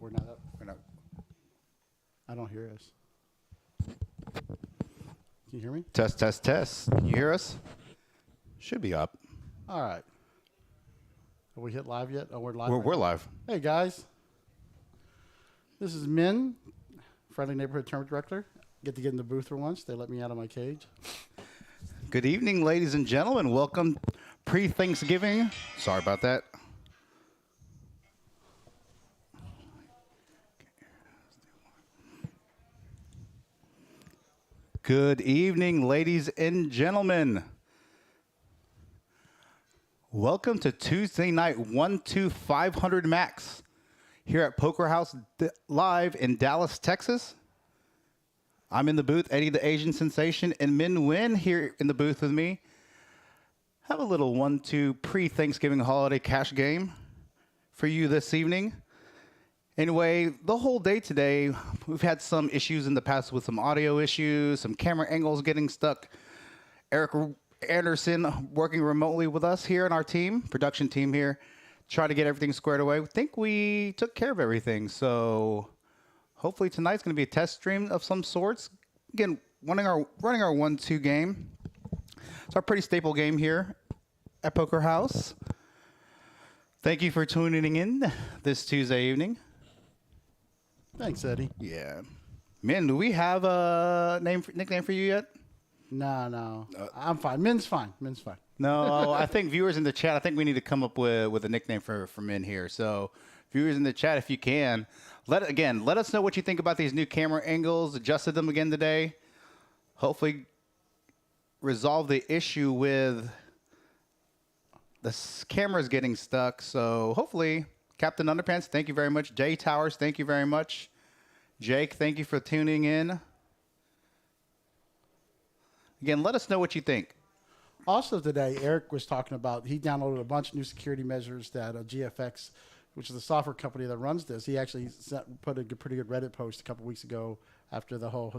we're not up. We're not. I don't hear us. Can you hear me? Test, test, test. Can you hear us? Should be up. All right. Have we hit live yet? Oh, we're live. We're live. Hey, guys. This is Min, Friendly Neighborhood Tournament Director. Get to get in the booth for once. They let me out of my cage. Good evening, ladies and gentlemen. Welcome pre-Thanksgiving. Sorry about that. Good evening, ladies and gentlemen. Welcome to Tuesday night 1-500 Max here at Poker House Live in Dallas, Texas. I'm in the booth, Eddie the Asian Sensation, and Min Nguyen here in the booth with me. Have a little 1-2 pre-Thanksgiving holiday cash game for you this evening. Anyway, the whole day today, we've had some issues in the past with some audio issues, some camera angles getting stuck. Eric Anderson working remotely with us here in our team, production team here, trying to get everything squared away. We think we took care of everything, so hopefully tonight's going to be a test stream of some sorts. Again, running our 1-2 game. It's our pretty staple game here at Poker House. Thank you for tuning in this Tuesday evening. Thanks, Eddie. Yeah. Min, do we have a nickname for you yet? No. I'm fine. Min's fine. No, I think viewers in the chat, I think we need to come up with a nickname for Min here. So viewers in the chat, if you can, let us know what you think about these new camera angles. Adjusted them again today. Hopefully resolve the issue with the cameras getting stuck. So hopefully, Captain Underpants, thank you very much. Jay Towers, thank you very much. Jake, thank you for tuning in. Again, let us know what you think. Also today, Eric was talking about, he downloaded a bunch of new security measures that GFX, which is the software company that runs this, he actually put a pretty good Reddit post a couple weeks ago after the whole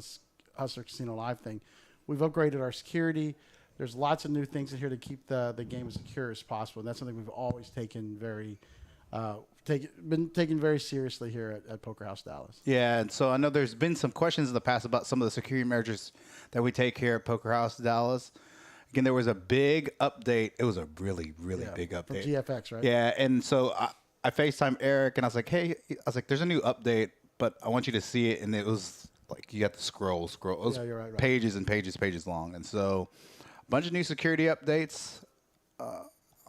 Hustler Casino Live thing. We've upgraded our security. There's lots of new things in here to keep the game as secure as possible. And that's something we've always taken been taken very seriously here at Poker House Dallas. Yeah, and so I know there's been some questions in the past about some of the security measures that we take here at Poker House Dallas. Again, there was a big update. It was a really big update. From GFX, right? Yeah, and so I FaceTimed Eric, and I was like, hey, there's a new update, but I want you to see it. And it was like, you got to scroll. It was you're right. pages and pages long. And so a bunch of new security updates.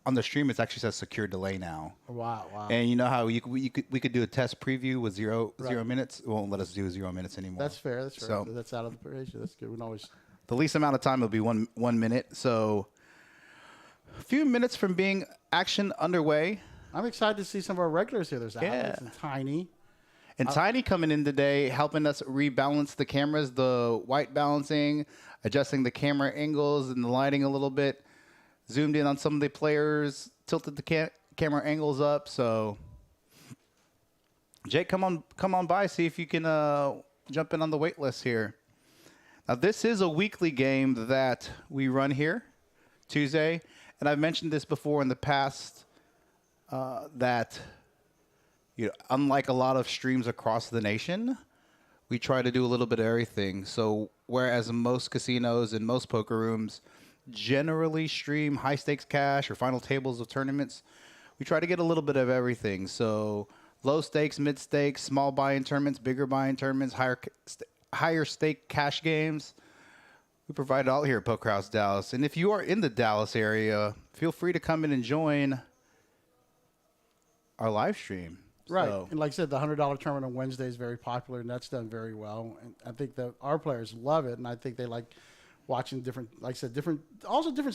On the stream, it actually says secure delay now. Wow. And you know how we could do a test preview with zero minutes? It won't let us do 0 minutes anymore. That's fair. So that's out of the ratio. That's good. We can always. The least amount of time will be one minute. So a few minutes from being action underway. I'm excited to see some of our regulars here. There's Alex and Tiny. And Tiny coming in today, helping us rebalance the cameras, the white balancing, adjusting the camera angles and the lighting a little bit. Zoomed in on some of the players, tilted the camera angles up. So, Jake, come on by, see if you can jump in on the wait list here. Now, this is a weekly game that we run here, Tuesday. And I've mentioned this before in the past that, unlike a lot of streams across the nation, we try to do a little bit of everything. So, whereas most casinos and most poker rooms generally stream high stakes cash or final tables of tournaments, we try to get a little bit of everything. So low stakes, mid stakes, small buy-in tournaments, bigger buy-in tournaments, higher stake cash games. We provide it all here at Poker House Dallas. And if you are in the Dallas area, feel free to come in and join our live stream. Right. So, and like I said, the $100 tournament on Wednesday is very popular, and that's done very well. And I think that our players love it, and I think they like watching different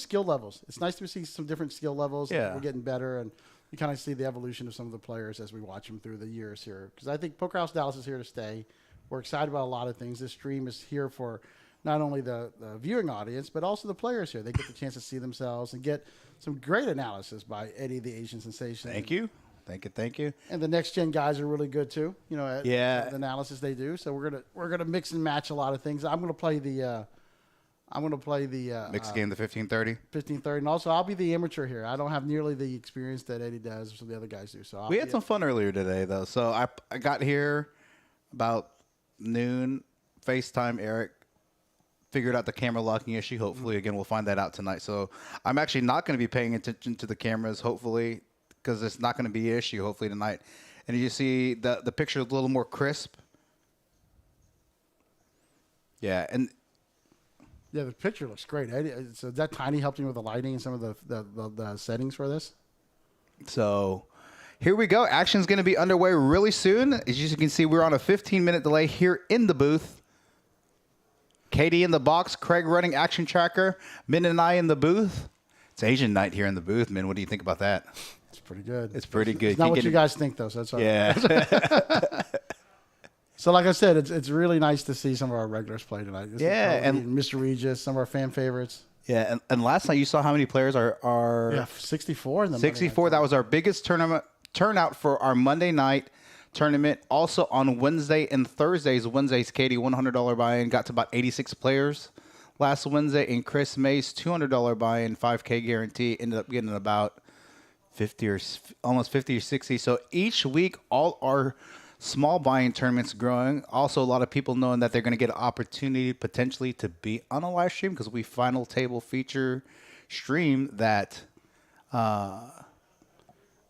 skill levels. It's nice to see some different skill levels. Yeah. We're getting better, and you kind of see the evolution of some of the players as we watch them through the years here. Because I think Poker House Dallas is here to stay. We're excited about a lot of things. This stream is here for not only the viewing audience, but also the players here. They get the chance to see themselves and get some great analysis by Eddie the Asian Sensation. Thank you. And the next gen guys are really good too. At the analysis they do. So we're gonna mix and match a lot of things. I'm gonna play the I'm going to play the Mixed game, the 1530. 1530, and also I'll be the amateur here. I don't have nearly the experience that Eddie does or some of the other guys do. So We had some fun earlier today, though. So I got here about noon, FaceTime Eric, figured out the camera locking issue. Hopefully, again, we'll find that out tonight. So I'm actually not going to be paying attention to the cameras, hopefully, because it's not going to be an issue, hopefully, tonight. And you see the picture is a little more crisp. Yeah, and yeah, the picture looks great. Eddie, so that Tiny helped you with the lighting and some of the settings for this. so here we go. Action's going to be underway really soon. As you can see, we're on a 15-minute delay here in the booth. Katie in the box, Craig running action tracker, Min and I in the booth. It's Asian night here in the booth, Min. What do you think about that? It's pretty good. It's pretty good. It's not what you guys think, though, so that's all right. Yeah. So, like I said, it's really nice to see some of our regulars play tonight. Yeah, and Mr. Regis, some of our fan favorites. Yeah, and last night you saw how many players are Yeah, 64 in the 64. That was our biggest turnout for our Monday night tournament. Also on Wednesday and Thursdays. Wednesday's Katie $100 buy-in got to about 86 players last Wednesday, and Chris May's $200 buy-in 5K guarantee ended up getting about 50 or almost 50 or 60. So each week, all our small buy-in tournaments growing. Also, a lot of people knowing that they're going to get an opportunity potentially to be on a live stream because we final table feature stream that.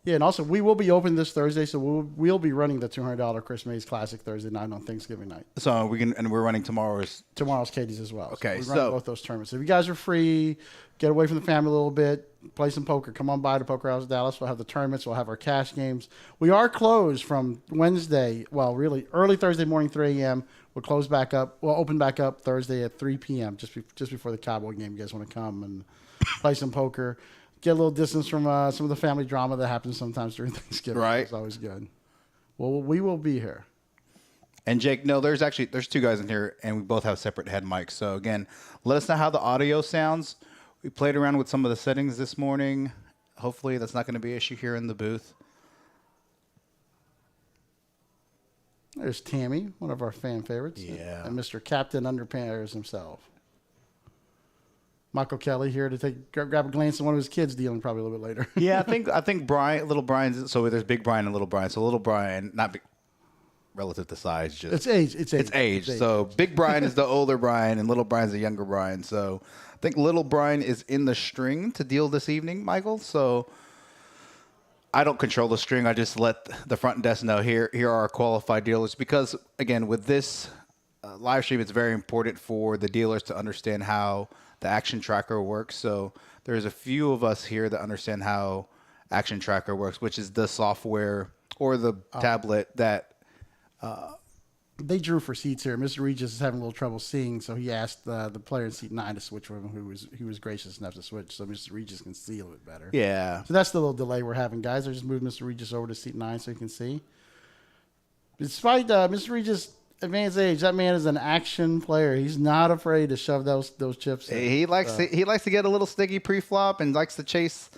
Yeah, and also we will be open this Thursday, so we'll be running the $200 Chris Mays Classic Thursday night on Thanksgiving night. So we're running tomorrow's Katie's as well. Okay, so we run both those tournaments. If you guys are free, get away from the family a little bit, play some poker. Come on by to Poker House Dallas. We'll have the tournaments. We'll have our cash games. We are closed from Wednesday. Well, really early Thursday morning, 3 a.m. We'll close back up. We'll open back up Thursday at 3 p.m. just before the Cowboy game. You guys want to come and play some poker. Get a little distance from some of the family drama that happens sometimes during Thanksgiving. Right. It's always good. Well, we will be here. And Jake, no, there's two guys in here, and we both have separate head mics. So again, let us know how the audio sounds. We played around with some of the settings this morning. Hopefully, that's not going to be an issue here in the booth. There's Tammy, one of our fan favorites. Yeah. And Mr. Captain Underpants himself. Michael Kelly here to grab a glance at one of his kids dealing probably a little bit later. Yeah, I think little Brian's. So there's Big Brian and Little Brian. So Little Brian, not big, relative to size, just it's age. It's age. So Big Brian is the older Brian, and Little Brian's the younger Brian. So I think Little Brian is in the string to deal this evening, Michael. So I don't control the string. I just let the front desk know here are our qualified dealers, because again, with this live stream, it's very important for the dealers to understand how the action tracker works. So there's a few of us here that understand how action tracker works, which is the software or the tablet that they drew for seats here. Mr. Regis is having a little trouble seeing, so he asked the player in seat 9 to switch with him, who was gracious enough to switch, so Mr. Regis can see a little bit better. Yeah. So that's the little delay we're having, guys. I just moved Mr. Regis over to seat 9 so you can see. Despite Mr. Regis' advanced age, that man is an action player. He's not afraid to shove those chips in. He likes to get a little sticky pre-flop and likes to chase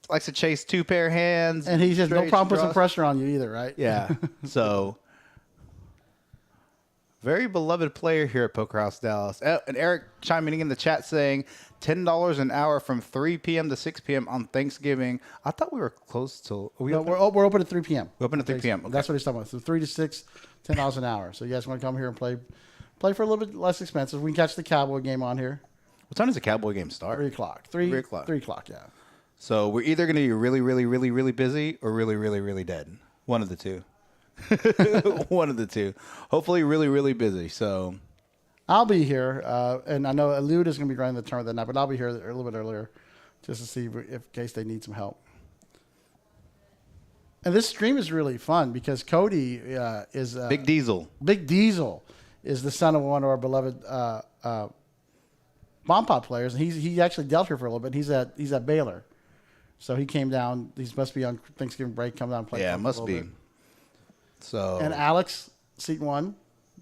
2 pair hands. And he has no problem putting some pressure on you either, right? Yeah. So very beloved player here at Poker House Dallas. And Eric chiming in the chat saying $10 an hour from 3 p.m. to 6 p.m. on Thanksgiving. I thought we were closed till. We're open at 3 p.m. We're open at 3 p.m. Okay. That's what he's talking about. So 3 to 6, $10 an hour. So you guys want to come here and play for a little bit less expensive. We can catch the Cowboy game on here. What time does the Cowboy game start? 3 o'clock. 3 o'clock. 3 o'clock, yeah. So we're either going to be really, really, really, really busy or really, really, really dead. One of the two. One of the two. Hopefully really, really busy. So I'll be here, and I know Elude is going to be running the tournament that night, but I'll be here a little bit earlier just to see if in case they need some help. And this stream is really fun because Cody is Big Diesel. Big Diesel is the son of one of our beloved bomb pot players, and he actually dealt here for a little bit. He's at Baylor, so he came down. He must be on Thanksgiving break. Come down and play. Yeah, it must be. Bit. So and Alex, seat 1,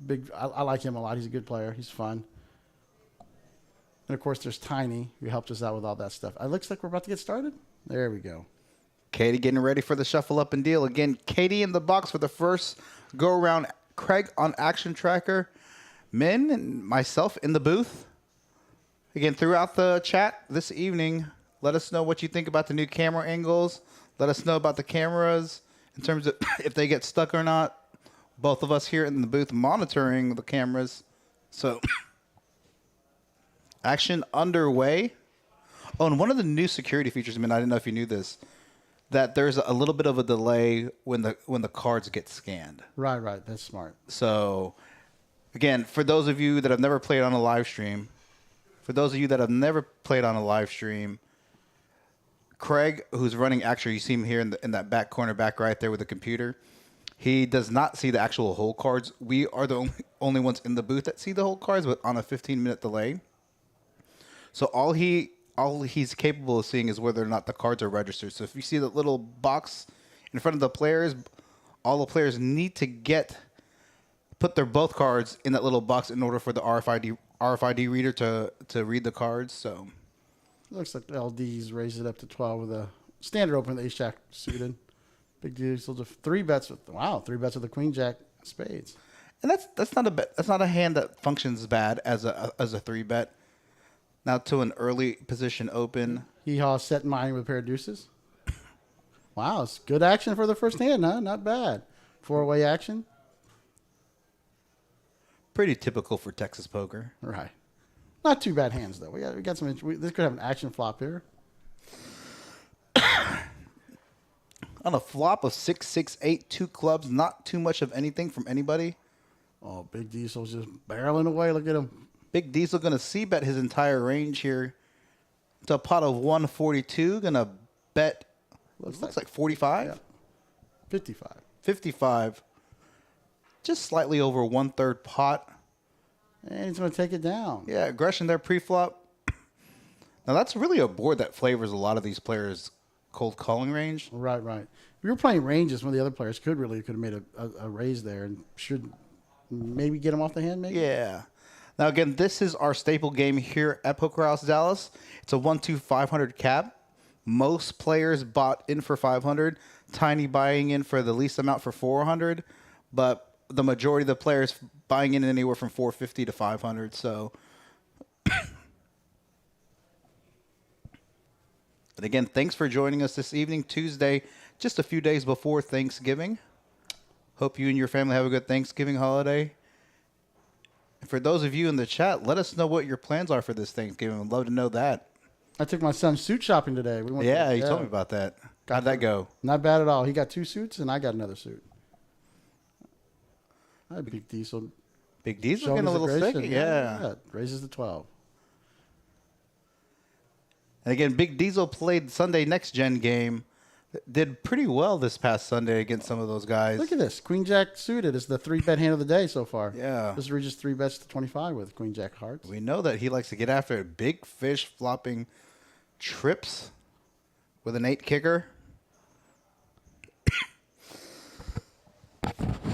big. I like him a lot. He's a good player. He's fun. And of course, there's Tiny, who helped us out with all that stuff. It looks like we're about to get started. There we go. Katie getting ready for the shuffle up and deal. Again, Katie in the box for the first go around. Craig on action tracker. Min and myself in the booth. Again, throughout the chat this evening, let us know what you think about the new camera angles. Let us know about the cameras in terms of if they get stuck or not. Both of us here in the booth monitoring the cameras. So, action underway. Oh, and one of the new security features, I didn't know if you knew this, that there's a little bit of a delay when the cards get scanned. Right. That's smart. So, again, for those of you that have never played on a live stream, Craig, who's running, actually, you see him here in that back corner, back right there with the computer. He does not see the actual hole cards. We are the only ones in the booth that see the hole cards, but on a 15-minute delay. So all he's capable of seeing is whether or not the cards are registered. So if you see the little box in front of the players, all the players need to put their both cards in that little box in order for the RFID reader to read the cards. So Looks like LD's raised it up to 12 with a standard open with ace-jack suited. Big Diesel to 3 bets with the queen-jack spades. And that's not a bet. That's not a hand that functions bad as a 3-bet. Now to an early position open. Hee-haw set mining with a pair of deuces. Wow, it's good action for the first hand, huh? Not bad. 4-way action. Pretty typical for Texas poker. Right. Not too bad hands, though. We got some. This could have an action flop here. On a flop of 6, 6, 8, 2 clubs, not too much of anything from anybody. Oh, Big Diesel's just barreling away. Look at him. Big Diesel going to c-bet his entire range here to a pot of 142. Going to bet, looks like 45? Yeah. 55. 55. Just slightly over 1/3 pot. And he's going to take it down. Yeah, aggression there pre-flop. Now, that's really a board that flavors a lot of these players' cold calling range. Right. If you were playing ranges, one of the other players could have made a raise there and should maybe get him off the hand, maybe? Yeah. Now, again, this is our staple game here at Poker House Dallas. It's a 1-2-500 cap. Most players bought in for 500. Tiny buying in for the least amount for 400. But the majority of the players buying in anywhere from 450 to 500. So, and again, thanks for joining us this evening, Tuesday, just a few days before Thanksgiving. Hope you and your family have a good Thanksgiving holiday. And for those of you in the chat, let us know what your plans are for this Thanksgiving. I'd love to know that. I took my son suit shopping today. You told me about that. How'd that go? Not bad at all. He got 2 suits, and I got another suit. Big Diesel. Big Diesel Showing getting a his little aggression. sick. Yeah. Raises to 12. And again, Big Diesel played Sunday Next Gen game. Did pretty well this past Sunday against some of those guys. Look at this. Queen Jack suited is the 3-bet hand of the day so far. Yeah. This reaches 3 bets to 25 with Queen Jack hearts. We know that he likes to get after it. Big fish flopping trips with an 8 kicker.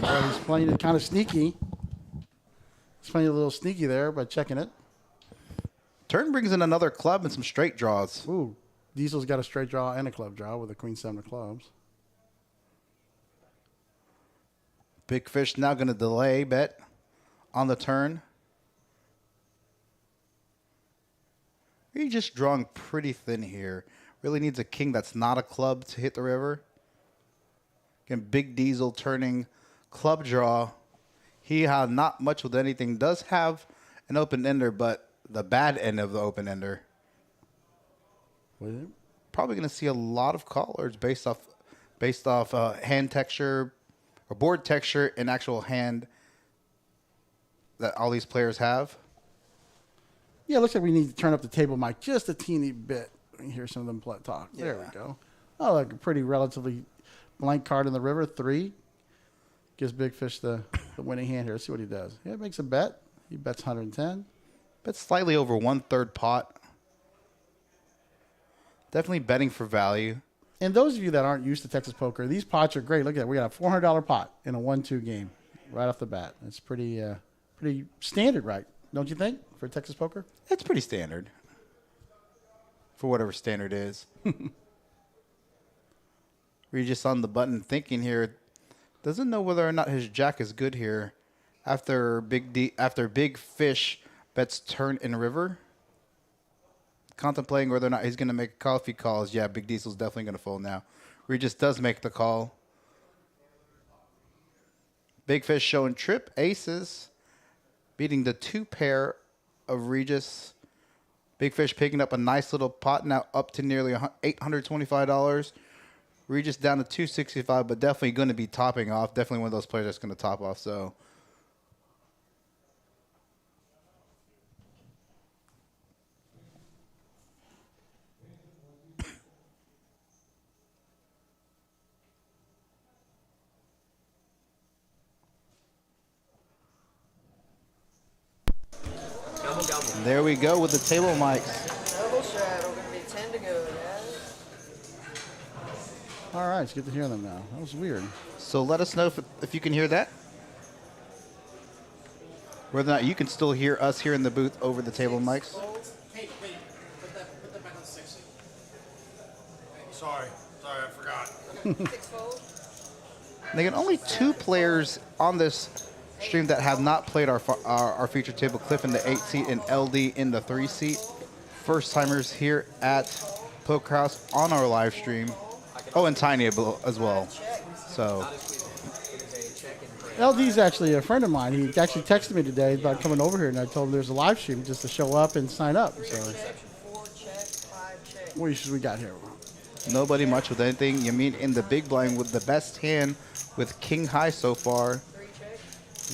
He's playing it kind of sneaky. He's playing a little sneaky there by checking it. Turn brings in another club and some straight draws. Ooh. Diesel's got a straight draw and a club draw with a queen 7 of clubs. Big fish now going to delay bet on the turn. He's just drawing pretty thin here. Really needs a king that's not a club to hit the river. Again, Big Diesel turning club draw. He had not much with anything. Does have an open ender, but the bad end of the open ender. Probably going to see a lot of callers based off hand texture or board texture and actual hand that all these players have. Yeah, it looks like we need to turn up the table mic just a teeny bit. We can hear some of them talk. Yeah. There we go. Oh, like a pretty relatively blank card in the river. 3. Gives Big Fish the winning hand here. Let's see what he does. Yeah, makes a bet. He bets 110. Bets slightly over 1/3 pot. Definitely betting for value. And those of you that aren't used to Texas poker, these pots are great. Look at that. We got a $400 pot in a 1-2 game right off the bat. It's pretty standard, right? Don't you think, for Texas poker? It's pretty standard for whatever standard is. We're just on the button thinking here. Doesn't know whether or not his jack is good here after Big Fish bets turn in river. contemplating whether or not he's going to make a call. If he calls, yeah, Big Diesel's definitely going to fold now. Regis does make the call. Big Fish showing trip aces, beating the 2 pair of Regis. Big Fish picking up a nice little pot, now up to nearly $825. Regis down to $265, but definitely going to be topping off. Definitely one of those players that's going to top off. So there we go with the table mics. Double shadow, gonna be 10 to go, guys. All right, it's good to hear them now. That was weird. So let us know if you can hear that. Whether or not you can still hear us here in the booth over the table mics. Hey, wait, put that back on 6. Sorry, I forgot. 6 fold. And again, only 2 players on this stream that have not played our feature table. Cliff in the 8 seat and LD in the 3 seat. First timers here at Poker House on our live stream. Oh, and Tiny as well. So LD's actually a friend of mine. He actually texted me today about coming over here, and I told him there's a live stream just to show up and sign up. So, 4 check, 5 check. what issues we got here? nobody much with anything. You mean in the big blind with the best hand with king high so far. 3 check.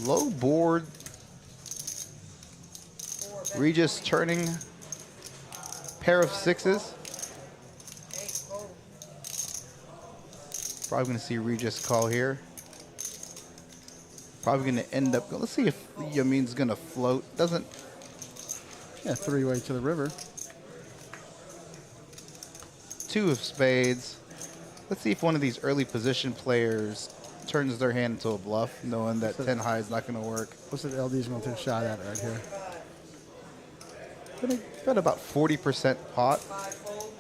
Low board. 4 bet. Regis turning. Pair of 6s. 8 fold. Probably going to see Regis call here. Probably going to end up. Let's see if Yamin's going to float. Doesn't. Yeah, 3-way to the river. 2 of spades. Let's see if one of these early position players turns their hand into a bluff, knowing that 10 high is not going to work. What's it LD's going to take a shot at right here? Got about 40% pot. 5 fold.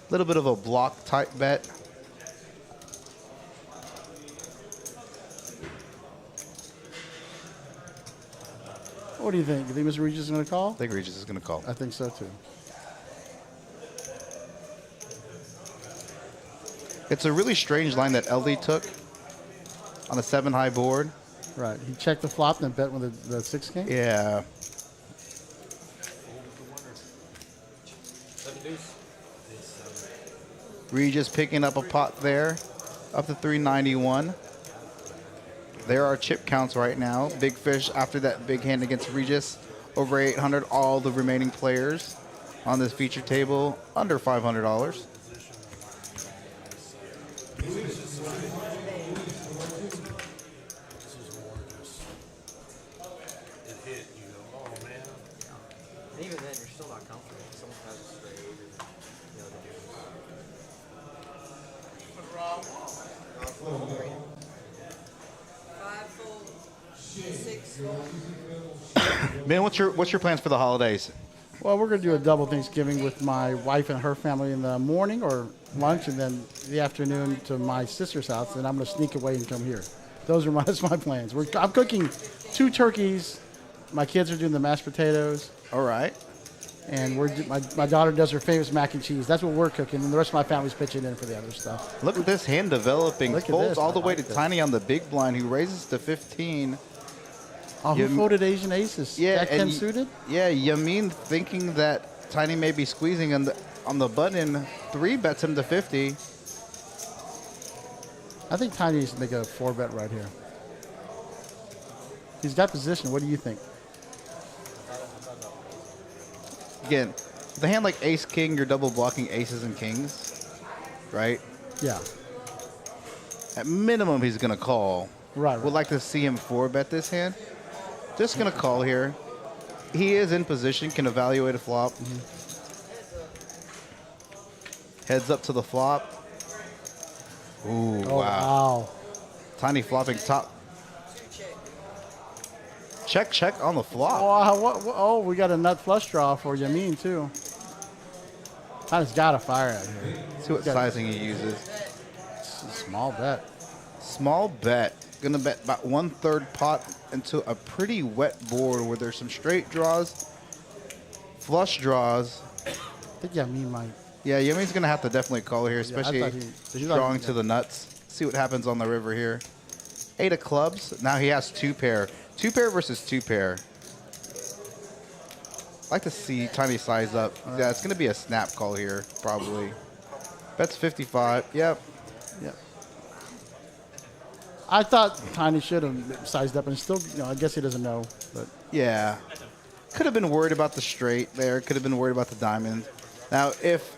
A little bit of a block type bet. What do you think? You think Mr. Regis is going to call? I think Regis is going to call. I think so too. It's a really strange line that LD took on a 7 high board. Right. He checked the flop and then bet with the 6 king? Yeah. Regis picking up a pot there, up to 391. There are chip counts right now. Big Fish after that big hand against Regis, over 800. All the remaining players on this feature table under $500. And even then, you're still not comfortable. Someone has a straight or, the difference. 5 fold. 6 fold. Man, what's your plans for the holidays? Well, we're going to do a double Thanksgiving with my wife and her family in the morning or lunch, and then the afternoon to my sister's house. And I'm going to sneak away and come here. That's my plans. I'm cooking 2 turkeys. My kids are doing the mashed potatoes, All right. and my daughter does her famous mac and cheese. That's what we're cooking, and the rest of my family's pitching in for the other stuff. Look at this hand developing. Look at Folds this. all the I way like to this. Tiny on the big blind, who raises to 15. Oh, who You- folded Asian aces? Yeah, Jack 10 suited? Yeah, Yamin thinking that Tiny may be squeezing on the button, 3 bets him to 50. I think Tiny needs to make a 4-bet right here. He's got position. What do you think? Again, with a hand like Ace King, you're double blocking aces and kings, right? Yeah. At minimum, he's gonna call. Right. Would like to see him 4-bet this hand. Just gonna call here. He is in position, can evaluate a flop. Heads up to the flop. Ooh, Oh, wow. Tiny flopping top. 2 check. Check, check on the flop. Wow, oh, we got a nut flush draw for Yamin, too. Tiny's got a fire out here. See what sizing he uses. It's a small bet. Small bet. Gonna bet about 1/3 pot into a pretty wet board where there's some straight draws, flush draws, think Yamin might. Yeah, Yumi's going to have to definitely call here, I especially thought he thought drawing he- to the nuts. See what happens on the river here. 8 of clubs. Now he has 2 pair. 2 pair versus 2 pair. I'd like to see Tiny size up. Yeah, it's going to be a snap call here, probably. Bets 55. Yep. Yeah. I thought Tiny should have sized up, and still, I guess he doesn't know. But Yeah. Could have been worried about the straight there. Could have been worried about the diamond. Now, if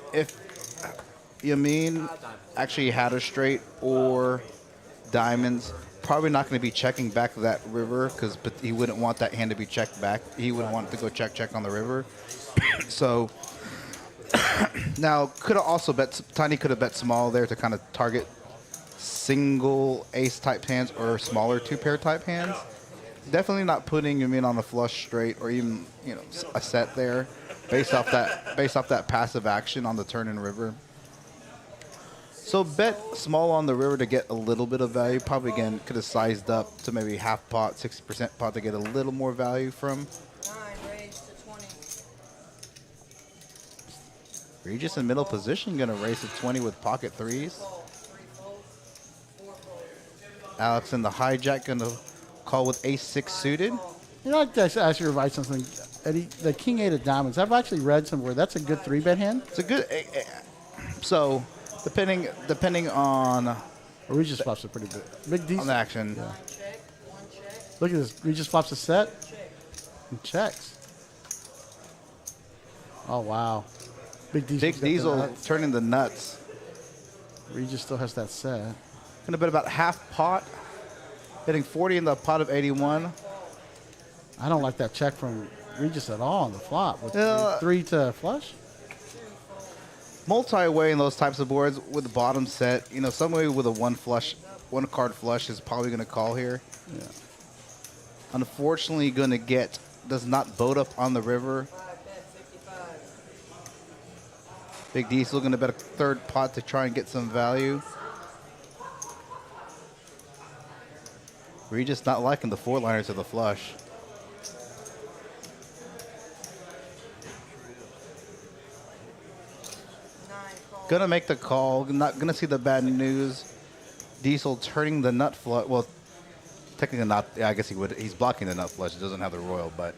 Yamin actually had a straight or diamonds, probably not going to be checking back that river because he wouldn't want that hand to be checked back. He would want to go check on the river. So now could have also bet Tiny could have bet small there to kind of target single ace type hands or smaller 2 pair type hands. Definitely not putting him in on a flush straight or even a set there based off that passive action on the turn and river. So bet small on the river to get a little bit of value. Probably again could have sized up to maybe half pot, 60% pot to get a little more value from. 9 raised to 20. Regis in middle position gonna raise to 20 with pocket threes. Fold. 3 fold. 4 fold. Alex in the hijack gonna call with ace-6 suited. I'd like to ask your advice on something. Eddie, the King 8 of diamonds. I've actually read somewhere that's a good 3-bet hand. It's a good. So depending on Or Regis flops are pretty good. Big D. on the action. 1 check. 1 check. Look at this. Regis flops a set Check. and checks. Oh wow. Big Diesel. Big Diesel turning the nuts. Regis still has that set. Gonna bet about half pot. Hitting 40 in the pot of 81. I don't like that check from Regis at all on the flop with Yeah. 3 to flush. Multi-way in those types of boards with the bottom set. Some way with a one card flush is probably gonna call here. Yeah. Unfortunately, does not boat up on the river. 5 bet 55. Big Diesel gonna bet a 3rd pot to try and get some value. Regis not liking the 4-liners of the flush. 9 call. Gonna make the call. Not gonna see the bad news. Diesel turning the nut flush. Well, technically not. Yeah, I guess he would. He's blocking the nut flush. It doesn't have the royal, but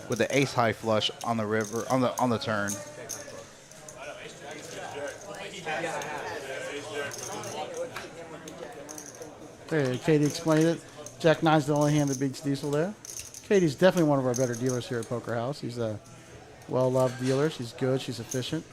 with the ace high flush on the river on the turn. There, Katie explained it. Jack 9's the only hand that beats Diesel there. Katie's definitely one of our better dealers here at Poker House. He's a well-loved dealer. She's good. She's efficient.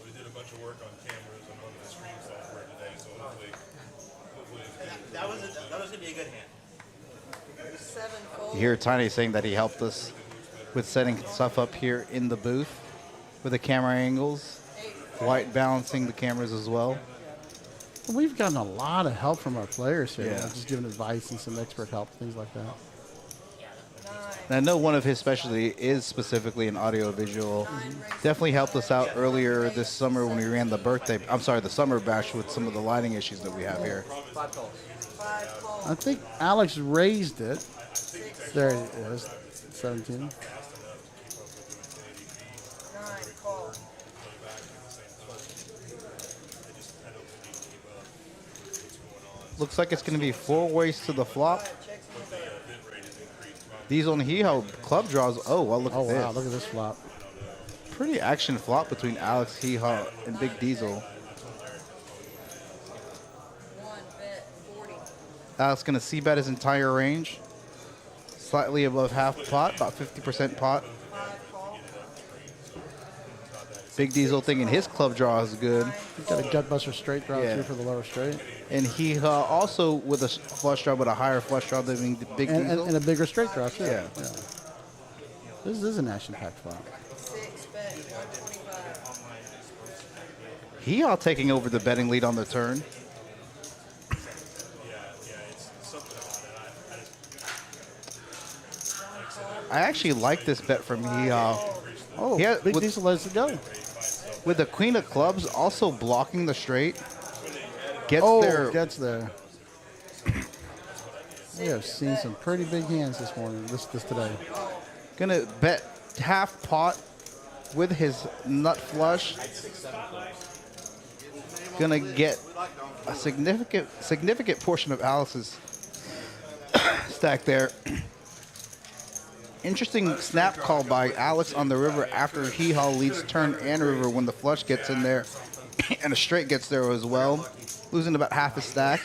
We did a bunch of work on cameras and on the screen software today, so hopefully it's good. That was gonna be a good hand. 7 fold. You hear Tiny saying that he helped us with setting stuff up here in the booth with the camera angles, white balancing the cameras as well. We've gotten a lot of help from our players here. Yeah. Just giving advice and some expert help, things like that. 9. And I know one of his specialty is specifically in audio visual. Definitely helped us out earlier this summer when we ran the summer bash with some of the lighting issues that we have here. 5 calls. 5 fold. I think Alex raised it. 6 There it is. 17. 9 call. Looks like it's going to be 4 ways to the flop. Checks in the barrel. These on Hee-Ho club draws. Oh, well, look Oh at this. wow, look at this flop. Pretty action flop between Alex, Hee-Haw, and Big Diesel. 1 bet 40. Alex going to c-bet his entire range. Slightly above half pot, about 50% pot. 5 call. Big Diesel thinking his club draw is good. He's got a gutbuster straight draw Yeah. too for the lower straight. And Hee-Haw also with a flush draw, but a higher flush draw than Big Diesel. And a bigger straight draw too. Yeah. This is an action-packed flop. 6 bet 125. Hee-Haw taking over the betting lead on the turn. I actually like this bet from Hee-Haw. Oh, Yeah, Big with- Diesel lets it go. with the queen of clubs also blocking the straight. Gets Oh, there. gets there. We have seen some pretty big hands this morning, this today. Gonna bet half pot with his nut flush. Gonna get a significant portion of Alice's stack there. Interesting snap call by Alex on the river after hee-haw leads turn and river when the flush gets in there and a straight gets there as well. Losing about half his stack.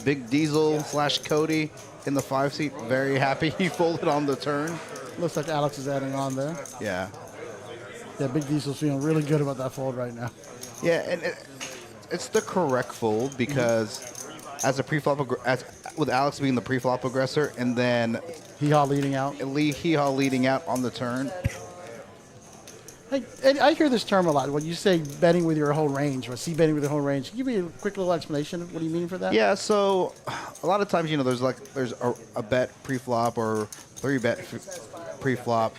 Big Diesel / Cody in the 5-seat. Very happy he folded on the turn. Looks like Alex is adding on there. Yeah. Yeah, Big Diesel's feeling really good about that fold right now. Yeah, and it's the correct fold because as a pre-flop, with Alex being the pre-flop aggressor, and then Hee-haw leading out. Hee-haw leading out on the turn. Hey, Eddie, I hear this term a lot. When you say betting with your whole range, or betting with your whole range, can you give me a quick little explanation of what do you mean for that? Yeah, so a lot of times, there's a bet pre-flop or 3-bet pre-flop,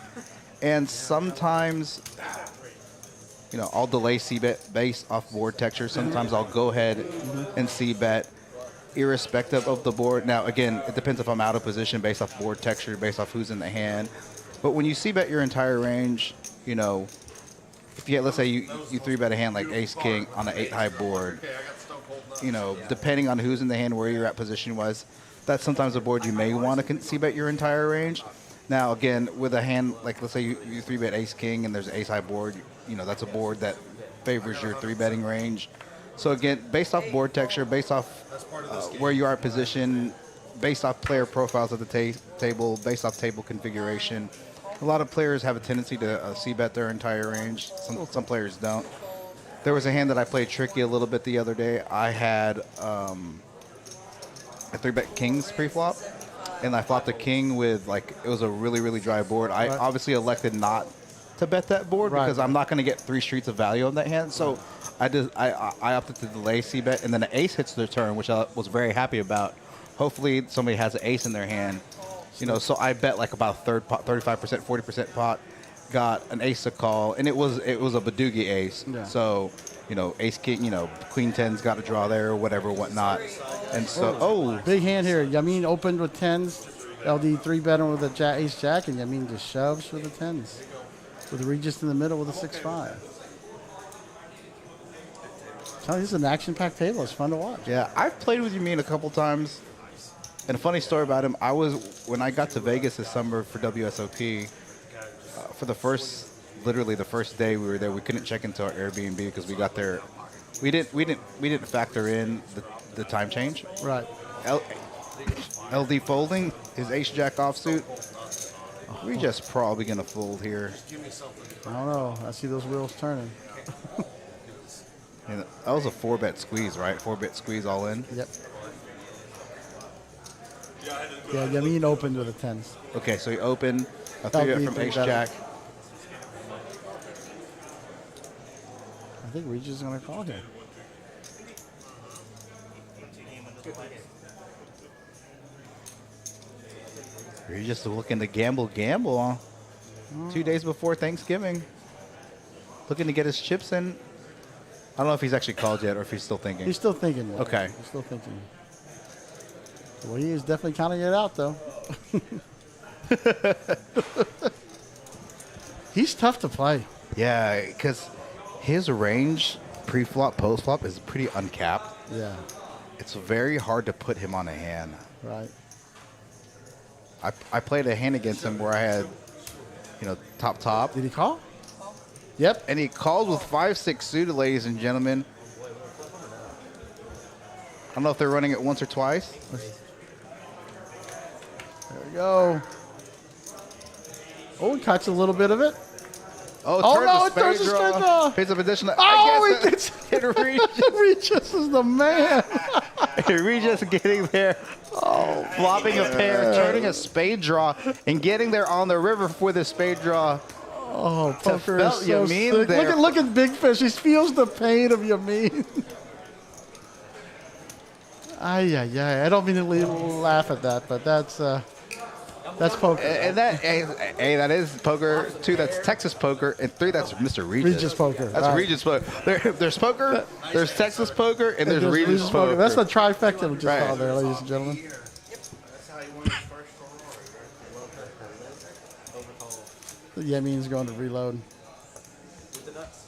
and sometimes, I'll delay c-bet based off board texture. Sometimes I'll go ahead and c-bet irrespective of the board. Now, again, it depends if I'm out of position based off board texture, based off who's in the hand. But when you c-bet your entire range, if let's say you 3-bet a hand like ace-king on an 8-high board, depending on who's in the hand, where you're at position-wise, that's sometimes a board you may want to c-bet your entire range. Now, again, with a hand, like let's say you 3-bet ace-king and there's an ace-high board, that's a board that favors your 3-betting range. So again, based off board texture, based off where you are at position, based off player profiles at the table, based off table configuration, a lot of players have a tendency to c-bet their entire range. Some players don't. There was a hand that I played tricky a little bit the other day. I had a 3-bet kings pre-flop, and I flopped a king with, it was a really, really dry board. I obviously elected not to bet that board because I'm not going to get 3 streets of value on that hand. So I opted to delay c-bet, and then the ace hits the turn, which I was very happy about. Hopefully somebody has an ace in their hand. So I bet about a third pot, 35%, 40% pot, got an ace to call, and it was a Badoogie ace. Yeah. So, ace king, queen 10's got a draw there, whatever, whatnot. And so, big hand here. Yamin opened with 10s. LD 3-betting with a ace jack, and Yamin just shoves with the 10s. With Regis in the middle with a 6-5. Tell you, this is an action-packed table. It's fun to watch. Yeah, I've played with Yamin a couple times. And a funny story about him, when I got to Vegas this summer for WSOP, for literally the first day we were there, we couldn't check into our Airbnb because we got there. We didn't factor in the time change. Right. LD folding, his ace jack offsuit. We just probably gonna fold here. I don't know. I see those wheels turning. And that was a 4-bet squeeze, right? 4-bet squeeze all in. Yep. Yeah, Yamin opened with a 10s. Okay, so he opened a 3-bet from ace jack. I think Regis is going to call here. You're just looking to gamble, huh? 2 days before Thanksgiving. Looking to get his chips in. I don't know if he's actually called yet or if he's still thinking. He's still thinking. Yeah. Okay. He's still thinking. Well, he is definitely counting it out, though. He's tough to play. Yeah, because his range, pre-flop, post-flop, is pretty uncapped. Yeah. It's very hard to put him on a hand. Right. I played a hand against him where I had, top. Did he call? Yep. And he called with 5-6 suited, ladies and gentlemen. I don't know if they're running it once or twice. There we go. Oh, he catches a little bit of it. Oh, no, it turns a straight draw. Pays up additional. Oh, he gets it. Regis is the man. Regis getting there. Oh, flopping a pair, turning a spade draw, and getting there on the river with a spade draw. Oh, poker is so Yamin sick. there. Look at Big Fish. He feels the pain of Yamin. I don't mean to laugh at that, but that's That's poker. And that, hey, that is poker. 2, that's Texas poker. And 3, that's Mr. Regis. Regis poker. That's Right. Regis poker. There's poker, there's Texas poker, and there's Regis poker. That's the trifecta we just Right. called there, ladies and gentlemen. That's how he won his first Ferrari. Overcall. Yeah, means going to reload. With the nuts.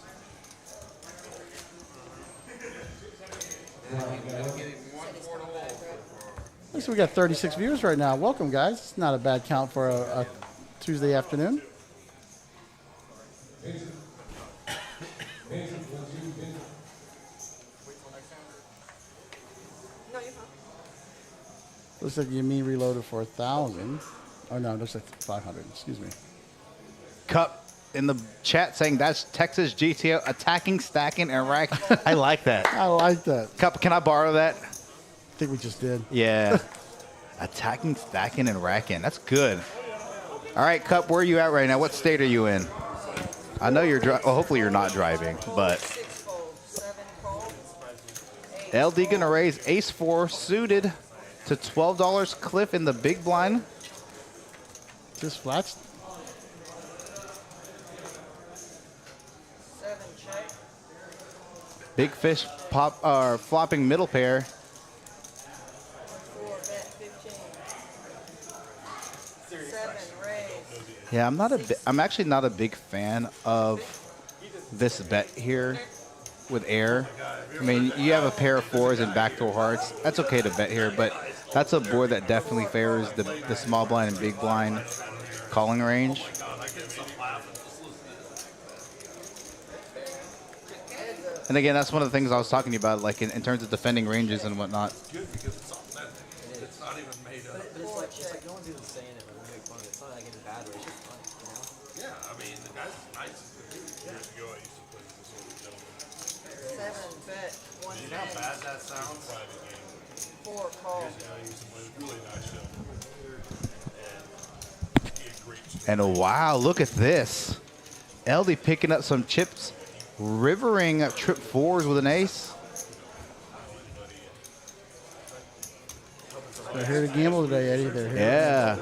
Looks like we got 36 viewers right now. Welcome, guys. It's not a bad count for a Tuesday afternoon. No, you're fine. Looks like you mean reloaded for 1,000. Oh no, it looks like 500. Excuse me. Cup in the chat saying that's Texas GTO attacking, stacking, and rack. I like that. I like that. Cup, can I borrow that? I think we just did. Yeah. Attacking, stacking, and racking. That's good. All right, Cup, where are you at right now? What state are you in? I know you're driving. Well, hopefully you're not driving, but 6 fold, 7 call, 8 LD gonna raise ace 4 suited to $12. Cliff in the big blind. Just flats. 7 check, Big fish flopping middle pair. 4 bet 15, 7 raise, Yeah, I'm actually not a big fan of this bet here with air. I mean, you have a pair of 4s and backdoor hearts. That's okay to bet here, but that's a board that definitely favors the small blind and big blind calling range. And again, that's one of the things I was talking to you about, like in terms of defending ranges and whatnot. Good because it's authentic. It's not even made up. But it's like no one's even saying it, but we make fun of it. It's not like in a bad way. It's just fun, you know? Yeah, I mean, the guy's nice. Years ago, I used to play with this old gentleman. 7 bet You know how 110, bad that sounds? Private game. 4 call, Yeah, he used to play with a really nice gentleman. And he had great And wow, look at this. LD picking up some chips, rivering trip 4s with an ace. They're here to gamble today, Eddie. They're here. Yeah.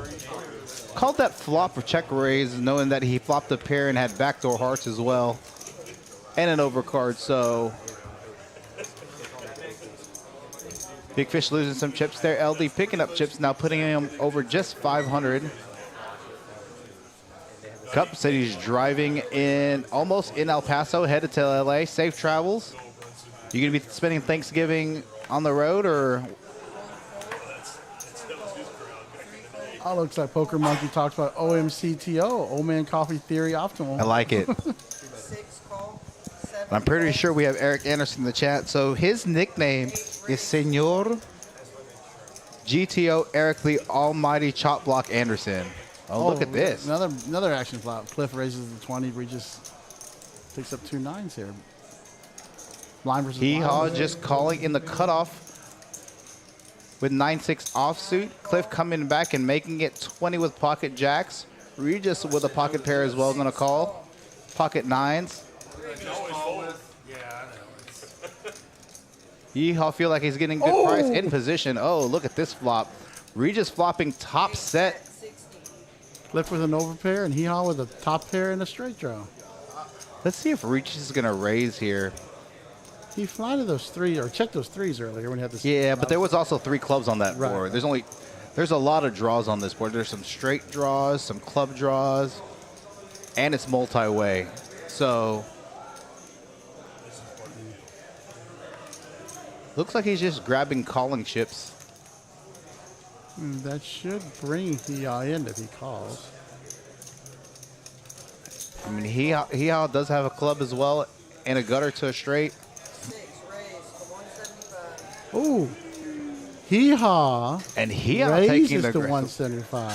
Called that flop or check raise, knowing that he flopped a pair and had backdoor hearts as well. And an overcard, so. Big Fish losing some chips there. LD picking up chips, now putting him over just 500. Cup said he's driving in, almost in El Paso, headed to LA. Safe travels. You gonna be spending Thanksgiving on the road, or? Oh, looks like Poker Monkey talks about OMCTO, Old Man Coffee Theory Optimal. I like it. 6 call, 7 I'm pretty bet, sure we have Eric Anderson in the chat. So his nickname is Senor GTO Eric the Almighty Chop Block Anderson. Oh, look at this. Another action flop. Cliff raises the 20. Regis picks up 2 9s here. Blind versus Hee Haw blind. just calling in the cutoff with 9-6 offsuit. Cliff coming back and making it 20 with pocket jacks. Regis with a pocket pair as well, gonna call. Pocket 9s. Yeah, I know. Hee Haw feel like he's getting good price in position. Oh, look at this flop. Regis flopping top set. 60, Cliff with an overpair and Hee Haw with a top pair and a straight draw. Let's see if Regis is gonna raise here. He flatted those 3 or checked those 3s earlier when he had this. Yeah, but there was also 3 clubs on that Right. board. There's a lot of draws on this board. There's some straight draws, some club draws, and it's multi-way. So looks like he's just grabbing calling chips. That should bring Hee Haw in if he calls. I mean, Hee Haw does have a club as well and a gutter to a straight. 6 raise to 175, Ooh. Hee Haw And Hee Haw taking raises the to gra- 175.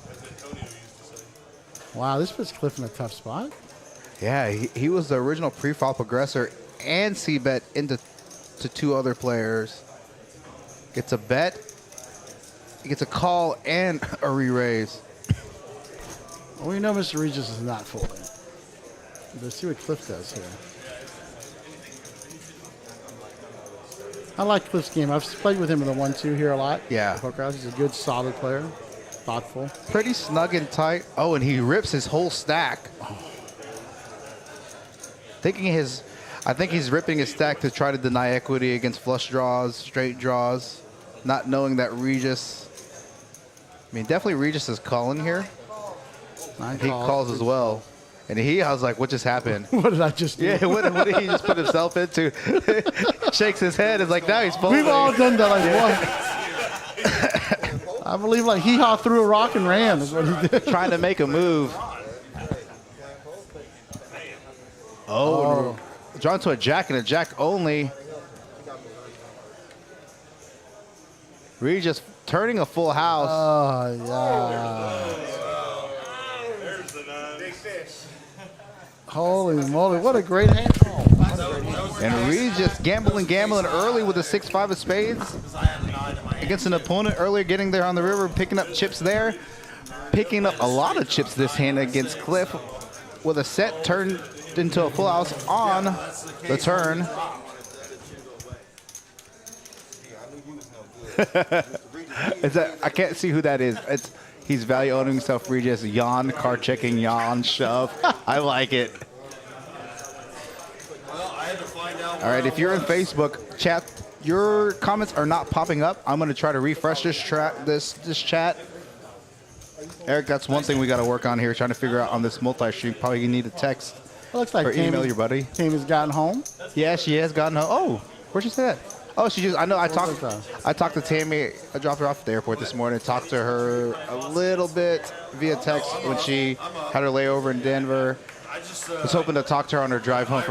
As Antonio used to say. Wow, this puts Cliff in a tough spot. Yeah, he was the original pre-flop aggressor and C-bet into 2 other players. Gets a bet, he gets a call and a re-raise. Well, we know Mr. Regis is not folding. Let's see what Cliff does here. I like Cliff's game. I've played with him in the 1-2 here a lot. Yeah. Poker House. He's a good, solid player. Thoughtful. Pretty snug and tight. Oh, and he rips his whole stack. I think he's ripping his stack to try to deny equity against flush draws, straight draws, not knowing that Regis. I mean, definitely Regis is calling here. He calls as well. And I was like, what just happened? What did I just do? Yeah, what did he just put himself into? Shakes his head. It's like, now he's folding. We've all done that like what? I believe like hee-haw threw a rock and ran is what he did. Trying to make a move. Oh. Drawn to a jack and a jack only. Regis turning a full house. Oh, yeah. There's the 9. Big fish. Holy moly, what a great hand call. And Regis gambling early with a 6-5 of spades against an opponent earlier, getting there on the river, picking up chips there. Picking up a lot of chips this hand against Cliff with a set turned into a full house on the turn. I can't see who that is. He's value owning himself. Regis yawn, card checking, yawn, shove. I like it. All right, if you're in Facebook chat, your comments are not popping up. I'm going to try to refresh this chat. Eric, that's one thing we got to work on here, trying to figure out on this multi-stream. Probably you need a text It looks like or email your buddy. Team has gotten home. Yeah, she has gotten home. Oh, where'd she say that? Oh, she just, I know, I talked to Tammy. I dropped her off at the airport this morning. Talked to her a little bit via text when she had her layover in Denver. Was hoping to talk to her on her drive home.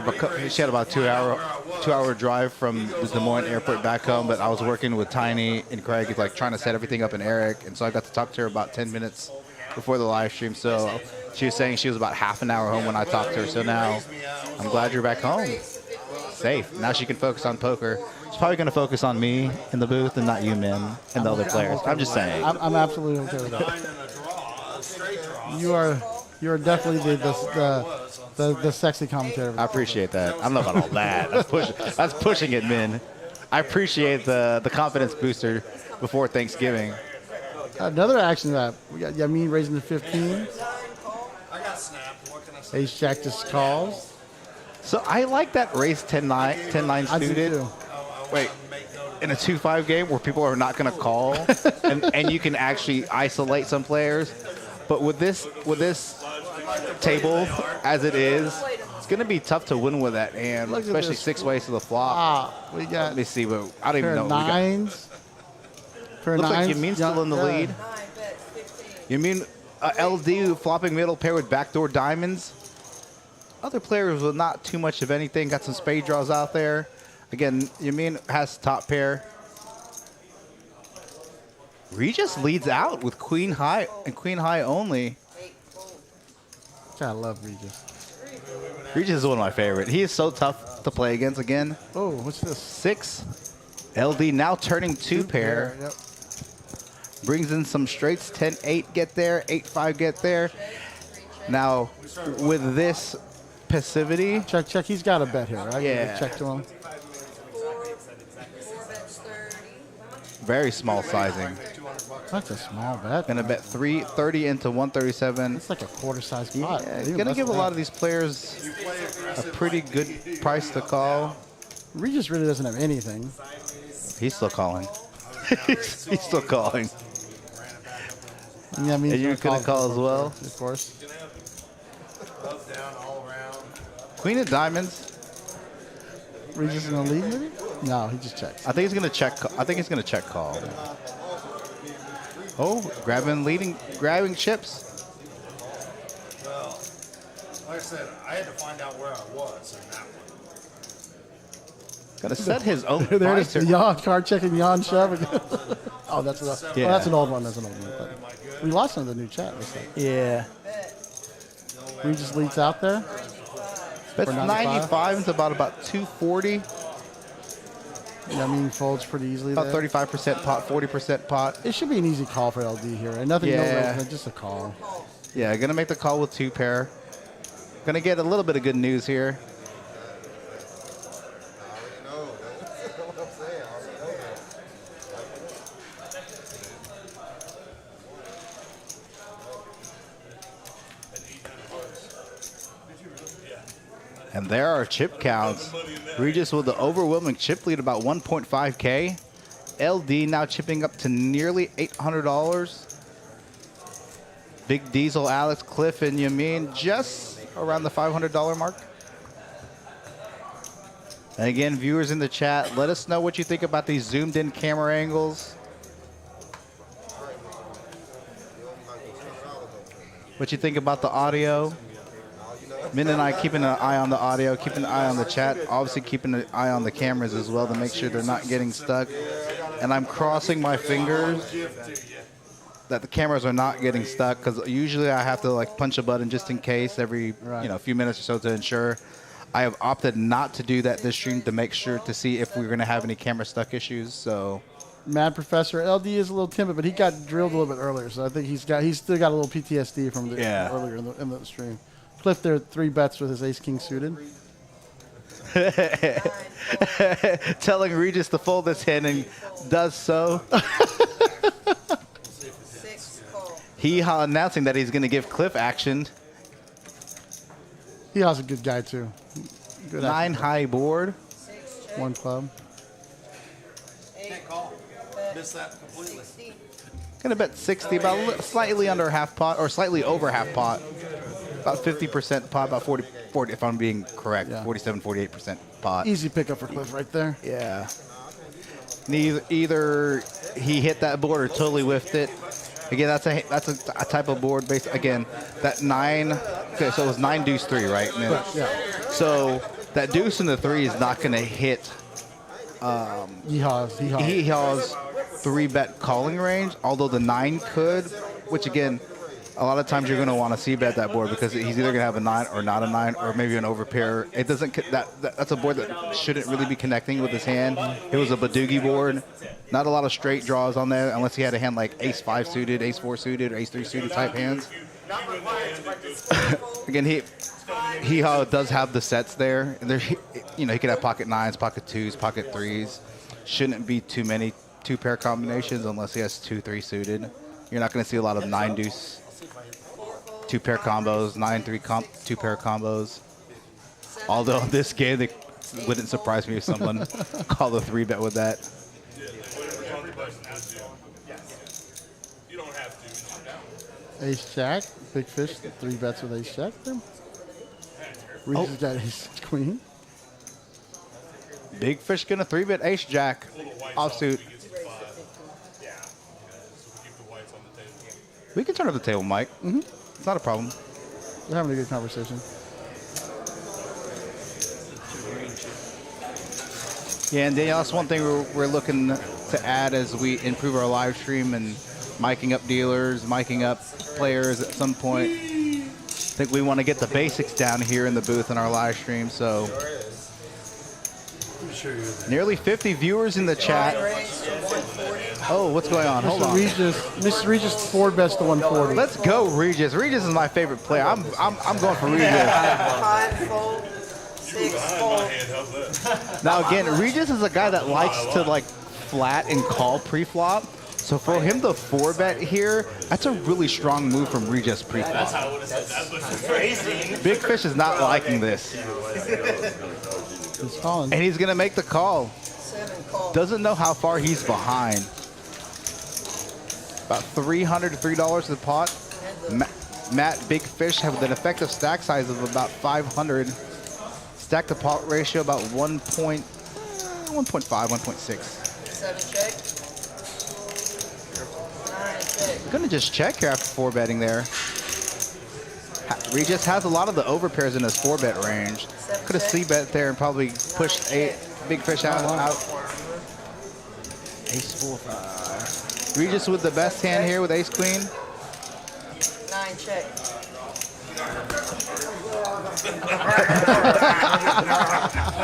She had about a two-hour drive from the Des Moines airport back home, but I was working with Tiny and Craig, like trying to set everything up in Eric, and so I got to talk to her about 10 minutes before the live stream. So she was saying she was about half an hour home when I talked to her. So now I'm glad you're back home, safe. Now she can focus on poker. She's probably going to focus on me in the booth and not you, men, and the other players. I'm just saying. I'm absolutely okay with that. You are definitely the sexy commentator. I appreciate that. I don't know about all that. That's pushing it, men. I appreciate the confidence booster before Thanksgiving. Another action that we got Yamin raising to 15. Ace Jack just calls. So I like that race 10-9 I do suited. too. Wait, in a 2-5 game where people are not going to call, and you can actually isolate some players. But with this table as it is, it's going to be tough to win with that hand, Look at especially this. 6 ways to the flop. We got Let me see, but I don't even pair know. of What we got. nines. Pair of Looks like nines. Yamin's still in the Yeah. lead. 9 bets, 15. You mean LD flopping middle pair with backdoor diamonds? Other players with not too much of anything. Got some spade draws out there. Again, Yamin has top pair. Regis leads out with queen high and queen high only. 8 fold. I love Regis. Regis is one of my favorite. He is so tough to play against. Again, Oh, what's this? 6. LD now turning 2 pair. Yep. Brings in some straights. 10-8 get there. 8-5 get there. Now, with this passivity, Check. He's got a bet here, right? Yeah. Check to him. 4 bets, 30. very small sizing. That's a small bet. Gonna bet 330 into 137. It's like a quarter-size pot. Yeah, Even gonna less give a than lot that. of these players a pretty good price to call. Regis really doesn't have anything. He's still calling. He's still calling. Yeah, I mean, And you're gonna call as well? Of course. Queen of diamonds. Regis in the lead, maybe? No, he just checks. I think he's gonna check. I think he's gonna check call. Oh, grabbing chips. Like I said, I had to find out where I was in that one. Gonna set his own There it is. price. Yawn, card checking, yawn, shove. Oh, that's Yeah. that's an old one. That's an old one. But we lost some of the new chat. Looks like. Yeah. Regis leads out there. That's For 95 into about 240. Yeah, I mean, folds pretty easily About there. 35% pot, 40% pot. It should be an easy call for LD here. And nothing, Yeah. no, just a call. Yeah, gonna make the call with 2 pair. Gonna get a little bit of good news here. And there are chip counts. Regis with the overwhelming chip lead, about 1.5K. LD now chipping up to nearly $800. Big Diesel, Alex, Cliff, and Yamin just around the $500 mark. And again, viewers in the chat, let us know what you think about these zoomed in camera angles. What you think about the audio. Min and I keeping an eye on the audio, keeping an eye on the chat, obviously keeping an eye on the cameras as well to make sure they're not getting stuck. And I'm crossing my fingers that the cameras are not getting stuck, because usually I have to like punch a button just in case every few minutes or so to ensure. I have opted not to do that this stream to make sure to see if we're going to have any camera stuck issues. So, Mad Professor LD is a little timid, but he got drilled a little bit earlier, so I think he's still got a little PTSD from the earlier in the stream. Cliff there 3 bets with his ace king suited. telling Regis to fold his hand and does so. 6 call. He announcing that he's going to give Cliff action. He was a good guy too. Good 9 high board. 6 check. 1 club. 8 Can't call. bet. Missed that completely. 60. Gonna bet 60, about slightly under half pot, or slightly over half pot. About 50% pot, about 40, if I'm being correct, Yeah. 47, 48% pot. Easy pickup for Cliff right there. Yeah. Either he hit that board or totally whiffed it. Again, that's a type of board based. Again, that 9. Okay, so it was 9 deuce 3, right? Yeah. So that deuce in the 3 is not gonna hit Yeehaws. Yeehaw's 3-bet calling range, although the 9 could, which again, a lot of times you're going to want to c-bet that board because he's either going to have a 9 or not a 9, or maybe an overpair. It doesn't, that's a board that shouldn't really be connecting with his hand. It was a Badoogie board. Not a lot of straight draws on there unless he had a hand like ace 5 suited, ace 4 suited, or ace 3 suited type hands. Again, he does have the sets there. And there, he could have pocket 9s, pocket 2s, pocket 3s. Shouldn't be too many 2-pair combinations unless he has 2-3 suited. You're not going to see a lot of 9 deuce 2-pair combos, 9-3 2-pair combos. Although in this game, it wouldn't surprise me if someone called a 3-bet with that. You don't have to. Ace Jack. Big fish. 3 bets with Ace Jack. Regis got Ace Queen. Big fish gonna 3-bet ace jack offsuit. We can turn up the table, Mike. It's not a problem. We're having a good conversation. Yeah, and Danielle, that's one thing we're looking to add as we improve our live stream and miking up dealers, miking up players at some point. I think we want to get the basics down here in the booth in our live stream. So nearly 50 viewers in the chat. Raise to 140. Oh, what's going on? Hold on. Mr. Regis 4 bets to 140. Let's go, Regis. Regis is my favorite player. I'm going for Regis. 5 fold. 6 fold. Now again, Regis is a guy that likes to like flat and call pre-flop. So for him to 4-bet here, that's a really strong move from Regis pre-flop. That's how I would have said that. That's crazy. Big Fish is not liking this. He's calling. And he's going to make the call. 7 call. Doesn't know how far he's behind. About $300 to $3 to the pot. Matt Big Fish have an effective stack size of about 500. Stack to pot ratio about 1.5, 1.6. 7 check. 9 check. Gonna just check here after 4-betting there. Regis has a lot of the overpairs in his 4-bet range. Could have c-bet there and probably pushed Big Fish out. Ace 4, 5. Regis with the best hand here with Ace Queen. 9 check.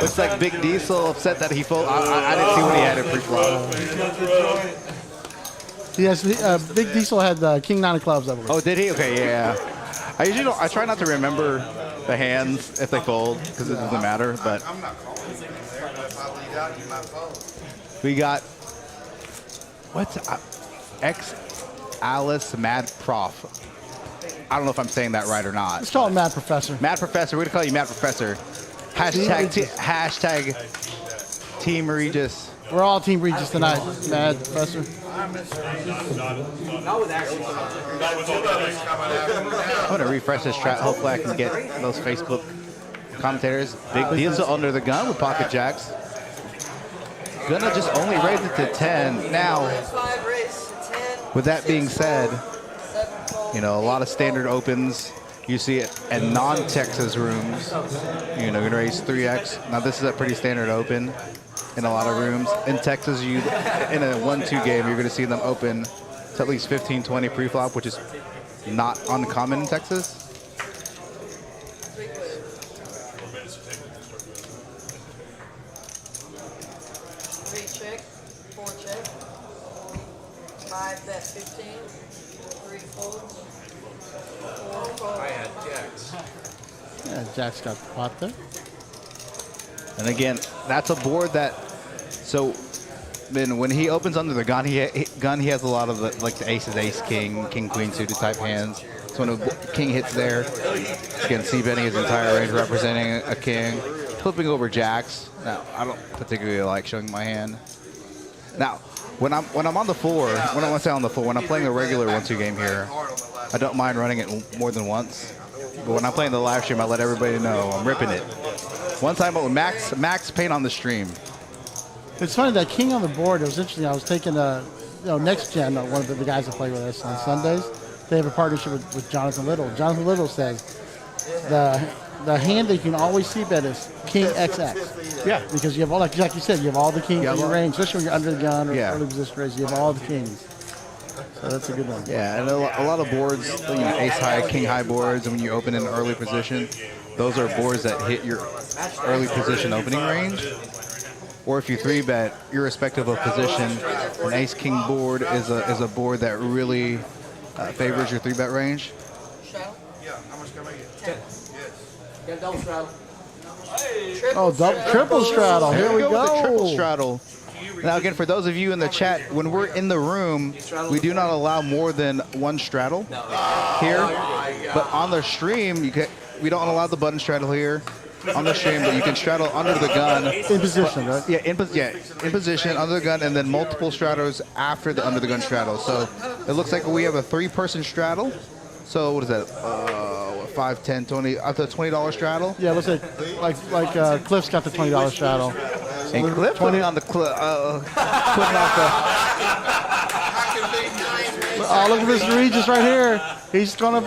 Looks like Big Diesel upset that he folded. I didn't see what he had in pre-flop. He has Big Diesel had King 9 of clubs, I believe. Oh, did he? Okay, yeah. I usually don't. I try not to remember the hands if they fold because it doesn't matter. But I'm not calling you there, but if I lead out, you might fold. we got what's X Alice Mad Prof. I don't know if I'm saying that right or not. Let's call him Mad Professor. Mad Professor. We're gonna call you Mad Professor. Hashtag Team Regis. We're all Team Regis tonight, Mad Professor. Not with actually. I'm gonna refresh this chat. Hopefully, I can get those Facebook commentators. Big deals are under the gun with pocket jacks. Gonna just only raise it to 10 now. 5 raise to 10. With that being said, 7 fold. you know, a lot of standard opens. You see it at non-Texas rooms. You know, gonna raise 3x. Now this is a pretty standard open in a lot of rooms. In Texas, in a 1-2 game, you're gonna see them open to at least 15, 20 pre-flop, which is not uncommon in Texas. 3 clear. 3 check. 4 check. 5 bet 15. 3 folds. 4 fold. I had jacks. Yeah, Jack's got the pot there. And again, that's a board that, so then when he opens under the gun, he has a lot of the, like the aces, ace, king, king, queen suited type hands. So when a king hits there, again, c-betting his entire range representing a king, flipping over jacks. Now, I don't particularly like showing my hand. Now, when I'm on the floor, when I want to say on the floor, when I'm playing a regular 1-2 game here, I don't mind running it more than once. But when I'm playing the live stream, I let everybody know I'm ripping it. One time with Max Paint on the stream. It's funny that king on the board. It was interesting. I was taking Next Gen, one of the guys that play with us on Sundays. They have a partnership with Jonathan Little. Jonathan Little says the hand that you can always see bet is King XX. Yeah. Because you have all, like you said, you have all the kings in your range, especially when you're under the gun or Yeah. early position raise. You have all the kings. So that's a good one. Yeah, and a lot of boards, you know, ace high, king high boards, and when you open in an early position, those are boards that hit your early position opening range. Or if you 3-bet, irrespective of position, an ace king board is a board that really favors your 3-bet range. Shell. Yeah, how much can I get? 10. Yes. Get double straddle. Oh, triple straddle. Here we With the triple go. straddle. Now again, for those of you in the chat, when we're in the room, we do not allow more than one straddle here. But on the stream, we don't allow the button straddle here on the stream, but you can straddle under the gun. In position, right? Yeah, in position, under the gun, and then multiple straddles after the under the gun straddle. So it looks like we have a 3-person straddle. So what is that? 5, 10, 20, up to a $20 straddle. Yeah, let's say like Cliff's got the $20 straddle. And Cliff 20 on the putting off Oh, look at Mr. Regis right here. He's gonna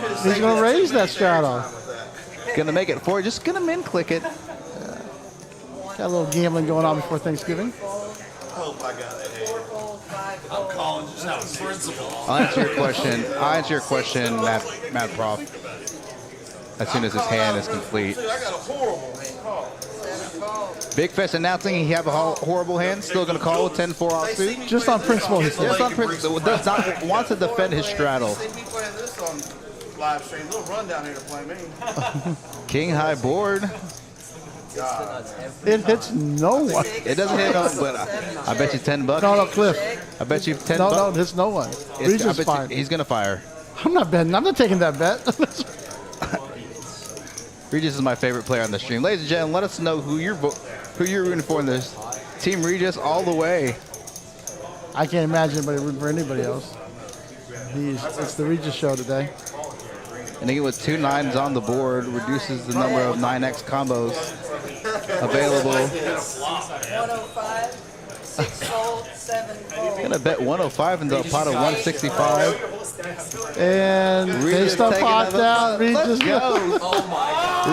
raise that straddle. the gonna make it for you. Just gonna min click it. Got a little gambling going on before Thanksgiving. Hope I got it. 4 fold. 5 I'm fold. calling just out of principle. I'll answer your question, Matt Prof. As soon as his hand is complete. Dude, I got a horrible call. 7 fold. Big Fest announcing he have a horrible hand. Still gonna call with 10-4 offsuit. Just on principle, he said. Just on principle. Does not want to defend his straddle. See me playing this on live stream. They'll run down here to play me. King high board. It hits no one. It doesn't hit on, but I bet you $10. No, Cliff. I bet you 10 No, bucks. it hits no one. I Regis bet you- fine. he's gonna fire. I'm not betting. I'm not taking that bet. Regis is my favorite player on the stream. Ladies and gentlemen, let us know who you're rooting for in this. Team Regis all the way. I can't imagine anybody rooting for anybody else. It's the Regis show today. And again, with 2 9s on the board, reduces the number of 9x combos available. 105. 6 fold. 7 fold. Gonna bet 105 into a pot of 165. And they Regis stuff taking popped another- out. Let's Regis go.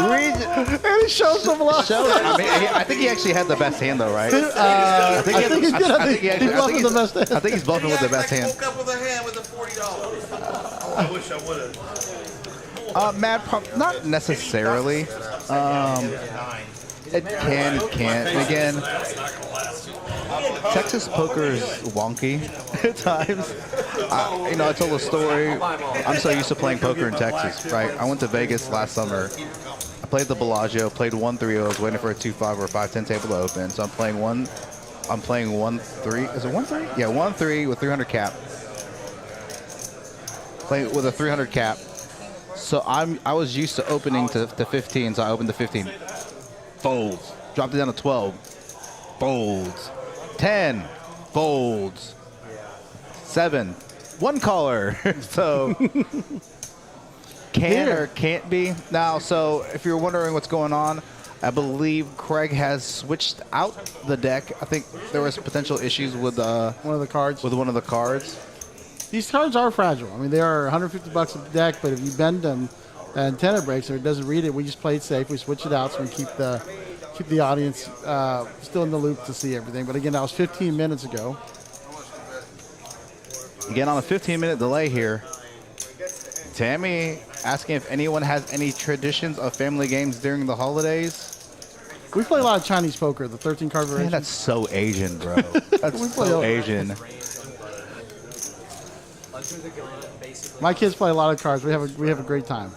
Regis. And he shows some love. I mean, I think he actually had the best hand, though, right? I think he did. I think he's bluffing the best hand. I think he's bluffing with the best hand. I woke up with a hand with a $40. Oh, I wish I would have. Not necessarily. It can't. And again, Texas poker is wonky at times. I told a story. I'm so used to playing poker in Texas, right? I went to Vegas last summer. I played the Bellagio, played 1-3. I was waiting for a 2-5 or a 5-10 table to open. So I'm playing 1-3. Is it 1-3? Yeah, 1-3 with 300 cap. Playing with a 300 cap. So I was used to opening to 15, so I opened to 15. folds. Dropped it down to 12, folds. 10, folds. 7, one caller. So can or can't be. Now, so if you're wondering what's going on, I believe Craig has switched out the deck. I think there was potential issues with One of the cards. with one of the cards. These cards are fragile. I mean, they are $150 a deck, but if you bend them, the antenna breaks or it doesn't read it. We just play it safe. We switch it out so we keep the audience still in the loop to see everything. But again, that was 15 minutes ago. Again, on a 15-minute delay here. Tammy asking if anyone has any traditions of family games during the holidays. We play a lot of Chinese poker, the 13 card variation. Man, that's so Asian, bro. That's We play so all- Asian. Under the gun, basically. My kids play a lot of cards. We have a great time.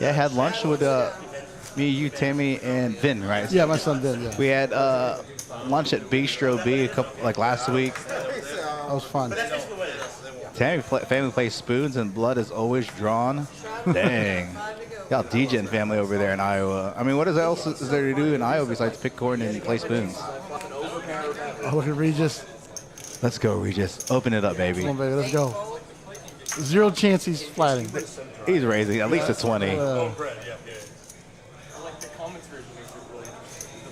Yeah, I had lunch with me, you, Tammy, and Vin, right? Yeah, my son did. Yeah, We had lunch at Bistro B last week. that was fun. Tammy family plays spoons and blood is always drawn. Dang. Y'all DJing family over there in Iowa. I mean, what else is there to do in Iowa besides pick corn and play spoons? Oh, look at Regis. Let's go, Regis. Open it up, baby. Come on, baby, let's go. Zero chance he's flatting. He's raising at least a 20. I like the commentary.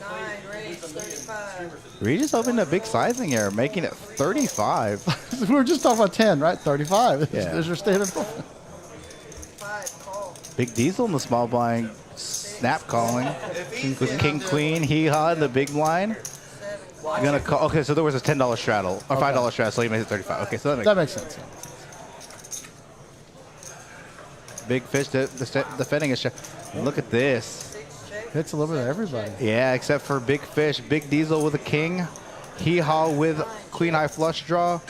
9, raise 35. Regis opened a big sizing error, making it 35. We were just talking about 10, right? 35. Yeah. There's your standard. 5, call. Big Diesel in the small blind, snap calling with King Queen, hee haw in the big blind. 7, Gonna call. Okay, so there was a $10 straddle or $5 straddle, so he made it 35. Okay, so That makes sense. big fish defending his. Look at this. 6, check. Hits a little bit of everybody. Yeah, except for Big Fish, Big Diesel with a king, hee haw with Queen High flush draw,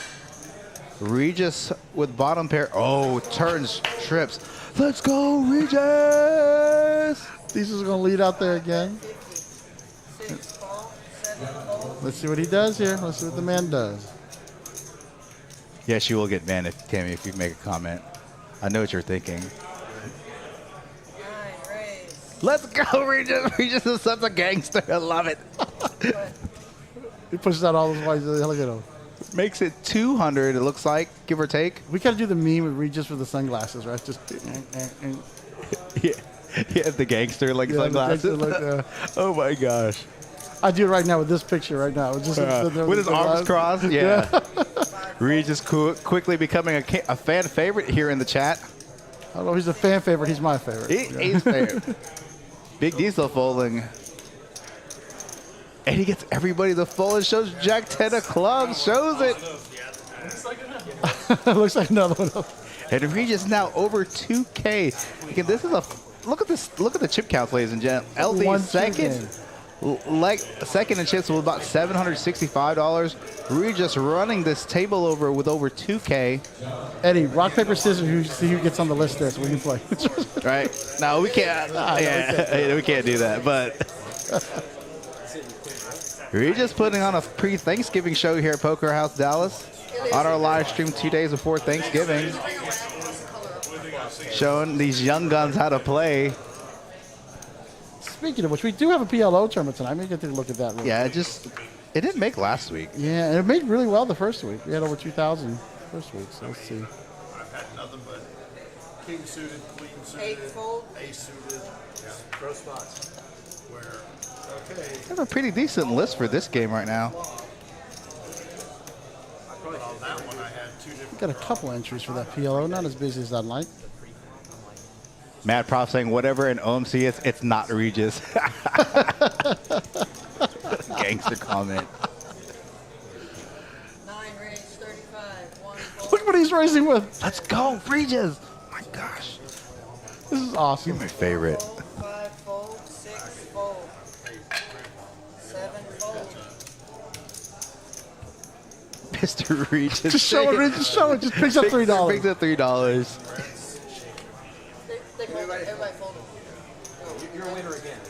Regis with bottom pair. Oh, turns, trips. Let's go, Regis! Diesel's going to lead out there again. 50. 6, call. 7, fold. Let's see what he does here. Let's see what the man does. Yes, you will get banned, Tammy, if you make a comment. I know what you're thinking. 9, raise. Let's go, Regis! Regis is such a gangster. I love it. He pushes out all those whites. Look at him. Makes it 200, it looks like, give or take. We got to do the meme with Regis with the sunglasses, right? Just Yeah, yeah, the gangster like Yeah, the sunglasses. gangster, like, oh my gosh. I do it right now with this picture right now. It's just With his arms crossed, yeah. Regis quickly becoming a fan favorite here in the chat. I don't know if he's a fan favorite. He's my favorite. He's favorite. Big Diesel folding. And he gets everybody to fold and shows Jack 10 of clubs, shows it. Looks like another one. And Regis now over 2K. Again, this is look at this. Look at the chip counts, ladies and gentlemen. LD One chip second. game. Like second in chips with about $765. Regis running this table over with over 2K. Eddie, rock, paper, scissors. See who gets on the list there so we can play. Right? No, we can't. Yeah, we can't do that. But Regis putting on a pre-Thanksgiving show here at Poker House Dallas on our live stream 2 days before Thanksgiving, showing these young guns how to play. Speaking of which, we do have a PLO tournament tonight. Maybe get to look at that. Real Yeah, quick. it didn't make last week. Yeah, and it made really well the first week. We had over 2,000 first week. So let's see. I've had nothing but king suited, queen 8, suited, fold. ace suited. Gross spots. Where, okay, We have a pretty decent list for this game right now. on that one I had 2 different. Got a couple entries for that PLO. Not as busy as I'd like. Mad Prof saying whatever an OMC is, it's not Regis. Gangster comment. 9, raise 35. 1, fold. Look what he's raising with. Let's go, Regis. My gosh. This is awesome. My favorite. 5, fold. 6, fold. 7, fold. Mr. Regis. Just show it, Rich. Just show it. Just picks up $3. Picks up $3. They fold it. Everybody fold it. You're a winner again.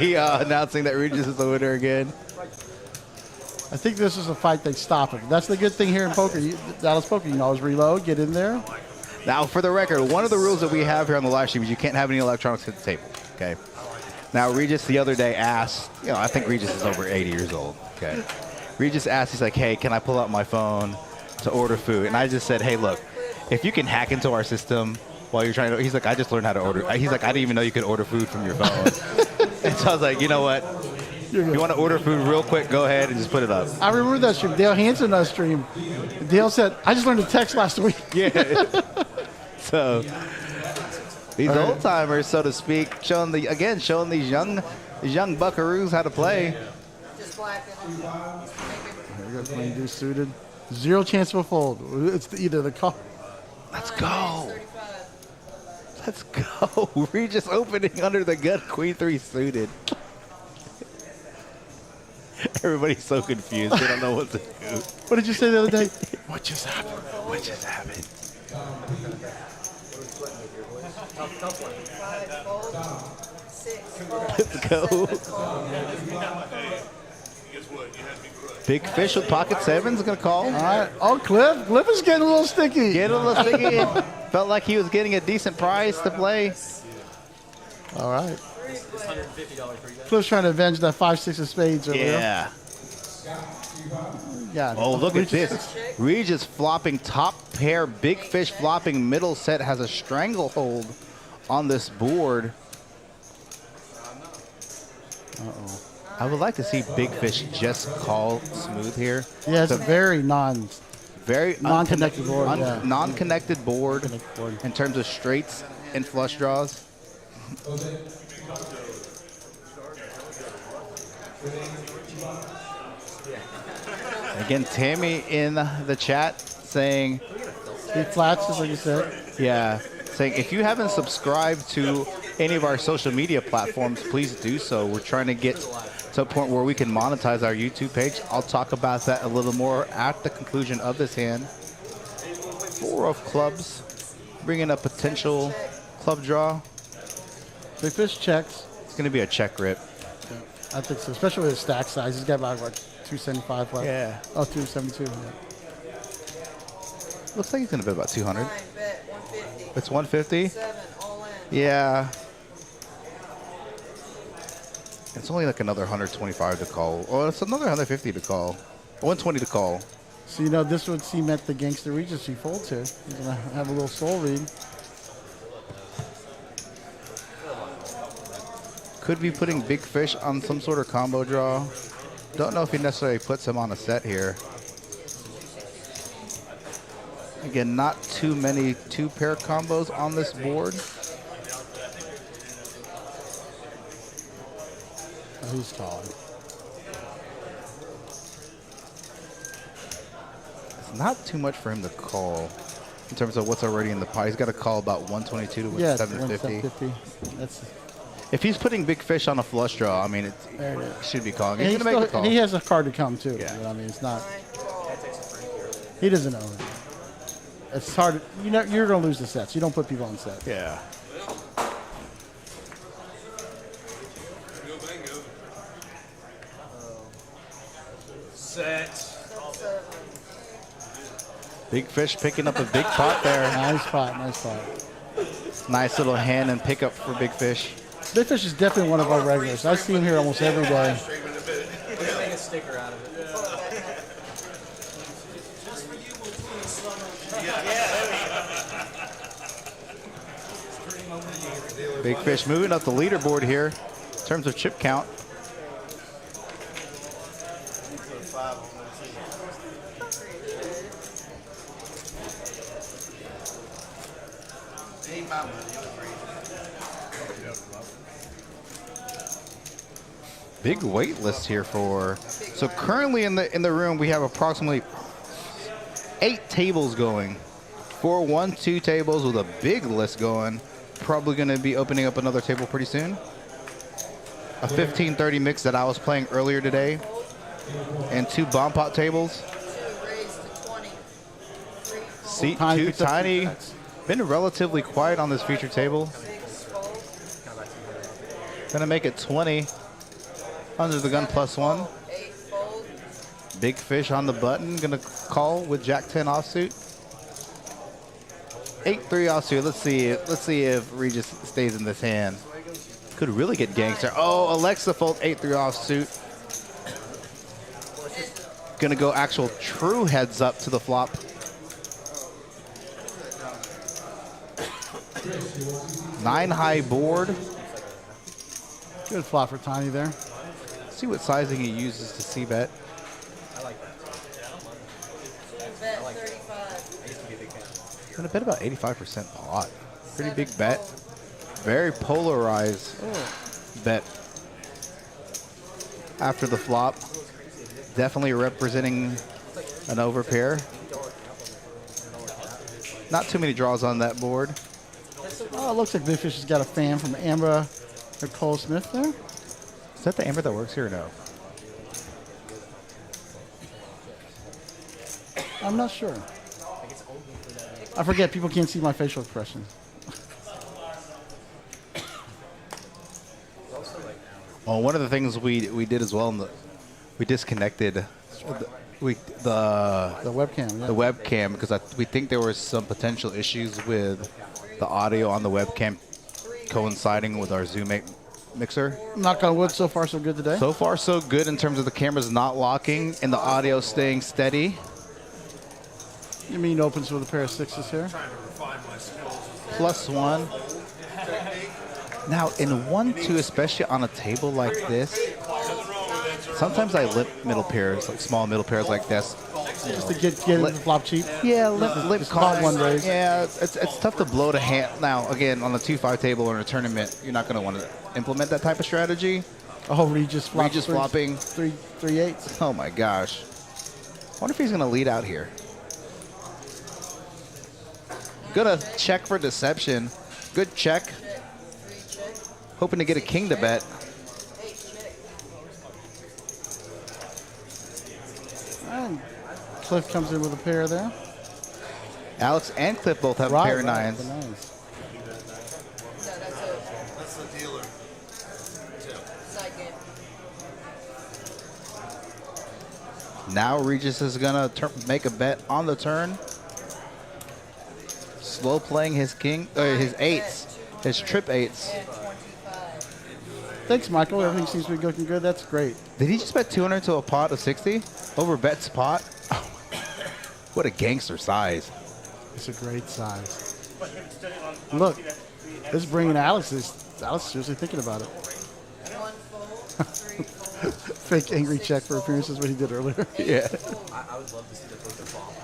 He announcing that Regis is the winner again. I think this is a fight they stop it. That's the good thing here in poker. Dallas poker, you can always reload, get in there. Now, for the record, one of the rules that we have here on the live stream is you can't have any electronics hit the table. Okay. Now, Regis the other day asked, I think Regis is over 80 years old. Okay. Regis asked, he's like, hey, can I pull out my phone to order food? And I just said, hey, look, if you can hack into our system while you're trying to, he's like, I just learned how to order. He's like, I didn't even know you could order food from your phone. And so I was like, you know what? If you want to order food real quick, go ahead and just put it up. I remember that stream. Dale Hansen on stream. Dale said, I just learned to text last week. Yeah. So these old timers, so to speak, showing these young buckaroos how to play. Just black and There you go, playing deuce suited. Zero chance of a fold. It's either the call. Let's go. Let's go. Regis opening under the gun, queen 3 suited. Everybody's so confused. They don't know what to do. What did you say the other day? What just happened? What just happened? Five fold. 6 fold. Let's go. 7 fold. Guess what? You had me crushed. Big fish with pocket sevens gonna call. All right. Oh, Cliff. Cliff is getting a little sticky. Get a little sticky. Felt like he was getting a decent price to play. All right. It's $150 for you guys. Cliff's trying to avenge that 5-6 of spades over there. Yeah. Yeah. Oh, look at this. Regis flopping top pair. Big fish flopping middle set has a stranglehold on this board. Uh-oh. I would like to see Big Fish just call smooth here. Yeah, it's a very very non-connected board. Yeah. Non-connected board Connected board. in terms of straights and flush draws. Again, Tammy in the chat saying, Big flats, just like you said. yeah, saying if you haven't subscribed to any of our social media platforms, please do so. We're trying to get to a point where we can monetize our YouTube page. I'll talk about that a little more at the conclusion of this hand. 4 of clubs, bringing a potential club draw. Big fish checks. It's going to be a check rip. Yeah, I think so, especially with his stack size. He's got about, what, 275 left? Yeah. Oh, 272. Yeah. Looks like he's going to bet about 200. 9 bet 150. It's 150. 7 all in. Yeah. It's only like another 125 to call. Oh, it's another 150 to call. 120 to call. So, this would seem at the Gangster Regency fold here. He's going to have a little soul read. Could be putting Big Fish on some sort of combo draw. Don't know if he necessarily puts him on a set here. Again, not too many 2-pair combos on this board. Oh, he's tall. It's not too much for him to call in terms of what's already in the pot. He's got to call about 122 to Yeah, 750. 750. That's, If he's putting Big Fish on a flush draw, I mean, there it it is. should be calling. And He's going to make the call. he has a card to come, too. Yeah. But, I mean, it's not. 9 fold. He doesn't know it. It's hard. You're going to lose the sets. You don't put people on sets. Yeah. Set. 7. Big Fish picking up a big pot there. Nice pot. Nice pot. Nice little hand and pickup for Big Fish. Big Fish is definitely one of our regulars. I see him here almost every day. Make a sticker out of it. Big Fish moving up the leaderboard here in terms of chip count. Big wait list here for. So currently in the room we have approximately 8 tables going. 4 1-2 tables with a big list going. Probably going to be opening up another table pretty soon. A 15-30 mix that I was playing earlier today, and 2 bomb pot tables. 2 raised to 20. 3 fold. Seat Tiny 2 picks up tiny. sets. Been relatively quiet on this feature table. 6 fold. Gonna make it 20. Under the gun +1. 8 fold. Big Fish on the button. Gonna call with Jack 10 offsuit. 8-3 offsuit. Let's see if Regis stays in this hand. Could really get gangster. Oh, Alexa fold 8-3 offsuit. Gonna go actual true heads up to the flop. Nine high board. Good flop for Tiny there. See what sizing he uses to see bet. I like that. Bet 35. Gonna bet about 85% pot. Pretty big bet. Very polarized bet after the flop. Definitely representing an overpair. Not too many draws on that board. Oh, it looks like Big Fish has got a fan from Amber Nicole Smith there. Is that the Amber that works here or no? I'm not sure. I forget, people can't see my facial expressions. Well, one of the things we did as well, we disconnected the webcam, yeah. the webcam because we think there was some potential issues with the audio on the webcam coinciding with our Zoom 8 mixer. Knock on wood, so far so good today. So far so good in terms of the cameras not locking and the audio staying steady. You mean opens with a pair of sixes here? +1. Now in 1-2, especially on a table like this, sometimes I limp middle pairs, like small middle pairs like this. Just to get it to flop cheap. Yeah, limp call cards. one raise. Yeah, it's tough to blow the hand. Now again, on a 2-5 table or in a tournament, you're not going to want to implement that type of strategy. Oh, Regis flops. Regis flopping. Three eights. Oh my gosh. I wonder if he's going to lead out here. Gonna check for deception. Good check. Hoping to get a king to bet. And Cliff comes in with a pair there. Alex and Cliff both have a pair of nines. the nines. That's the dealer. Side game. Now Regis is gonna make a bet on the turn. Slow playing his king, his eights, his trip eights. Thanks, Michael. Everything seems to be looking good. That's great. Did he just bet 200 to a pot of 60? Over bet's pot? What a gangster size. It's a great size. Look, this is bringing Alex. Alex is seriously thinking about it. One fold, three fold. Fake angry check for appearances, what he did earlier. Yeah. I would love to see the poker flop.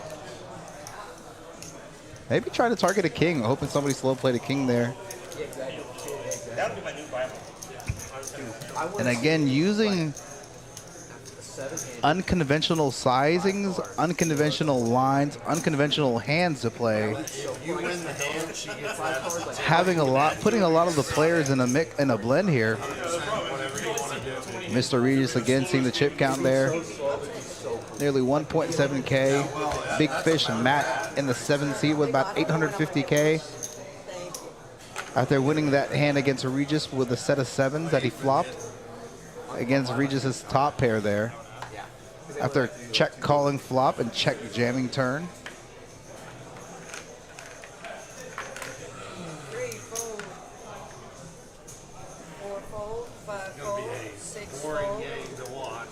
Maybe try to target a king, hoping somebody slow played a king there. Yeah, exactly. That would be my new Bible. And again, using unconventional sizings, unconventional lines, unconventional hands to play. You win the hand, she gets that. Putting a lot of the players in a blend here. Mr. Regis again seeing the chip count there. Nearly 1.7K. Big Fish Matt in the 7th seed with about 850K. After winning that hand against Regis with a set of sevens that he flopped against Regis's top pair there. After check calling flop and check jamming turn. Three fold. Four fold, five fold, six Boring fold. game to watch.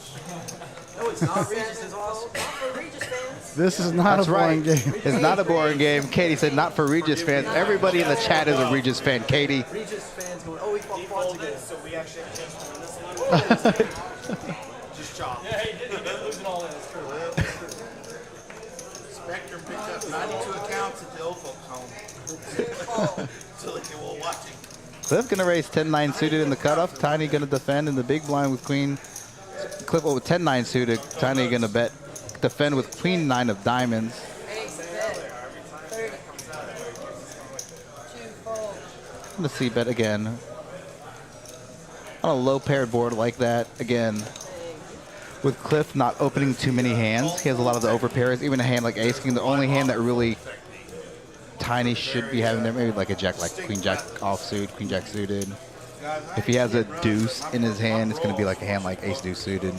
No, it's not. Regis Seven is fold. awesome. Not for Regis fans. This is not That's a boring right. game. It's not a boring game. Katie said not for Regis fans. Everybody in the chat is a Regis fan. Katie. Regis fans going, oh, he fought quads again. So we actually have a chance to win this one. Just chop. Yeah, he did lose it all in. It's true. Spectre picked up 92 accounts at the old folks' home. So they can all watching. Cliff gonna raise 10-9 suited in the cutoff. Tiny gonna defend in the big blind with queen. Cliff with 10-9 suited. Tiny gonna defend with queen 9 of diamonds. Ace bet. 30. Two fold. Let's see bet again. On a low paired board like that, again, with Cliff not opening too many hands. He has a lot of the overpairs, even a hand like ace king. The only hand that really Tiny should be having there, maybe like a jack, like queen jack offsuit, queen jack suited. If he has a deuce in his hand, it's going to be like a hand like ace deuce suited.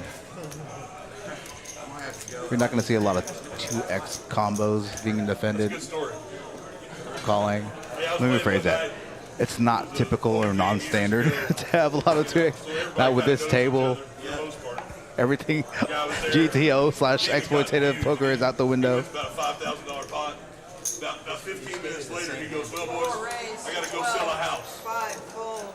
You're not going to see a lot of 2x combos being defended. Calling. Let me rephrase that. It's not typical or non-standard to have a lot of two. Not with this table. Everything GTO / exploitative poker is out the window. It's about a $5,000 pot. About 15 minutes later, he goes, well, boys, I got to go sell a house. 5 fold.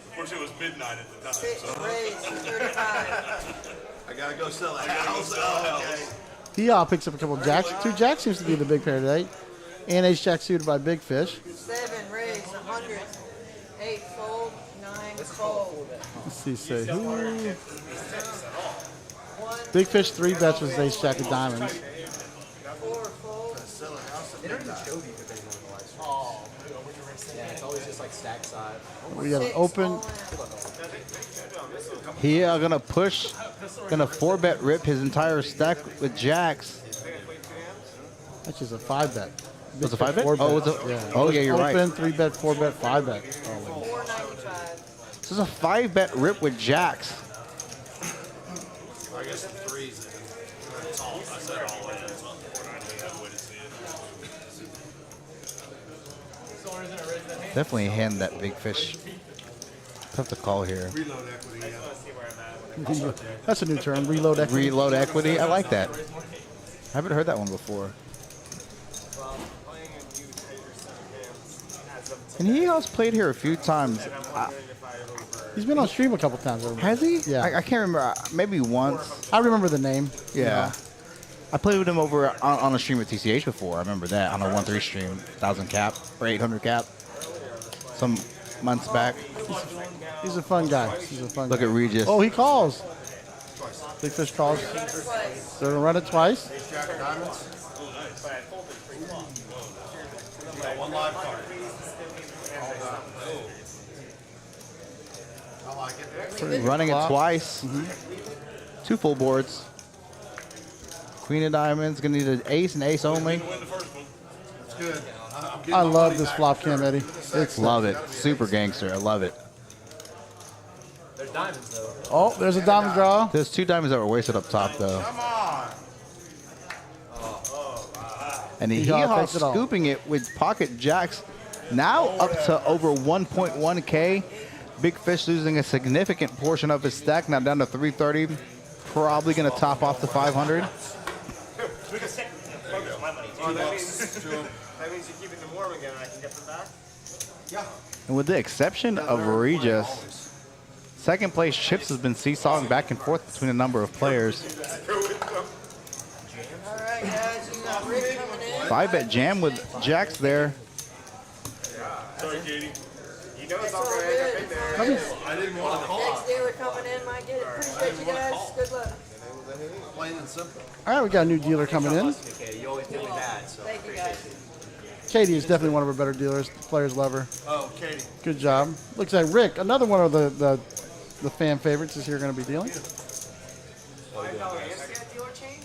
Of course, it was midnight at the time. 6 So. raise, 35. I gotta go sell a I gotta go house. sell a house. Okay. He picks up a couple of jacks. 2 jacks seems to be the big pair today. And ace jack suited by Big Fish. 7 raise, 100. 8 fold, 9 fold. Let's see, say who? 1. Big Fish 3 bets with ace jack of diamonds. 4 fold. They don't even show these if anyone in the live stream. Oh, yeah, it's always just like stack side. We got an 6 open. all in. He gonna push, gonna 4-bet rip his entire stack with jacks. That's just a 5-bet. Was it a 5-bet? 4-bet. Oh, it's a, oh yeah, you're right. Open, 3-bet, 4-bet, 5-bet. 495. This is a 5-bet rip with jacks. I guess the threes. That's all. I said all in. It's on 490. That's the way to see it. Definitely hand that Big Fish. Tough to call here. Reload equity. That's a new term, reload equity. Reload equity. I like that. I haven't heard that one before. And he has played here a few times. He's been on stream a couple times. Has he? Yeah. I can't remember. Maybe once. I remember the name. Yeah. I played with him over on a stream at TCH before. I remember that on a 1-3 stream, 1,000 cap or 800 cap. Some months back. He's a fun guy. He's a fun Look guy. at Regis. Oh, he calls. Big Fish calls. They're gonna run it twice. Jack of diamonds. You got 1 live card. I like it. Running it Flop. twice. 2 full boards. Queen of diamonds. Gonna need an ace and ace only. Win the first one. It's good. I'm getting I my love money this back. flop cam, Eddie. It's Love it. Super gangster. I love it. There's diamonds though. Oh, there's a diamond draw. There's 2 diamonds that were wasted up top though. Come on. And he Hee-haw takes it all. scooping it with pocket jacks. Now up to over 1.1K. Big Fish losing a significant portion of his stack. Now down to 330. Probably going to top off the 500. Oh, that means you're keeping them warm again and I can get them back? And with the exception of Regis, second place Chips has been seesawing back and forth between a number of players. All right, guys, you got Rick coming in. 5-bet jam with jacks there. Sorry, Katie. You know it's It's all all gonna good. end up in It's there. all good. I didn't want to call. Next dealer coming in might get it. Appreciate you guys. Good luck. Plain and simple. All right, we got a new dealer coming in. Okay, you always do me bad, so Thank you, guys. Katie is definitely one of our better dealers. Players love her. Oh, Katie. Good job. Looks like Rick, another one of the fan favorites, is here going to be dealing. $5 instant dealer change?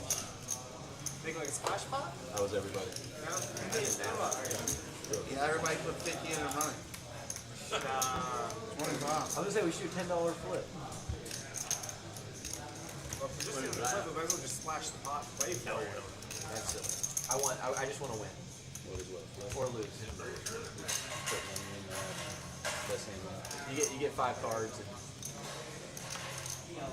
Think like a splash pot? That was everybody. Yeah, everybody put 50 in their money. 25. I was gonna say we shoot $10 flip. Just splash the pot and play for it. That's it. I just want to win. Or lose. You get 5 cards. And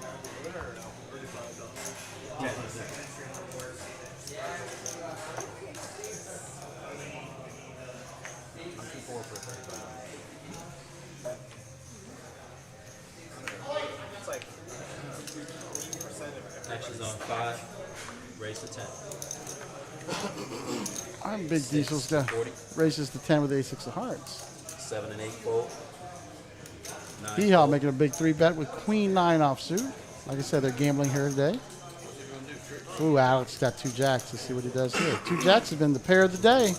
I'm 2-4 for 35. It's like 2% Actions on 5, raise to 10. I'm Big Diesel's guy. 40, Races to 10 with ace-6 of hearts. 7 and 8 fold. 9 Hee-haw fold. making a big 3-bet with queen 9 offsuit. Like I said, they're gambling here today. Ooh, Alex got 2 jacks. Let's see what he does here. 2 jacks has been the pair of the day.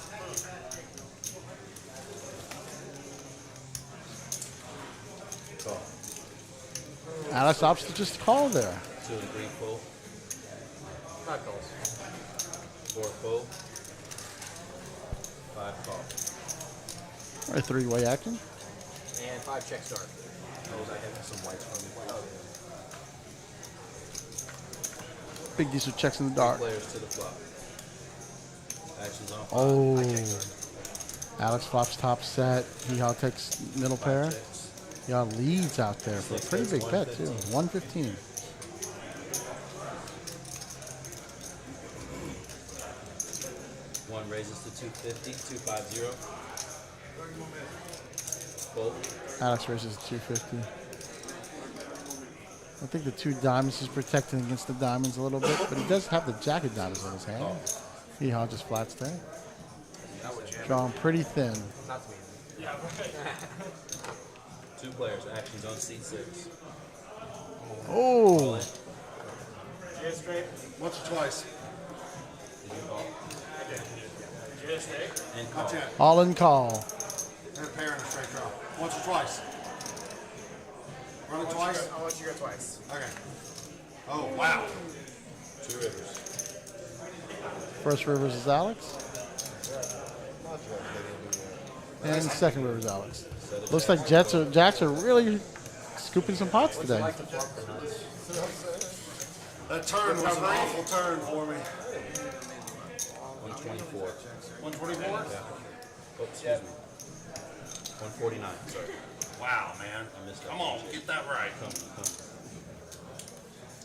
Call. Alex opts to just call there. 2 and 3 fold. 5 calls. 4 fold. 5 call. Or a 3-way action. And 5 check start. Oh, I have some whites from me. Big Diesel checks in the dark. Players to the flop. Actions on 5. Oh. Alex flops top set. Hee-haw takes middle pair. Hee-haw leads out there for a pretty big bet, too. 115. One raises to 250, 250. Fold. Alex raises 250. I think the 2 diamonds is protecting against the diamonds a little bit, but he does have the jack of diamonds in his hand. Hee-haw just flats there. Drawing pretty thin. Two players. Actions on seat 6. Oh, Once or twice. Did you call? And call. Not yet. all in call. And a pair and a straight draw. Once or twice. Run it twice. I'll let you go twice. Okay. Oh wow. 2 rivers. First rivers is Alex. And second rivers Alex. Looks like Jacks are really scooping some pots today. That turn was an awful turn for me. 124. 124. Oh, excuse me. 149. Sorry. Wow, man. I missed that. Come on, get that right.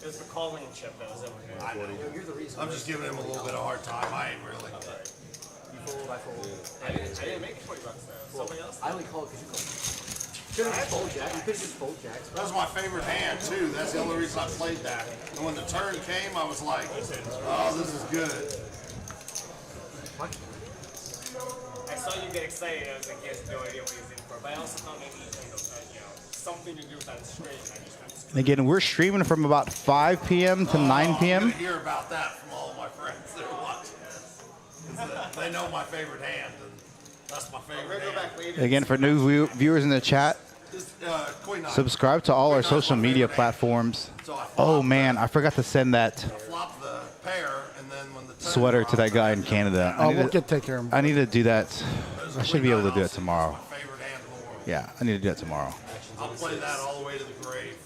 It was the calling chip that was over here. I know. You're the reason. I'm just giving him a little bit of hard time. I ain't really. You fold, I fold. I didn't make $20 though. Something else? I only called because you called. You could have just fold jack. You could have just fold jacks. That was my favorite hand too. That's the only reason I played that. And when the turn came, I was like, "Oh, this is good." I saw you get excited. I was like, he has no idea what he's in for. But I also thought maybe something to do with that straight. And I just got And again, we're streaming from about 5 p.m. to 9 I'm p.m. gonna hear about that from all my friends that are watching this. 'Cause, they know my favorite hand, and that's my favorite go hand. back later. Again, for new viewers in the chat, This, Queen nine. subscribe to all our social media platforms. So I Oh man, I forgot to send that flop the pair, and then when the turn sweater to that guy in Canada. Oh, we'll take care of him. I need to do that. I should be able to do it tomorrow. my favorite hand in the world. Yeah, I need to do that tomorrow. I'll play that all the way to the grave.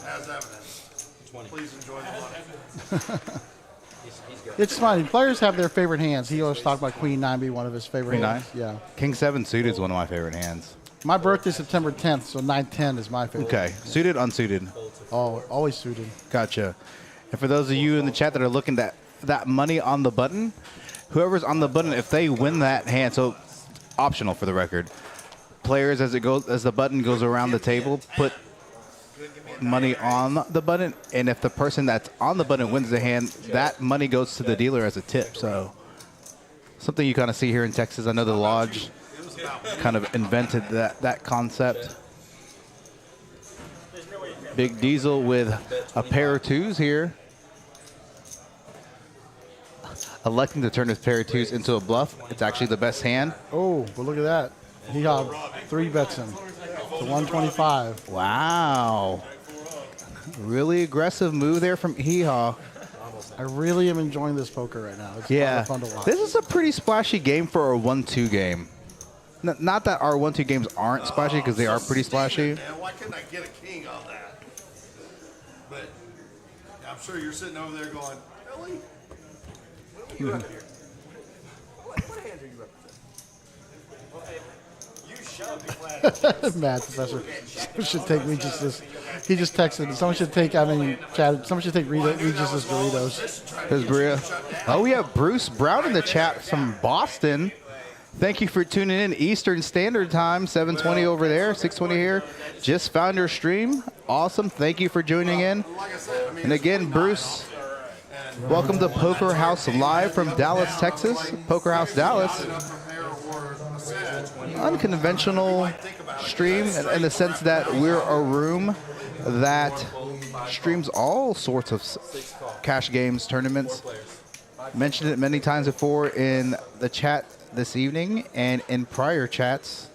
As evidence. 20. Please enjoy the money. He's got It's funny. Players have their favorite hands. He always talked about Queen 9 being one of his favorite Queen hands. Yeah. King 7 suited is one of my favorite hands. My birthday's September 10th, so 9-10 is my favorite. Okay, suited, unsuited. Oh, always suited. Gotcha. And for those of you in the chat that are looking at that money on the button, whoever's on the button, if they win that hand, so optional for the record, players as the button goes around the table, put money on the button, and if the person that's on the button wins the hand, that money goes to the dealer as a tip. So something you kind of see here in Texas. I know the Lodge kind of invented that concept. Big Diesel with a pair of 2s here. Electing to turn his pair of 2s into a bluff. It's actually the best hand. Oh, but look at that. He got 3 bets him to 125. Wow. Really aggressive move there from Hee-Haw. I really am enjoying this poker right now. It's a lot Yeah. of fun to watch. This is a pretty splashy game for a 1-2 game. Not that our 1-2 games aren't splashy, because they are pretty splashy. Man, why couldn't I get a king on that? But I'm sure you're sitting over there going, really? What are you up here? What hand are you representing? You shove me flat. Mad Professor. Someone should take Regis's. He just texted. Someone should take, Chad, someone should take Regis's burritos. There's Bria. Oh, we have Bruce Brown in the chat from Boston. Thank you for tuning in. Eastern Standard Time, 7:20 over there, 6:20 here. Just found your stream. Awesome. Thank you for joining in. And again, Bruce, welcome to Poker House Live from Dallas, Texas. Poker House Dallas. Unconventional stream in the sense that we're a room that streams all sorts of cash games, tournaments. Mentioned it many times before in the chat this evening and in prior chats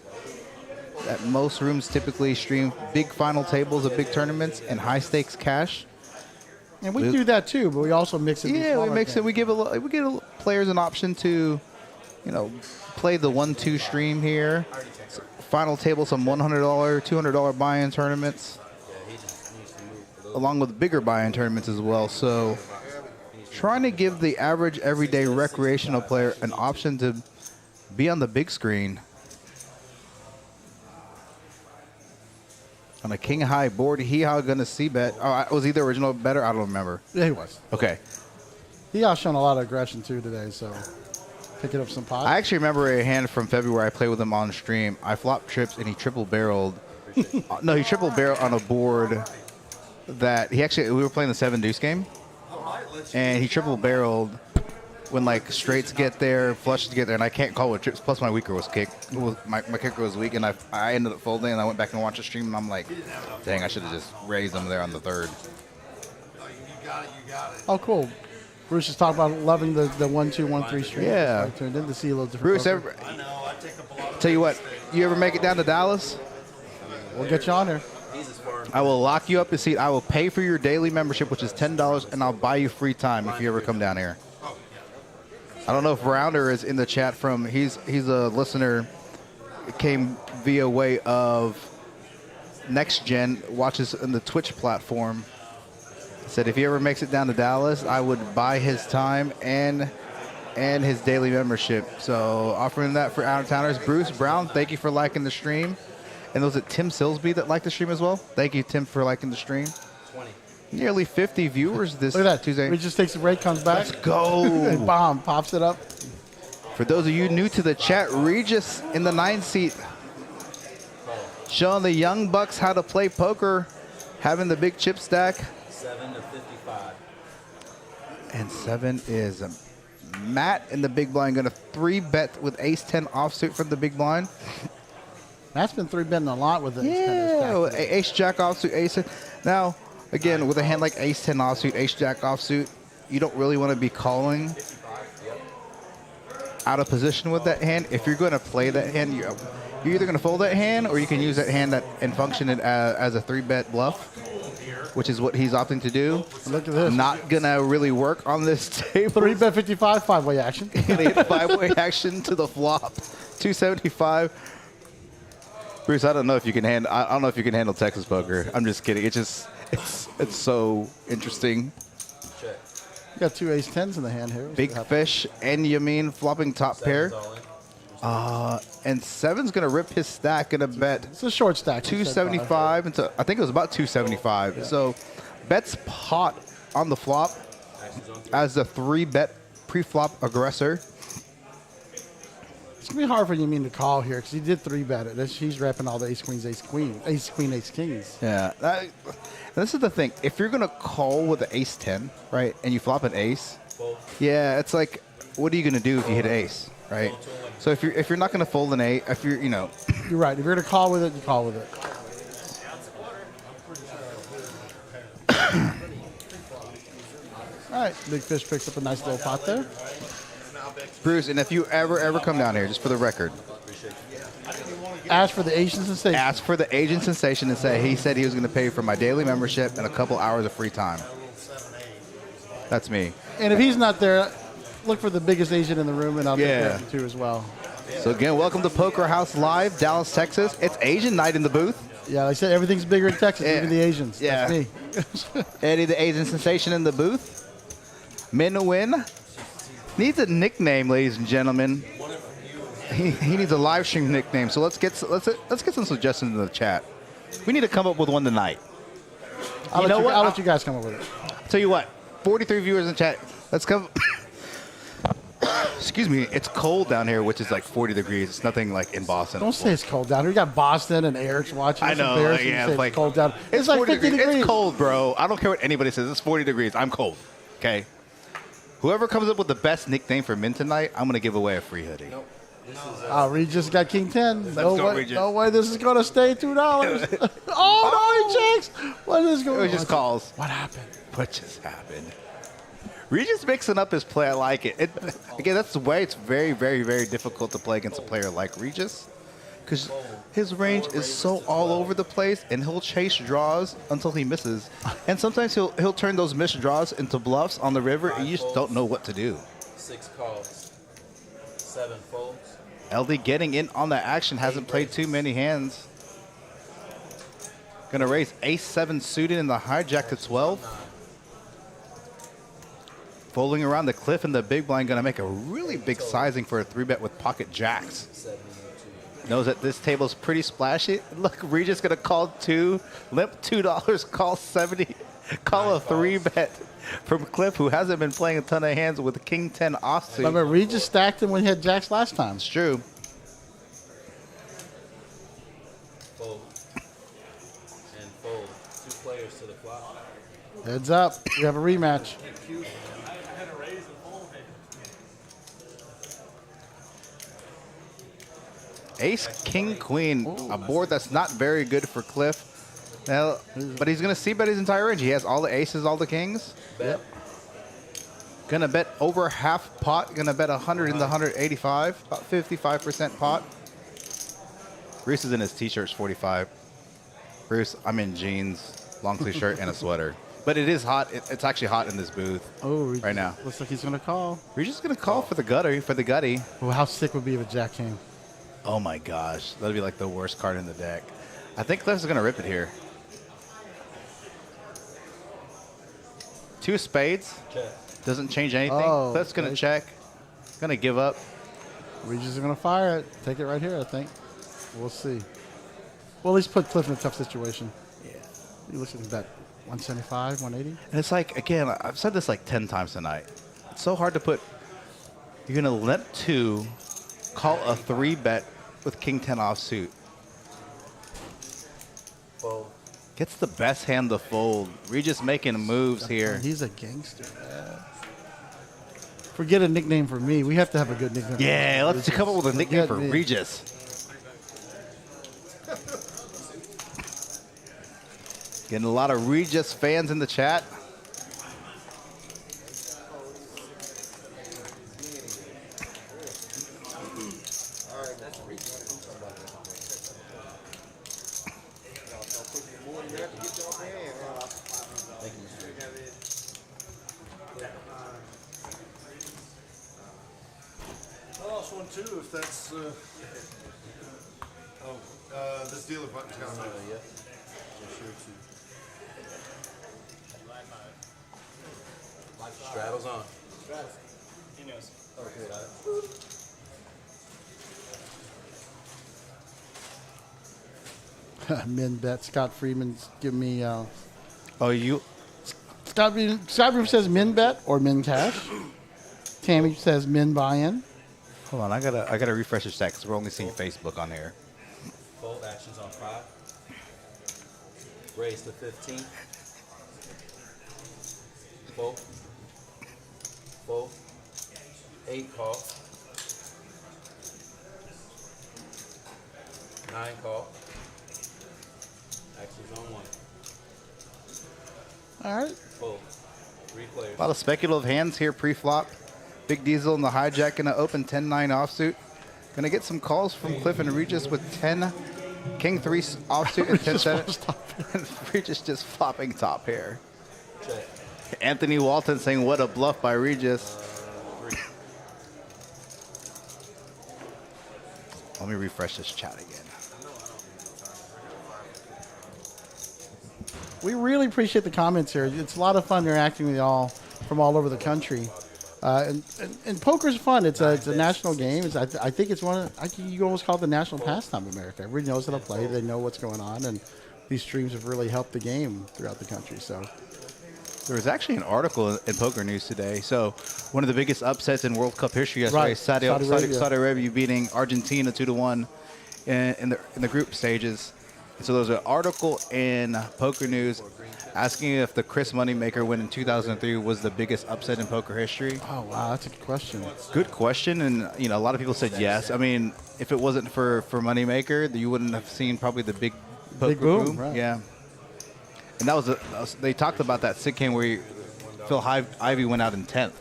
that most rooms typically stream big final tables of big tournaments and high stakes cash. And we do that too, but we also mix it. Yeah, we mix it. We give players an option to, play the 1-2 stream here. Final table, some $100, $200 buy-in tournaments, along with bigger buy-in tournaments as well. So trying to give the average everyday recreational player an option to be on the big screen. On a king high board, how gonna see bet? Oh, was he the original better? I don't remember. Yeah, he was. Okay. He shown a lot of aggression too today, so picking up some pots. I actually remember a hand from February. I played with him on stream. I flopped trips and he triple barreled. No, he triple barreled on a board that we were playing the 7 deuce game, and he triple barreled when like straights get there, flushes get there, and I can't call with trips. Plus my weaker was kicked. My kicker was weak, and I ended up folding, and I went back and watched the stream, and I'm like, dang, I should have just raised him there on the 3rd. Oh, cool. Bruce is talking about loving the 1-2, 1-3 stream. Yeah. I tuned in to see a little different. Bruce, poker. tell you what, you ever make it down to Dallas? We'll get you on here. I will lock you up a seat. I will pay for your daily membership, which is $10, and I'll buy you free time if you ever come down here. I don't know if Rounder is in the chat he's a listener. It came via way of Next Gen, watches on the Twitch platform. Said if he ever makes it down to Dallas, I would buy his time and his daily membership. So offering that for out-of-towners. Bruce Brown, thank you for liking the stream. And was it Tim Silsby that liked the stream as well? Thank you, Tim, for liking the stream. 20. Nearly 50 viewers this Look at that. Tuesday. He just takes a break, comes back. Let's go. And bomb, pops it up. For those of you new to the chat, Regis in the 9 seat. Showing the young bucks how to play poker. Having the big chip stack. 7 to 55. And 7 is Matt in the big blind. Going to 3-bet with ace-10 offsuit from the big blind. Matt's been 3-betting a lot with the ace-jack offsuit, ace. Now, again, with a hand like ace-10 offsuit, ace-jack offsuit, you don't really want to be calling out of position with that hand. If you're going to play that hand, you're either going to fold that hand or you can use that hand and function it as a 3-bet bluff, which is what he's opting to do. Look at this. Not going to really work on this table. 3-bet 55, 5-way action. 5-way action to the flop. 275. Bruce, I don't know if you can handle. I don't know if you can handle Texas poker. I'm just kidding. It's so interesting. Check. You got 2 ace-10s in the hand here. Big fish and Yamin flopping top pair. And 7's gonna rip his stack. Gonna bet. It's a short stack. 275 into. I think it was about 275. Yeah. So bets pot on the flop as the 3-bet pre-flop aggressor. It's going to be hard for Yamin to call here because he did 3-bet it. He's repping all the ace-queens, ace-queen, ace-queen, ace-kings. Yeah. This is the thing. If you're going to call with the ace-10, right, and you flop an ace, yeah, it's like, what are you going to do if you hit ace, right? So if you're not going to fold an ace, if you're, you know. You're right. If you're going to call with it, you call with it. All right. Big fish picks up a nice little pot there. Bruce, and if you ever come down here, just for the record, ask for the Asian sensation. Ask for the Asian sensation and say he said he was going to pay for my daily membership and a couple hours of free time. That's me. And if he's not there, look for the biggest Asian in the room, and I'll take care of him too as well. So again, welcome to Poker House Live, Dallas, Texas. It's Asian night in the booth. Yeah, like I said, everything's bigger in Texas, even the Asians. Yeah. That's me. Eddie, the Asian sensation in the booth. Min Win. Needs a nickname, ladies and gentlemen. He needs a live stream nickname. So let's get some suggestions in the chat. We need to come up with one tonight. I'll let you guys come up with it. Tell you what, 43 viewers in the chat. Let's come. Excuse me. It's cold down here, which is like 40 degrees. It's nothing like in Boston. Don't say it's cold down here. We got Boston and Eric's watching. I know. Yeah, it's like cold down. It's like 50 degrees. It's cold, bro. I don't care what anybody says. It's 40 degrees. I'm cold. Okay. Whoever comes up with the best nickname for Mint tonight, I'm going to give away a free hoodie. Nope. This is, Regis got King 10. Regis. No way this is going to stay $2. Oh, no, he checks. What is going on? It just calls. What happened? What just happened? Regis mixing up his play. I like it. Again, that's the way it's very, very, very difficult to play against a player like Regis. Because his range is so all over the place, and he'll chase draws until he misses. And sometimes he'll turn those missed draws into bluffs on the river, and you just don't know what to do. 6 calls. 7 folds. LD getting in on the action, hasn't played too many hands. Gonna raise ace-7 suited in the hijack to 12. folding around the cliff and the big blind going to make a really big sizing for a 3-bet with pocket jacks. 72. Knows that this table's pretty splashy. Look, Regis going to call 2, limp $2, call 70, call a 3-bet from Cliff, who hasn't been playing a ton of hands with the King 10 offsuit. Remember, Regis stacked him when he had jacks last time. It's true. Fold. And fold. 2 players to the flop. Heads up. We have a rematch. Ace, King, Queen, a board that's not very good for Cliff. Now, but he's going to c-bet his entire range. He has all the aces, all the kings. Bet. Going to bet over half pot. Going to bet 100 into 185, about 55% pot. Bruce is in his t-shirts, 45. Bruce, I'm in jeans, long sleeve shirt, and a sweater. But it is hot. It's actually hot in this booth right now. Looks like he's going to call. Regis is going to call for the gutty. Well, how sick would be if a jack came? Oh my gosh, that'd be like the worst card in the deck. I think Cliff's going to rip it here. 2 spades. Check. Doesn't change anything. Oh, Cliff's going to okay. check. Going to give up. Regis is going to fire it. Take it right here, I think. We'll see. Well, at least put Cliff in a tough situation. Yeah. You listen to that 175, 180. And it's like, again, I've said this like 10 times tonight. It's so hard to put. You're going to limp 2, call a 3-bet with King 10 offsuit. Fold. Gets the best hand to fold. Regis making moves here. He's a gangster, man. Forget a nickname for me. We have to have a good nickname. Yeah, for let's Regis. come up with a nickname Forget for me. Regis. Getting a lot of Regis fans in the chat. I lost one too, if that's. This dealer button's got my. Straddles on. He knows. Min bet. Scott Freeman's giving me. Oh, you. Scott Freeman says min bet or min cash. Tammy says min buy-in. Hold on, I gotta refresh the chat because we're only seeing Facebook on here. Fold actions on 5. Raise to 15. Fold. Fold. 8 call. 9 call. Actions on 1. All right. Fold. 3 players. A lot of speculative hands here pre-flop. Big Diesel in the hijack gonna open 10-9 offsuit. Gonna get some calls from Cliff and Regis with 10 King 3 offsuit and 10-7. Regis just flopping top pair. Check. Anthony Walton saying what a bluff by Regis. 3. Let me refresh this chat again. We really appreciate the comments here. It's a lot of fun interacting with y'all from all over the country. And poker's fun. It's a national game. I think it's you almost call it the national pastime of America. Everybody knows how to play. They know what's going on, and these streams have really helped the game throughout the country. So There was actually an article in Poker News today. So one of the biggest upsets in World Cup history yesterday, Right. Saudi Arabia beating Argentina 2-1 in the group stages. And so there was an article in Poker News asking if the Chris Moneymaker win in 2003 was the biggest upset in poker history. oh wow, that's a good question. Good question, and a lot of people said yes. I mean, if it wasn't for Moneymaker, you wouldn't have seen probably the big poker Big boom, right. Yeah, and they talked about that sick game where Phil Ivey went out in 10th.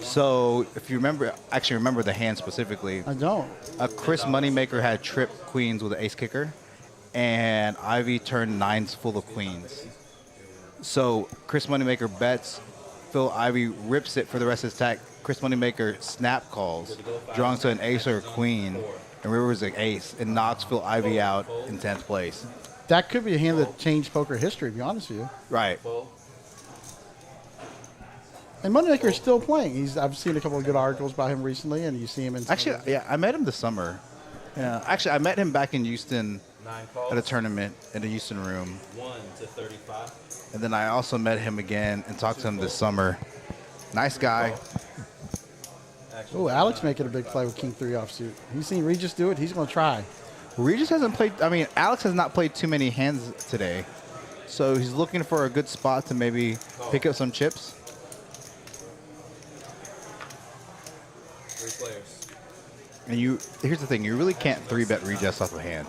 So if you remember the hand specifically, I don't. Chris Moneymaker had trip queens with an ace kicker, and Ivy turned 9s full of queens. So Chris Moneymaker bets, Phil Ivey rips it for the rest of his stack. Chris Moneymaker snap calls, drawing to an ace or a queen, and Rivers an ace, and knocks Phil Ivey out in 10th place. That could be a hand that changed poker history, to be honest with you. Right. And Moneymaker is still playing. I've seen a couple of good articles about him recently, and you see him in. Actually, yeah, I met him this summer. Yeah, actually, I met him back in Houston 9 calls. at a tournament in the Houston room. 1 to 35. And then I also met him again and talked to him this summer. Nice guy. Oh, Alex making a big play with King 3 offsuit. He's seen Regis do it. He's going to try. Regis hasn't played. I mean, Alex has not played too many hands today, so he's looking for a good spot to maybe pick up some chips. 3 players. And here's the thing: you really can't 3-bet Regis off a hand.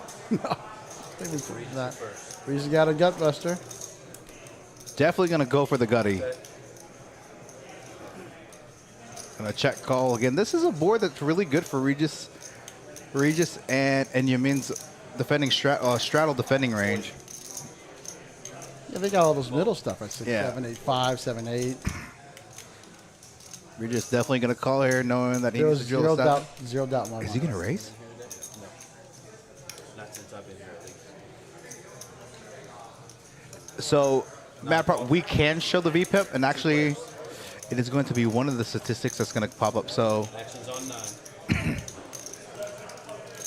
Regis got a gut buster. Definitely gonna go for the gutty. Gonna check call again. This is a board that's really good for Regis and Yamin's defending straddle defending range. Yeah, they got all those middle stuff at 6, Yeah. 7, 8, 5, 7, 8. Regis definitely gonna call here, knowing that he There needs was to drill zero a doubt, zero doubt in my Is he mind. gonna raise? Not since I've been here, at least. So, Matt, we can show the VPIP, and actually, it is going to be one of the statistics that's going to pop up. So Actions on 9.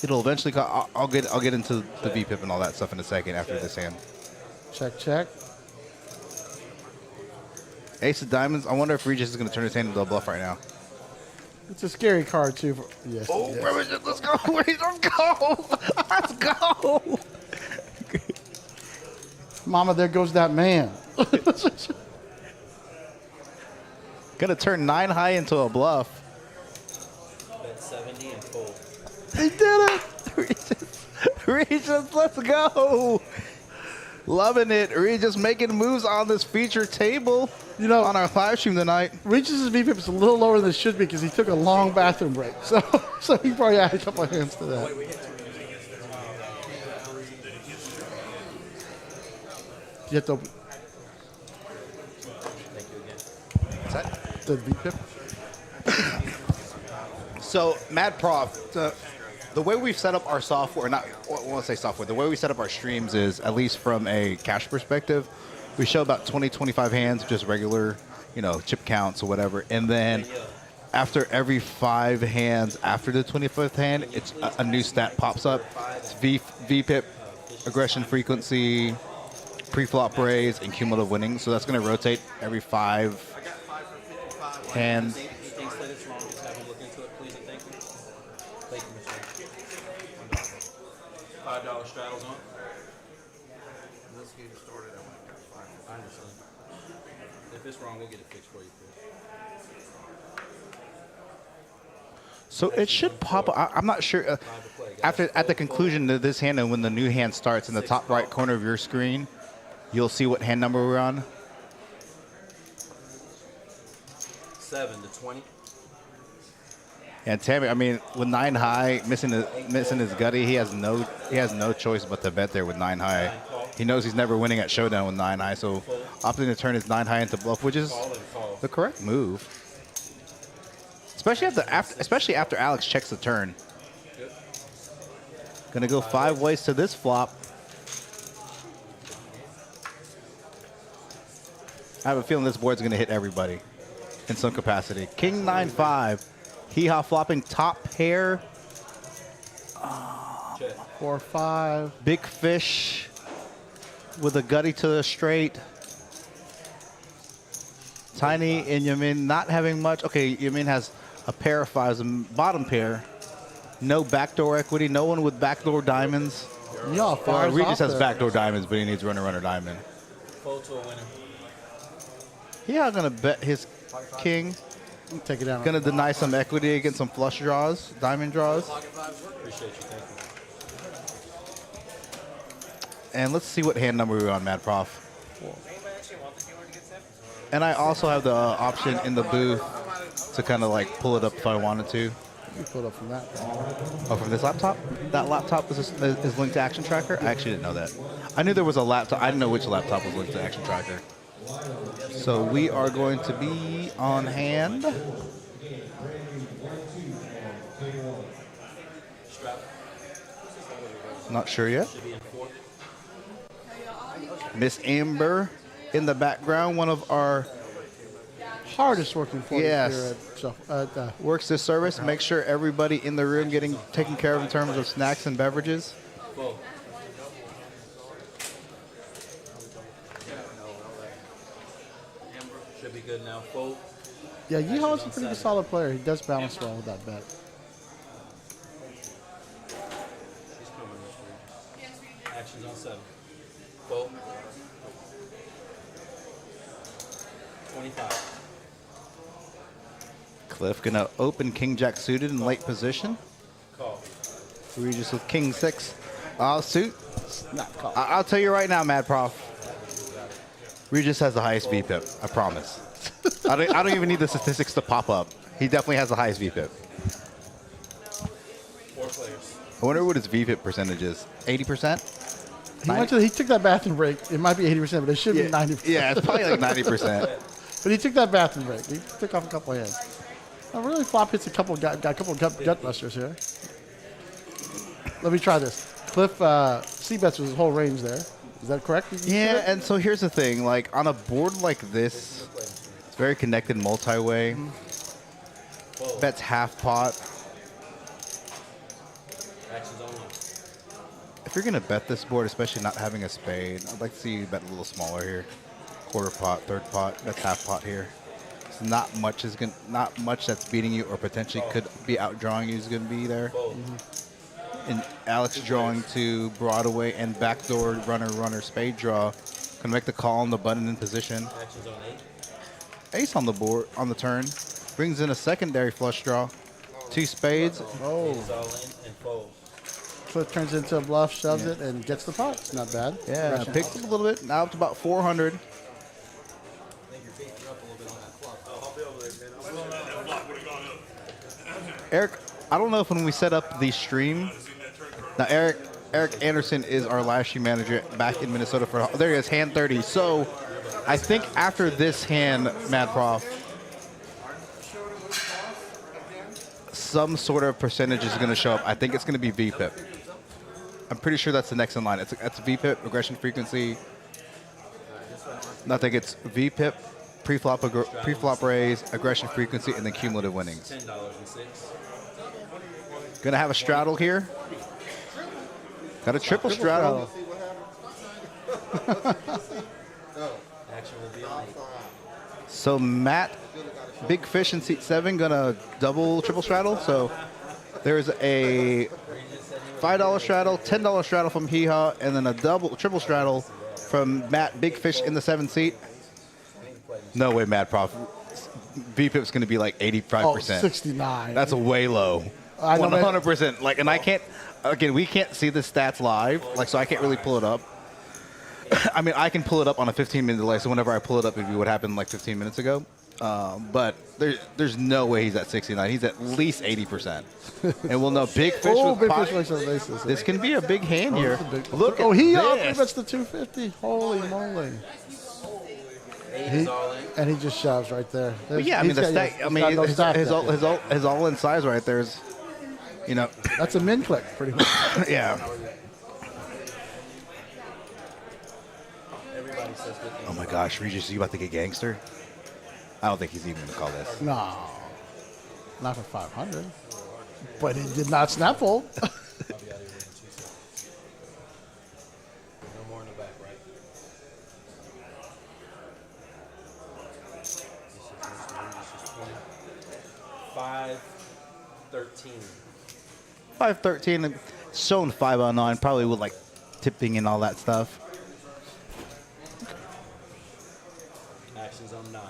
it'll eventually. I'll get into the VPIP and all that stuff in a second after this hand. Check, check. Ace of Diamonds. I wonder if Regis is going to turn his hand into a bluff right now. It's a scary card, too. Yes. Oh, yes. Regis, let's go! Regis, let's go! Let's go! Mama, there goes that man. Gonna turn 9 high into a bluff. Bet 70 and fold. He did it. Regis, let's go! Loving it. Regis making moves on this feature table. You know, On our live stream tonight. Regis' VPIP is a little lower than it should be because he took a long bathroom break. So he probably added a couple of hands to that. You have to Thank you again. the VPIP. So, Mad Prof, the way we've set up our software, I won't say software, the way we set up our streams is, at least from a cash perspective, we show about 20, 25 hands, just regular, chip counts or whatever. And then after every 5 hands after the 25th hand, it's a new stat pops up. It's VPIP, aggression frequency, pre-flop raise, and cumulative winnings. So that's going to rotate every 5 hands. Anything said it's wrong, just have him look into it, please and thank you. Thank you, Mr. $5 straddles on. Let's get started. I want to get 5. I understand. If it's wrong, we'll get it fixed for you, Chris. So it should pop up. I'm not sure. At the conclusion of this hand and when the new hand starts in the top right corner of your screen, you'll see what hand number we're on. 7 to 20. And Tammy, I mean, with 9 high, missing his gutty, he has no choice but to bet there with 9 high. He knows he's never winning at showdown with 9 high, so opting to turn his 9 high into bluff, which is the correct move. Especially after Alex checks the turn. Gonna go 5 ways to this flop. I have a feeling this board's gonna hit everybody in some capacity. King 9-5. Hee-haw flopping top pair. 4, 5. Big fish with a gutty to the straight. Tiny and Yamin not having much. Okay, Yamin has a pair of 5s and bottom pair. No backdoor equity. No one with backdoor diamonds. Yeah, fires Regis off has there. backdoor diamonds, but he needs runner diamond. Fold to a winner. Yeah, gonna bet his king. Take it down. Gonna deny some equity against some flush draws, diamond draws. Appreciate you, thank you. And let's see what hand number we're on, Mad Prof. And I also have the option in the booth to kind of like pull it up if I wanted to. You pull it up from that. Oh, from this laptop? That laptop is linked to Action Tracker? I actually didn't know that. I knew there was a laptop. I didn't know which laptop was linked to Action Tracker. So we are going to be on hand. Not sure yet. Miss Amber in the background, one of our hardest working for Yes. here at Works this service. Make sure everybody in the room getting taken care of in terms of snacks and beverages. Fold. Should be good now. Fold. Yeah, Yeehaw is a pretty good solid player. He does balance well with that bet. She's coming this week. Actions on 7. Fold. 25. Cliff gonna open King Jack suited in late position. Call. Regis with King 6 offsuit. Not called. I'll tell you right now, Mad Prof. Regis has the highest VPIP. I promise. I don't even need the statistics to pop up. He definitely has the highest VPIP. 4 players. I wonder what his VPIP percentage is. 80%? He took that bathroom break. It might be 80%, but it should be 90%. Yeah, it's probably like 90%. But he took that bathroom break. He took off a couple of hands. Oh, really? Flop hits got a couple of gut busters here. Let me try this. Cliff C-bets was his whole range there. Is that correct? You said Yeah, it? and so here's the thing. Like, on a board like this, it's very connected multi-way. Bets half pot. Actions on 1. If you're going to bet this board, especially not having a spade, I'd like to see you bet a little smaller here. Quarter pot, third pot, that's half pot here. So not much that's beating you or potentially could be outdrawing you is going to be there. Fold. And Alex drawing to Broadway and backdoor runner spade draw. Gonna make the call on the button in position. Actions on 8. Ace on the board on the turn. Brings in a secondary flush draw. 2 spades. Oh, Ace all in and fold. Cliff turns into a bluff, shoves it, and gets the pot. It's not bad. Yeah, Aggression. picks up a little bit. Now up to about 400. I think you're beating her up a little bit on that flop. Eric, I don't know if when we set up the stream. Now Eric Anderson is our live stream manager back in Minnesota for. There he is, hand 30. So I think after this hand, Mad Prof, some sort of percentage is going to show up. I think it's going to be VPIP. I'm pretty sure that's the next in line. It's VPIP, aggression frequency. I think it's VPIP, pre-flop raise, aggression frequency, and then cumulative winnings. $10.06. Gonna have a straddle here. Got a triple straddle. Action will be on 8. So Matt, big fish in seat 7, gonna double triple straddle. So there's a $5 straddle, $10 straddle from Hee-Haw, and then a triple straddle from Matt, big fish in the 7th seat. No way, Mad Prof. VPIP's gonna be like 85%. 69. That's a way low. I know, man. 100%. Like, and I can't. Again, we can't see the stats live, like, so I can't really pull it up. I mean, I can pull it up on a 15-minute delay, so whenever I pull it up, it'd be what happened like 15 minutes ago. But there's no way he's at 69. He's at least 80%. And we'll know big fish Oh, with big pot. fish makes a basis. This can be a big hand here. Look Oh, at he this. bets the 250. Holy moly. 8 is all in. And he just shoves right there. But yeah, I mean, He's got- stack. he's I mean, got no stack his there. all-in size right there is, you know, That's a min click, pretty much. yeah. Everybody says good things. Oh my gosh, Regis, you about to get gangster? I don't think he's even gonna call this. No, not for 500. But he did not snap fold. I'll be out of here in 2 seconds. No more in the back, right? This is 20. 5-13. 513, showing 509, probably with like tipping and all that stuff. Actions on 9.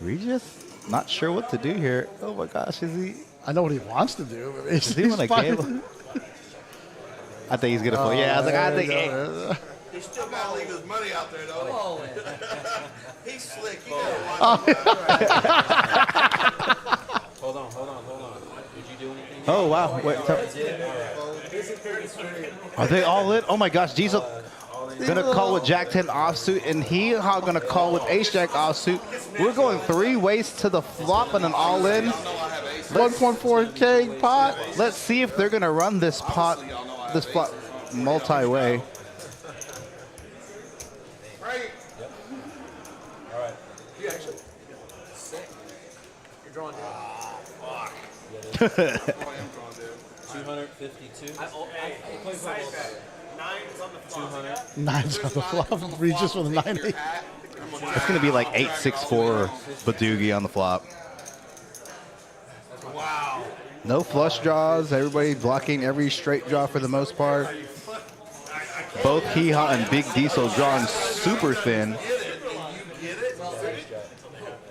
Regis, not sure what to do here. Oh my gosh, is he? I know what he wants to do. But Is he gonna gamble? I think he's gonna play. Yeah, I was like, I think. He's still got to leave his money out there, though. All in. He's slick. You gotta watch Hold on. Did you do anything? Oh wow, wait. You did? All right. Are they all in? Oh my gosh, Diesel gonna call with Jack 10 offsuit, and Hee-Haw gonna call with Ace Jack offsuit. We're going 3 ways to the flop and an all in. 1.4K pot. Let's see if they're gonna run this pot, this flop multi-way. All right. 252. I play for both. 200. Nines on the flop. Regis with a 9-8. It's going to be like 8-6-4 Badoogie on the flop. Wow. No flush draws. Everybody blocking every straight draw for the most part. Both Hee Haw and Big Diesel drawing super thin.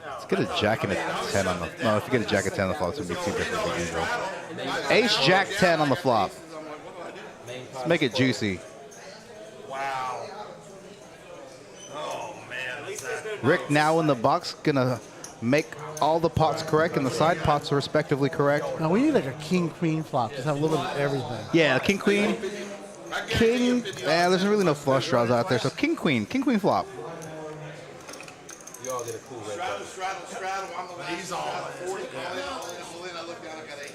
Let's get a jack and a 10 on the. No, if you get a jack and 10 on the flop, it's going to be too different than usual. Ace, jack, 10 on the flop. Let's make it juicy. Wow. Oh, man. Rick now in the box, gonna make all the pots correct and the side pots respectively correct. Now we need like a king queen flop. Just have a little bit of everything. Yeah, king queen, king. Yeah, there's really no flush draws out there, so king queen flop. You all get a cool red Straddle, button. straddle, straddle. I'm the last. He's all 40. I look down, I got 8.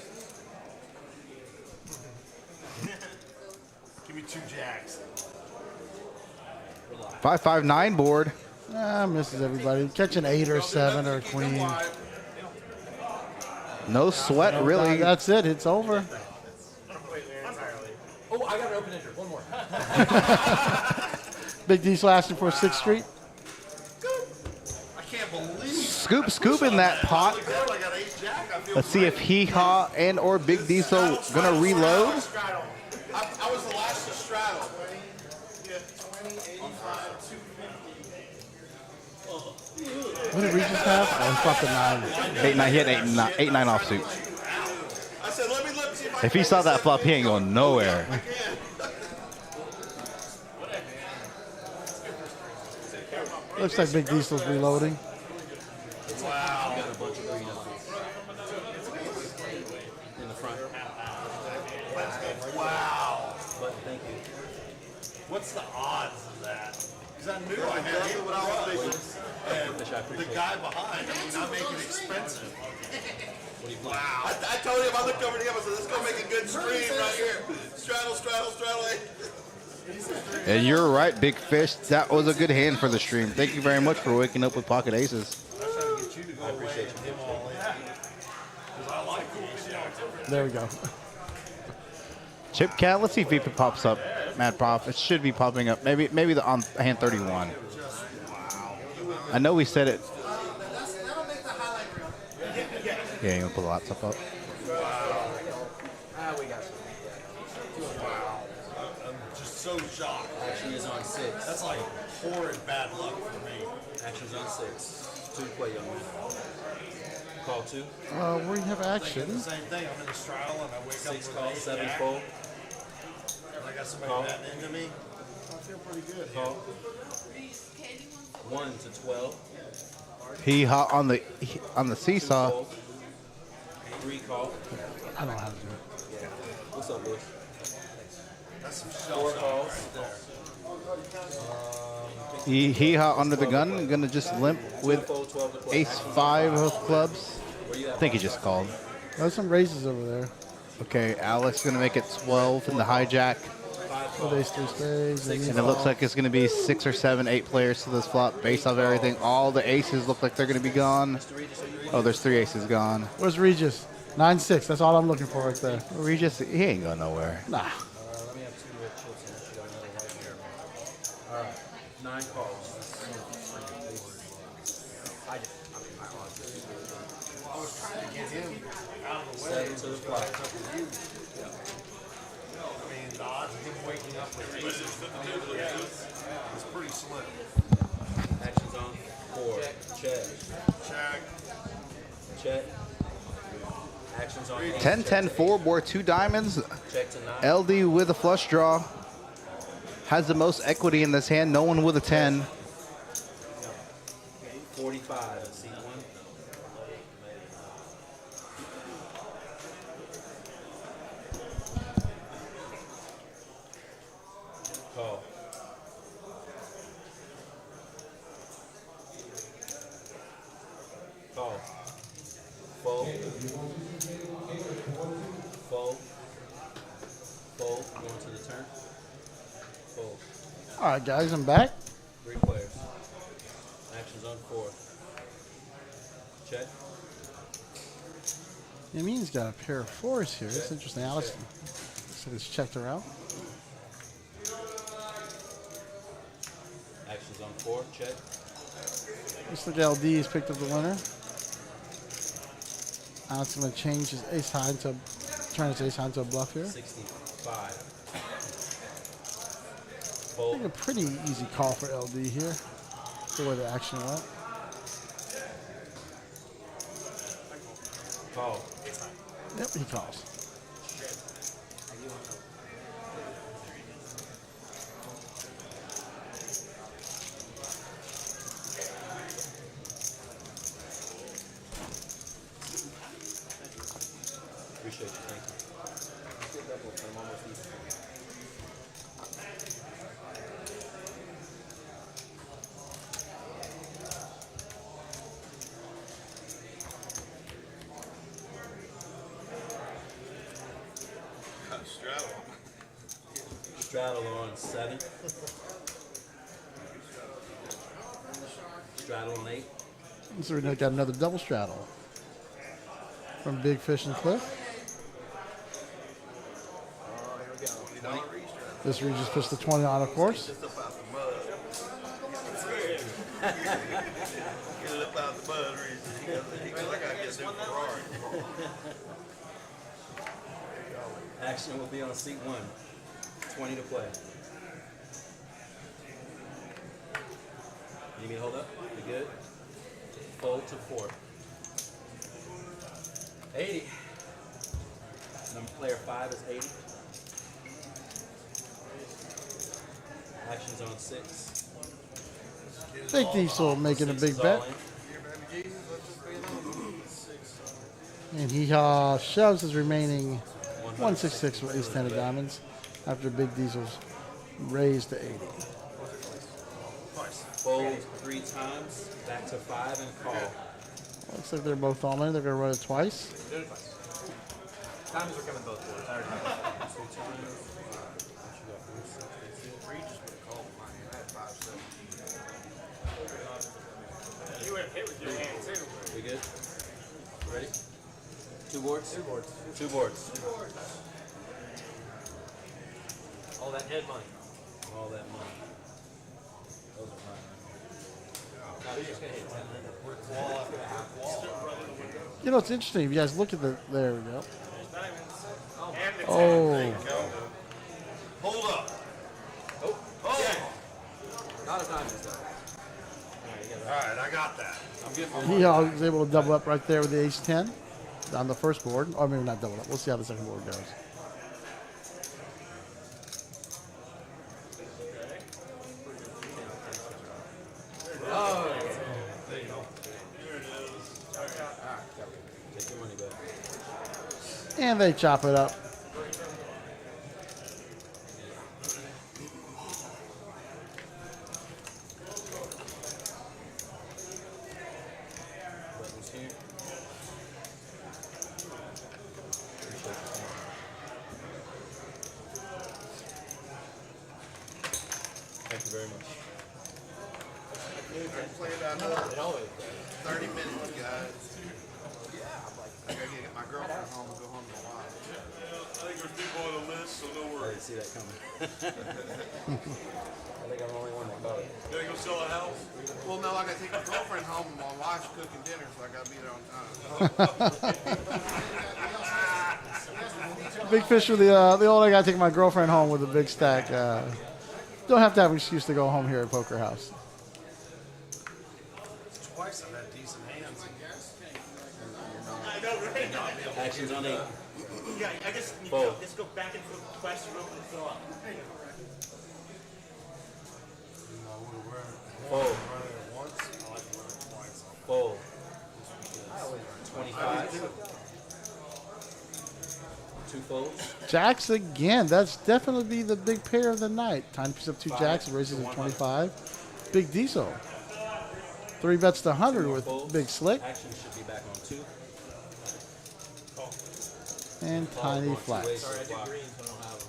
Give me 2 jacks. 5-5-9 board. Ah, misses everybody. Catch an 8 or 7 or a queen. No sweat really. That's it. It's over. Oh, I got an open ender. One more. Big Diesel asking for 6th Street. I can't believe Scoop in that pot. I got 8 jack. I feel Let's see if Hee Haw and or Big Diesel gonna reload. straddle. I was the last to straddle. What did Regis have? Oh, he fought the 9. 8-9. He had 8-9 offsuit. I said, let me look, see if I If he saw that flop, he ain't going nowhere. Looks like Big Diesel's reloading. Wow. Got a bunch of green up in the front. Wow. But thank you. What's the odds of that? Because I knew I had it when I was big. And Fish, I the appreciate guy behind, I mean, I make it expensive. What do you Wow. I told him, I looked over to him, I said, let's go make a good stream right here. Straddle, straddle, straddle. And you're right, Big Fish. That was a good hand for the stream. Thank you very much for waking up with pocket aces. I appreciate you. There we go. Chip Cat, let's see if it pops up. Mad Prof, it should be popping up. Maybe the on hand 31. I know we said it. Yeah, you gonna put the laptop up? We got some. I'm just so shocked. Action is on 6. That's like horrid bad luck for me. Action's on 6. 2 to play, young man. Call 2. We have action. The same thing, I'm in the straddle and I wake 6 up with call. an 7 jack, fold. and I got somebody Call. betting into me. I feel pretty good. Call. 1 to 12. Hee Haw on the seesaw. Fold. 3 call. I don't know how to do it. What's up, Lewis? That's some 4 calls. Hee Haw under the gun, gonna just limp with Fold 12 to play. ace 5 of clubs. Where you I at? think he just called. There's some raises over there. Okay, Alex gonna make it 12 in the hijack. 5 With ace 3 spades. And it looks like it's going to be 6 or 7, 8 players to this flop based off everything. All the aces look like they're going to be gone. Oh, there's 3 aces gone. Where's Regis? 9-6. That's all I'm looking for right there. Regis, he ain't going nowhere. Nah. Let me have 2 red chips and I should have another white here. All right. 9 calls. I was trying to get him out of the way. 7 to the flop. I mean, the odds of him waking up with aces is pretty slim. Action's on 4. Check. Check. Check. Action's on 8. 10-10 4 board 2 diamonds. Check to 9. LD with a flush draw. Has the most equity in this hand. No one with a 10. 45. Seat 1. Call. Call. Fold. Fold. Fold. Going to the turn. Fold. All right, guys, I'm back. 3 players. Action's on 4. Check. Yamin's got a pair of fours here. It's interesting. Alex said he's checked her out. Actions on 4, check. Looks like LD's picked up the winner. Alex is going to change his ace high into, turn his ace high into a bluff here. 65. I Fold. think a pretty easy call for LD here. The way the action went. Call. Yep, he calls. Appreciate you. Thank you. Straddle on 7. Straddle on 8. So we got another double straddle from Big Fish and Cliff. This Regis pushed the 20 on, of course. Just up out the mud. Get it up out the mud, Reese. He goes, I gotta get a new Ferrari. Action will be on seat 1. 20 to play. Need me to hold up? You good? Fold to 4. 80. Number player 5 is 80. Actions on 6. Big Diesel making a 6 big is bet. all in. And he shoves his remaining 166 with ace 10 of diamonds after Big Diesel's raised to 80. Fold 3 times, back to 5 and call. Looks like they're both all in. They're going to run it twice. Diamonds are coming both ways. I already know. Regis would have called mine. I had 5-7. You would have hit with your hand too. We good? Ready? 2 boards? 2 boards. 2 boards. All that head money. All that money. Those are mine. No, they're just gonna hit 10. Wall after the half wall. You know, it's interesting. If you guys look at the, there we go. And the Oh, Hold up. Oh, Oh. not a diamond though. All right, I got that. I'm good for he was able to double up right there with the ace 10 on the first board. Or maybe not double up. We'll see how the second board goes. Take your money back. And they chop it up. Buttons here. Thank you very much. I planned out another 30 minutes, guys. I gotta get my girlfriend home and go home to my wife. I think there's people on the list, so no I worries. didn't see that coming. I think I'm the only one that got it. You gotta go sell a house? Well, no, I gotta take my girlfriend home and my wife's cooking dinner, so I gotta be there on time. Big Fish with the old I got to take my girlfriend home with a big stack. Don't have to have an excuse to go home here at Poker House. Twice I've had decent hands, I guess. I know, right? Actions on 8. Yeah, I guess you Fold. go, just go back and forth twice, you open and fill up. Fold. Fold. 25. 2 folds. Jacks again. That's definitely be the big pair of the night. Time picks up 2 jacks and raises to 25. Big Diesel. 3 bets to 100 with Folds. Big Slick Action should be back on 2. and Call Tiny going 2 Flats. ways Sorry, I to do block. greens, but I don't have them.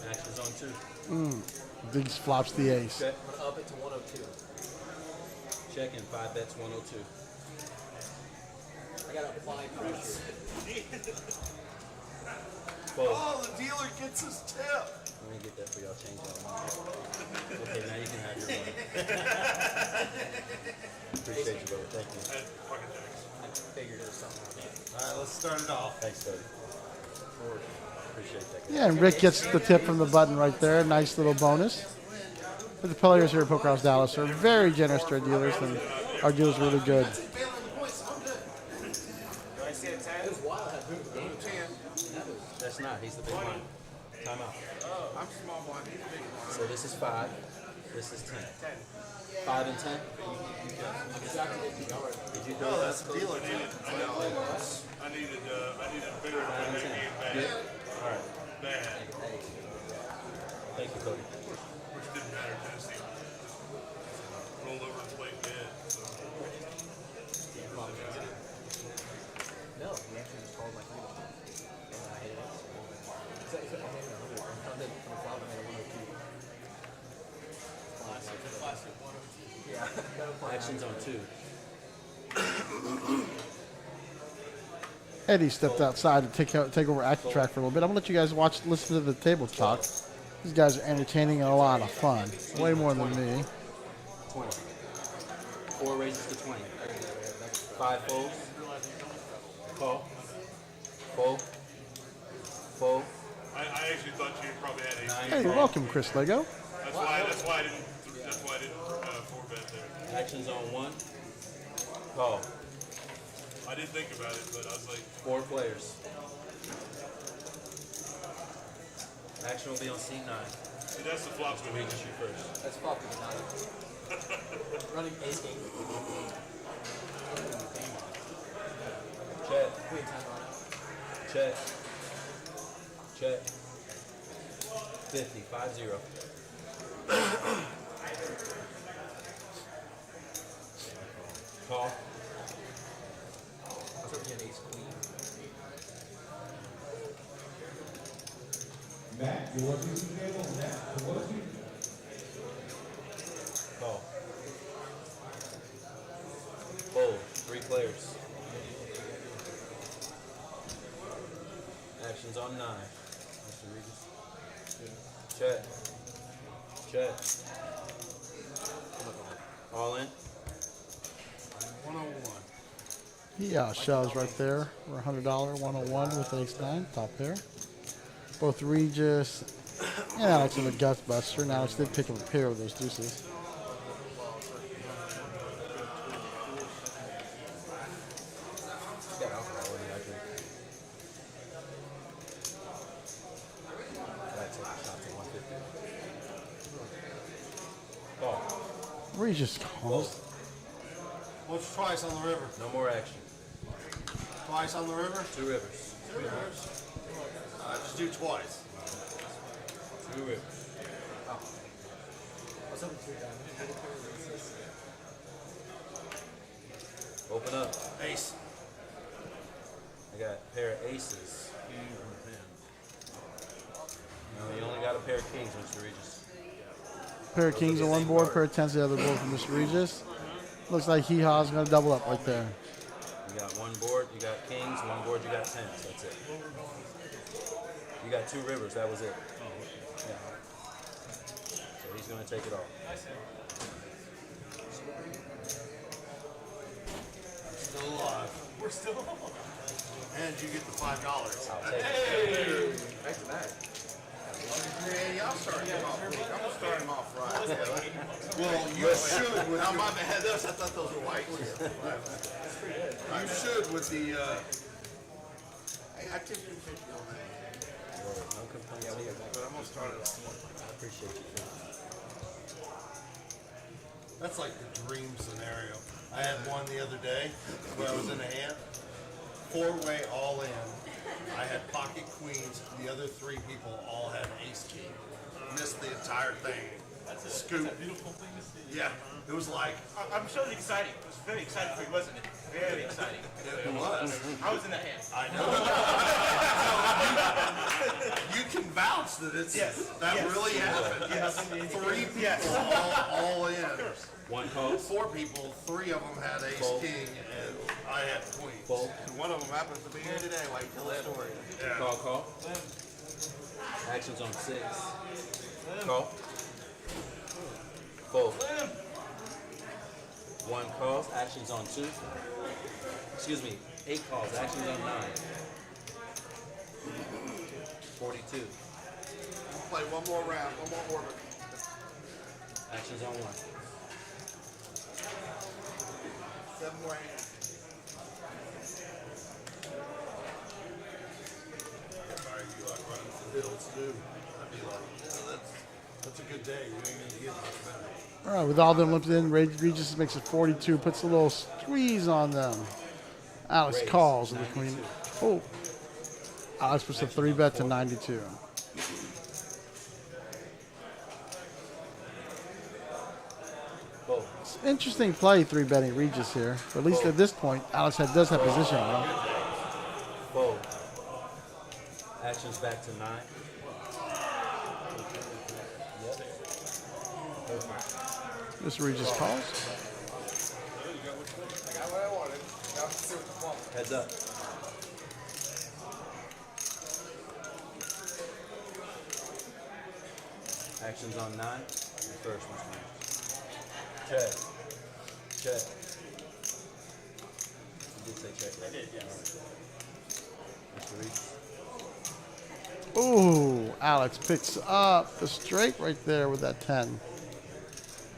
Actions on 2. Diggs flops the ace. Check. I'm gonna up it to 102. Check in 5 bets 102. I gotta apply pressure. Fold. Oh, the dealer gets his tip. Let me get that for y'all. Change that one. Okay, now you can have your money. Appreciate you, brother. Thank you. At pocket jacks. I figured it was something like that. All right, let's start it off. Thanks, buddy. Appreciate that. Guys. Yeah, and Rick gets the tip from the button right there. Nice little bonus. But the players here at Poker House Dallas are very generous to our dealers, and our dealers are really good. Do I see a 10? It was wild how good the game was. That's not. He's the big one. Time out. I'm small blind. He's big blind. So this is 5. This is 10. 5 and 10. Did you do No, that? that's the dealer. I needed bigger to win that game bad. All right. Bad. Thank you, Cody. Which didn't matter. Tennessee rolled over and played dead. So. No, he actually just called my thing. And I hit it. So I made it 100. I found it from the flop, I made it 102. Classic 102. Yeah. Actions on 2. Eddie stepped outside to take over Active Track for a little bit. I'm gonna let you guys listen to the table talk. These guys are entertaining and a lot of fun. Way more than me. 20. 4 raises to 20. 5 folds. Call. Fold. Fold. I actually thought you probably had 8. Hey, welcome, Chris Lego. That's why I didn't 4-bet there. Actions on 1. Call. I didn't think about it, but I was like, 4 players. Action will be on C9. see, that's the flop to me. Regis, you first. That's fucking nuts. Running ace king. Check. Queen time on it. Check. Check. 50. 5-0. Call. I was hoping you had ace queen. Call. Fold. 3 players. Actions on 9. Mr. Regis. Check. Check. All in. 101. He shoves right there for $100, 101 with ace-9, top pair. Both Regis and Alex in the gut buster. Now Alex did pick up a pair of those deuces. Got alcohol in it, I drink. That's it. Shots at 150. Call. Regis calls. What's twice on the river? No more action. Twice on the river? 2 rivers. Just do twice. 2 rivers. I was hoping 3 diamonds. Open up. Ace. I got a pair of aces. No, you only got a pair of kings, Mr. Regis. Pair of kings on one board, pair of tens the other board from Mr. Regis. Looks like Hee Haw's going to double up right there. You got 1 board, you got kings, 1 board, you got tens. That's it. You got 2 rivers, that was it. Yeah. So he's going to take it all. Still alive. We're still alive. And you get the $5. I'll take it. Back to back. Yeah, I'm starting him off. I'm starting him off right. Well, you should. With now, my bad. I thought those were white. You should with the. I tipped you 50 on that. No complaints here. But I'm gonna start it off. I appreciate you. That's like the dream scenario. I had one the other day where I was in a hand, 4-way all in. I had pocket queens. The other 3 people all had ace king. Missed the entire thing. scoop. Yeah, it was like, I'm sure it's exciting. It was very exciting for you, wasn't it? Very exciting. it was. I was in the hand. I know. You can vouch that it's that really happened. Yes. 3 people all in. One call. 4 people, 3 of them had ace Fold. king, and I had queen. Fold. And one of them happens to be here today. Like, tell the story. Call. Actions on 6. Call. Fold. 1 calls. Actions on 2. Excuse me. 8 calls. Actions on 9. 42. We'll play one more round, one more orbit. Actions on 1. 7 more hands. Bills do. I'd be like, yeah, that's a good day. We ain't gonna get much better. All right, with all them limped in, Regis makes it 42, puts a little squeeze on them. Alex Raise, calls with the 92. queen. Oh, Alex puts a 3-bet to 92. Fold. It's an interesting play, 3-betting Regis here. But at least at this point, Alex does have position. Right? Fold. Actions back to 9. Yep. Perfect. This Regis calls. Heads up. Actions on 9. The first one's mine. Check. Check. You did say check, right? I did, yes. Mr. Reed. Ooh, Alex picks up the straight right there with that 10.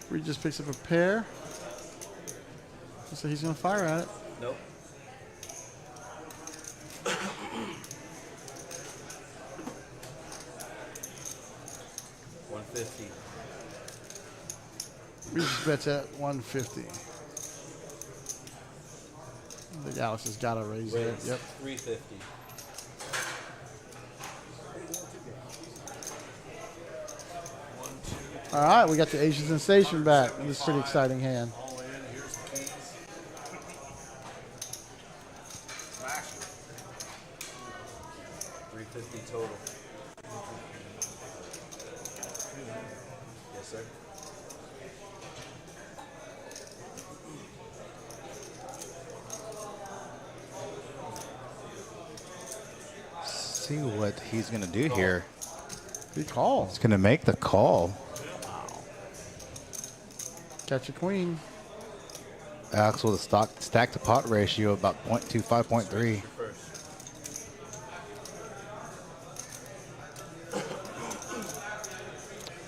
Regis picks up a pair. So he's going to fire at it. Nope. $150. Regis bets at 150. I think Alex has got to raise it. Raise. Yep. 350. All right, we got the Asian Sensation back. This is a pretty exciting hand. All in. Here's the keys. Smash it. 350 total. Yes, sir. See what he's going to do here. He calls. He's going to make the call. Catch a queen. Alex with a stack to pot ratio of about 0.25, 0.3.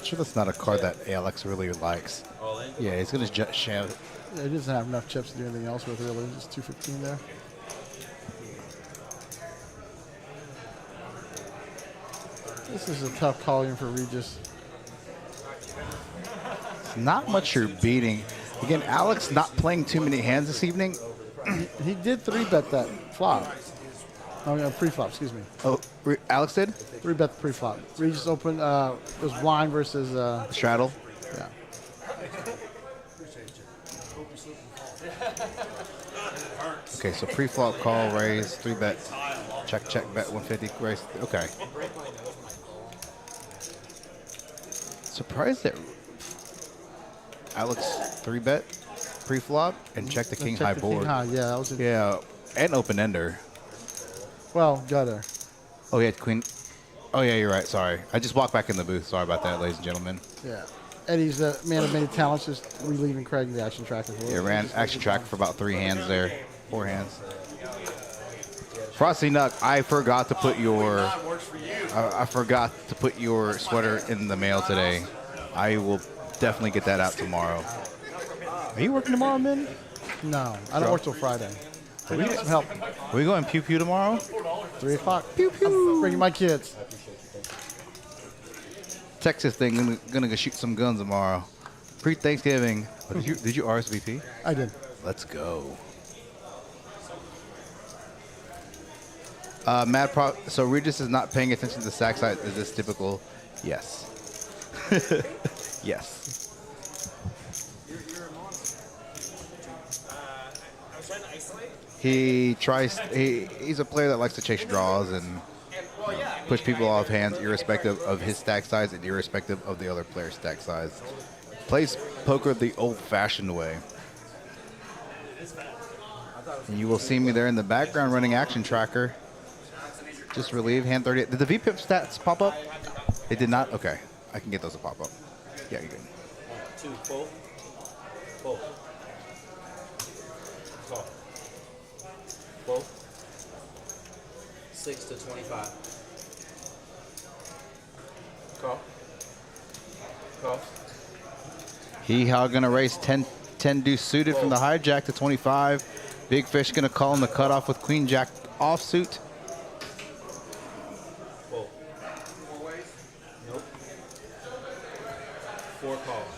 Sure, that's not a card that Alex really likes. All in? Yeah, he's going to just shove it. Yeah, he doesn't have enough chips to do anything else with, really. Just 215 there. This is a tough call in for Regis. Not much you're beating. Again, Alex not playing too many hands this evening. He did 3-bet that flop. I mean, pre-flop, excuse me. Oh, Alex did? 3-bet the pre-flop. Regis opened, it was blind versus, Straddle. yeah. Okay, so pre-flop call, raise, 3-bet, check, bet, 150, raise. Okay. Surprised that Alex 3-bet pre-flop and check the king Check high the board. King high, yeah, that was a, Yeah, and open ender. well, gutter. Oh, yeah, queen. Oh, yeah, you're right. Sorry. I just walked back in the booth. Sorry about that, ladies and gentlemen. Yeah. Eddie's the man of many talents, just relieving Craig the action tracker. Yeah, ran action tracker for about 3 hands there. 4 hands. Frosty Nuck, I forgot to put your I forgot to put your sweater in the mail today. I will definitely get that out tomorrow. Are you working tomorrow, man? No, I don't work till Friday. I need some help. Are we going pew pew tomorrow? 3 o'clock. Pew pew. I'm bringing my kids. Texas thing gonna go shoot some guns tomorrow. Pre-Thanksgiving. Oh, did you RSVP? I did. Let's go. So Regis is not paying attention to the stack size. Is this typical? Yes. Yes. You're a monster. I was trying to isolate. He's a player that likes to chase draws and push people off hands, irrespective of his stack size and irrespective of the other player's stack size. Plays poker the old-fashioned way. And you will see me there in the background running action tracker. Just relieve hand 38. Did the VPIP stats pop up? They did not? Okay. I can get those to pop up. Yeah, you're good. 2, fold. Fold. Call. Fold. 6 to 25. Call. Call. He gonna raise 10 deuce suited from the hijack to 25. Big Fish gonna call him the cutoff with Queen Jack offsuit. Fold. 4 ways. Nope. 4 calls.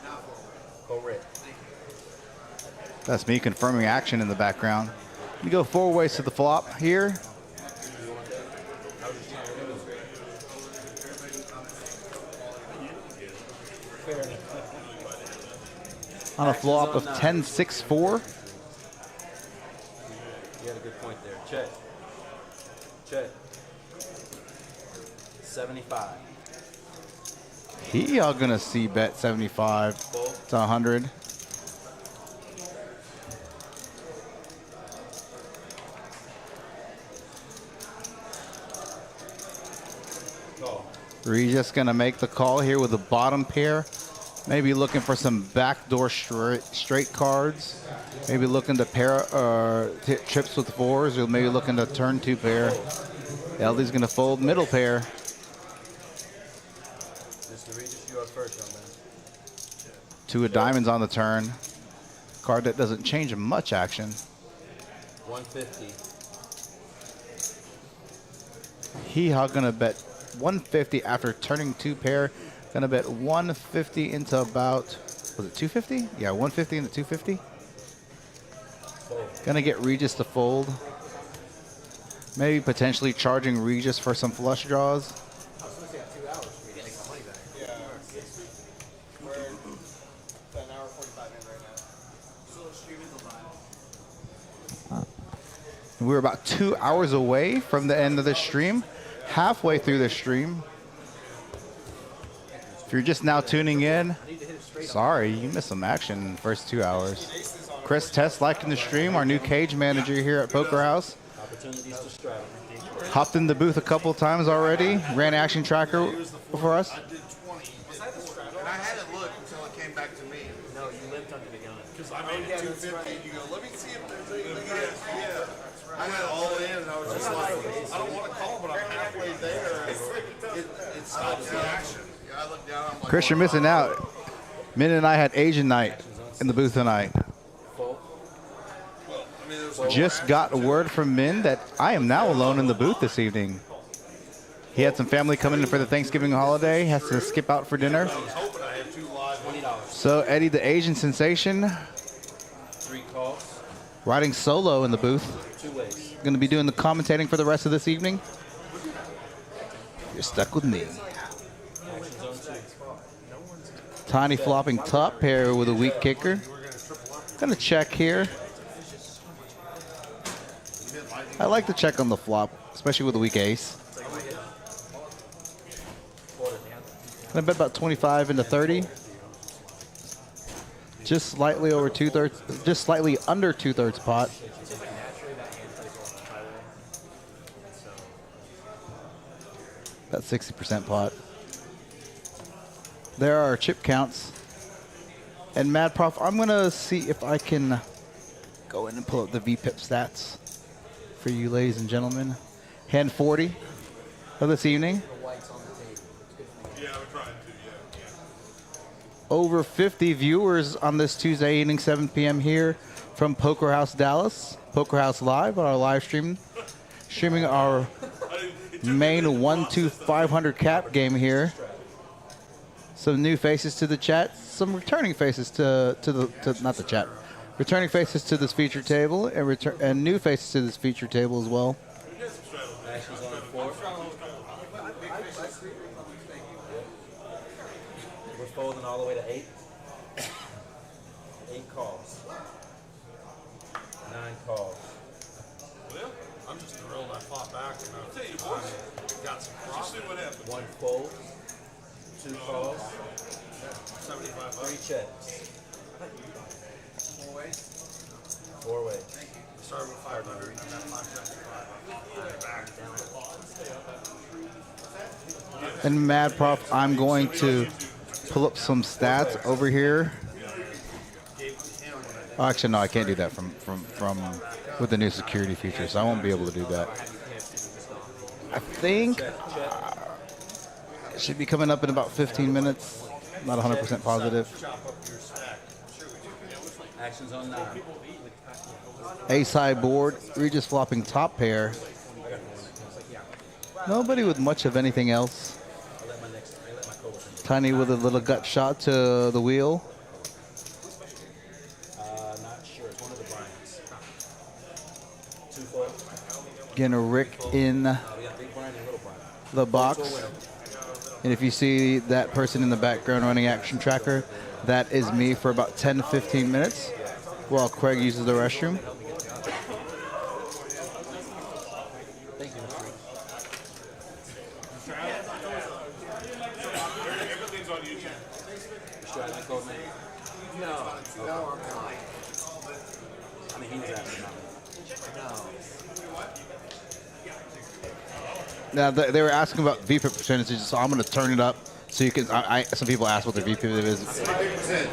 Not 4 ways. Go red. That's me confirming action in the background. We go 4 ways to the flop here. On a flop of 10-6-4. You had a good point there. Check. Check. 75. He gonna see bet 75 to 100. Call. Regis gonna make the call here with the bottom pair. Maybe looking for some backdoor straight cards. Maybe looking to pair trips with 4s, or maybe looking to turn 2 pair. LD's gonna fold middle pair. Mr. Regis, you are first, young man. 2 of diamonds on the turn. Card that doesn't change much action. 150. He gonna bet 150 after turning 2 pair. Gonna bet 150 into about, was it 250? Yeah, 150 into 250. Gonna get Regis to fold. Maybe potentially charging Regis for some flush draws. I was going to say 2 hours for me to make my money back. Yeah. We're at an hour 45 in right now. So streaming the live. We're about 2 hours away from the end of the stream. Halfway through the stream. If you're just now tuning in, sorry, you missed some action in the first 2 hours. Chris Test liking the stream, our new cage manager here at Poker House. Opportunities to straddle. Hopped in the booth a couple times already. Ran action tracker for us. I did 20. And I had it look until it came back to me. No, you lived under the gun. Because I made it 250. And you go, let me see if there's anything else. Yeah. I went all in and I was just like, I don't want to call, but I'm halfway there. It stops the action. Yeah, I look down, I'm like, Chris, you're missing out. Min and I had Asian night in the booth tonight. Just got word from Min that I am now alone in the booth this evening. He had some family coming in for the Thanksgiving holiday, has to skip out for dinner. So Eddie, the Asian sensation, 3 calls. riding solo in the booth. 2 ways. Going to be doing the commentating for the rest of this evening. You're stuck with me. Action zone 2. Tiny flopping top pair with a weak kicker. Gonna check here. I like to check on the flop, especially with a weak ace. Gonna bet about 25 into 30. Just slightly over 2/3, just slightly under 2/3 pot. About 60% pot. There are chip counts. And Mad Prof, I'm gonna see if I can go in and pull up the VPIP stats for you ladies and gentlemen. Hand 40 of this evening. Yeah, we're trying to, yeah. Over 50 viewers on this Tuesday evening, 7 p.m. here from Poker House Dallas. Poker House Live on our live stream. Streaming our main 1-2-500 cap game here. Some new faces to the chat. Some returning faces to not the chat. Returning faces to this feature table and new faces to this feature table as well. Actions on 4. folding all the way to 8. 8 calls. 9 calls. Well, I'm just thrilled I fought back and I got some profit. See what happened. 1 fold. 2 calls. 75 3 bucks. checks. 4 ways. 4 ways. Started with 500 and I got 575. And Mad Prof, I'm going to pull up some stats over here. Oh, actually, no, I can't do that from with the new security features. So I won't be able to do that. I think it should be coming up in about 15 minutes. Not 100% positive. Actions on 9. A-side board, Regis flopping top pair. Nobody with much of anything else. Tiny with a little gut shot to the wheel. Not sure. It's one of the Bryans. 2 fold. Again, Rick in We got big Brian and little Brian. the box. And if you see that person in the background running Action Tracker, that is me for about 10 to 15 minutes while Craig uses the restroom. Thank you. Everything's on YouTube. You sure that code, man? No, I'm not. I mean, he was asking about No. Now, they were asking about VPIP percentages, so I'm going to turn it up so you can. Some people ask what their VPIP is. 23%.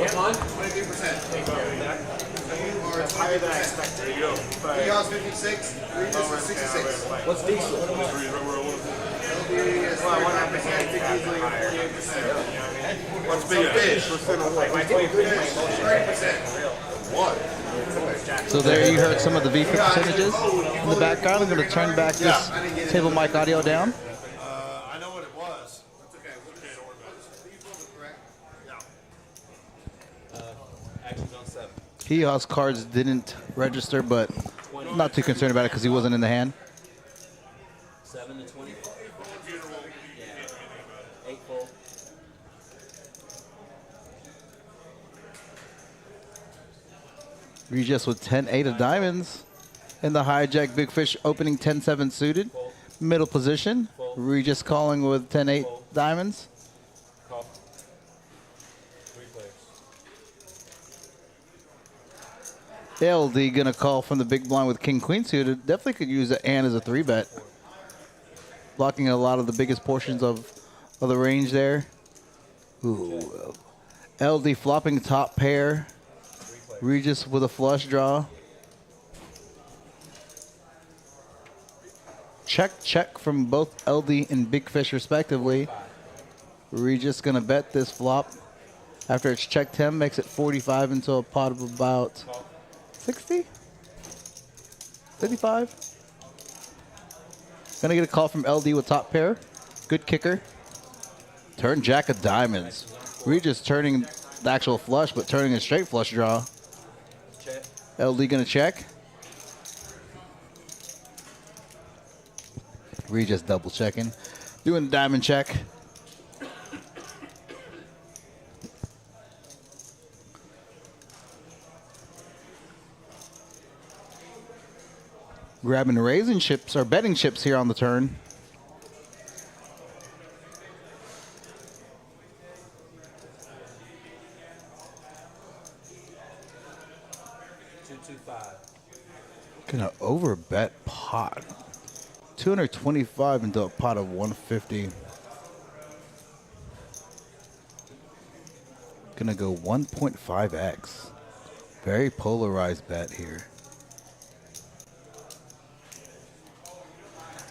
Which one? 23%. That's higher than I expected. There you go. Chaos 56, Regis is 66. What's decent? Well, I want to represent easily 48%. What's big fish? My big fish, 30%. What? So there you heard some of the VPIP percentages in the background. I'm going to turn back this table mic audio down. I know what it was. That's okay. Don't worry about it. Yeah. Actions on 7. Kiosk cards didn't register, but not too concerned about it because he wasn't in the hand. 7 to 20. Yeah. 8 fold. Regis with 10-8 of diamonds. And the hijack big fish opening 10-7 suited. Middle position. Regis calling with 10-8 diamonds. Call. 3 players. LD gonna call from the big blind with king queen suited. Definitely could use the and as a 3-bet. Blocking a lot of the biggest portions of the range there. Ooh. LD flopping top pair. Regis with a flush draw. Check from both LD and Big Fish respectively. Regis gonna bet this flop. After it's checked him, makes it 45 into a pot of about 60? 55? Gonna get a call from LD with top pair. Good kicker. Turn jack of diamonds. Regis turning the actual flush, but turning a straight flush draw. Check. LD gonna check. Regis double checking. Doing the diamond check. Grabbing raisin chips or betting chips here on the turn. Gonna overbet pot. 225 into a pot of 150. Gonna go 1.5x. Very polarized bet here.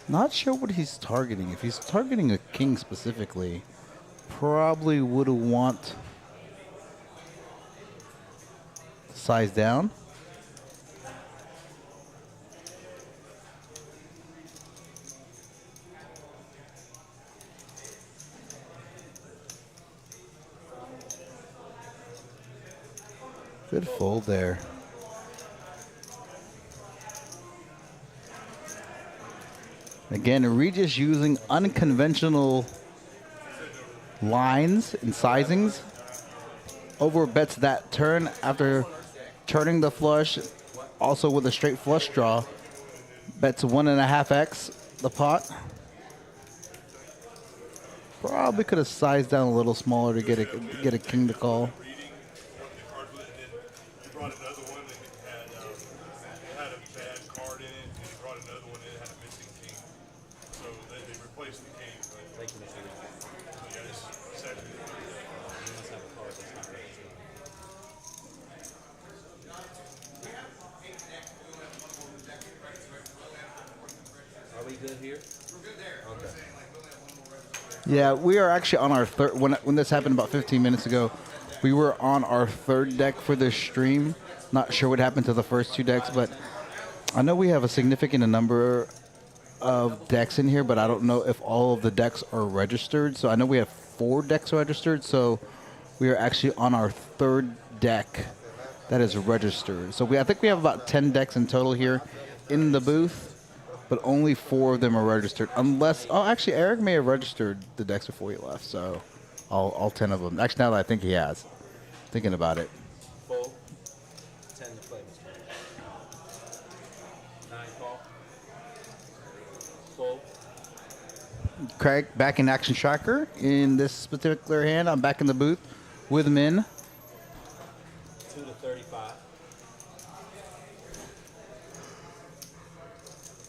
Not sure what he's targeting. If he's targeting a king specifically, probably would want size down. Good fold there. Again, Regis using unconventional lines and sizings. Over bets that turn after turning the flush, also with a straight flush draw. Bets 1.5x the pot. Probably could have sized down a little smaller to get a king to call. reading one of the cards with it, and then you brought another one that had a bad card in it, and you brought another one that had a missing king. So they replaced the king. But Thank you, Mr. Lee. yeah, it's second. You must have a card that's not registered. Are we good here? We're good there. Okay. Yeah, we are actually on our third. When this happened about 15 minutes ago, we were on our third deck for this stream. Not sure what happened to the first two decks, but I know we have a significant number of decks in here, but I don't know if all of the decks are registered. So I know we have 4 decks registered, so we are actually on our third deck that is registered. So I think we have about 10 decks in total here in the booth, but only 4 of them are registered. Unless, oh, actually, Eric may have registered the decks before he left, so all 10 of them. Actually, now that I think he has, thinking about it. Fold. 10 to play, Mr. Lee. 9 call. Fold. Craig, back in Action Tracker. In this particular hand, I'm back in the booth with Min. 2 to 35.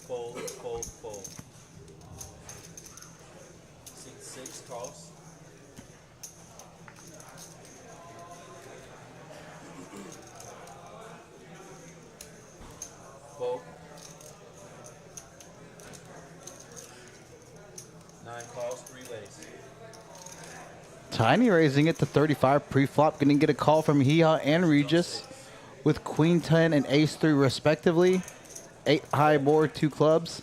Fold, fold, fold. 6 cross. Fold. 9 calls, 3 ways. Tiny raising it to 35 pre-flop. Going to get a call from Hiha and Regis with Queen 10 and Ace 3 respectively. 8 high board, 2 clubs.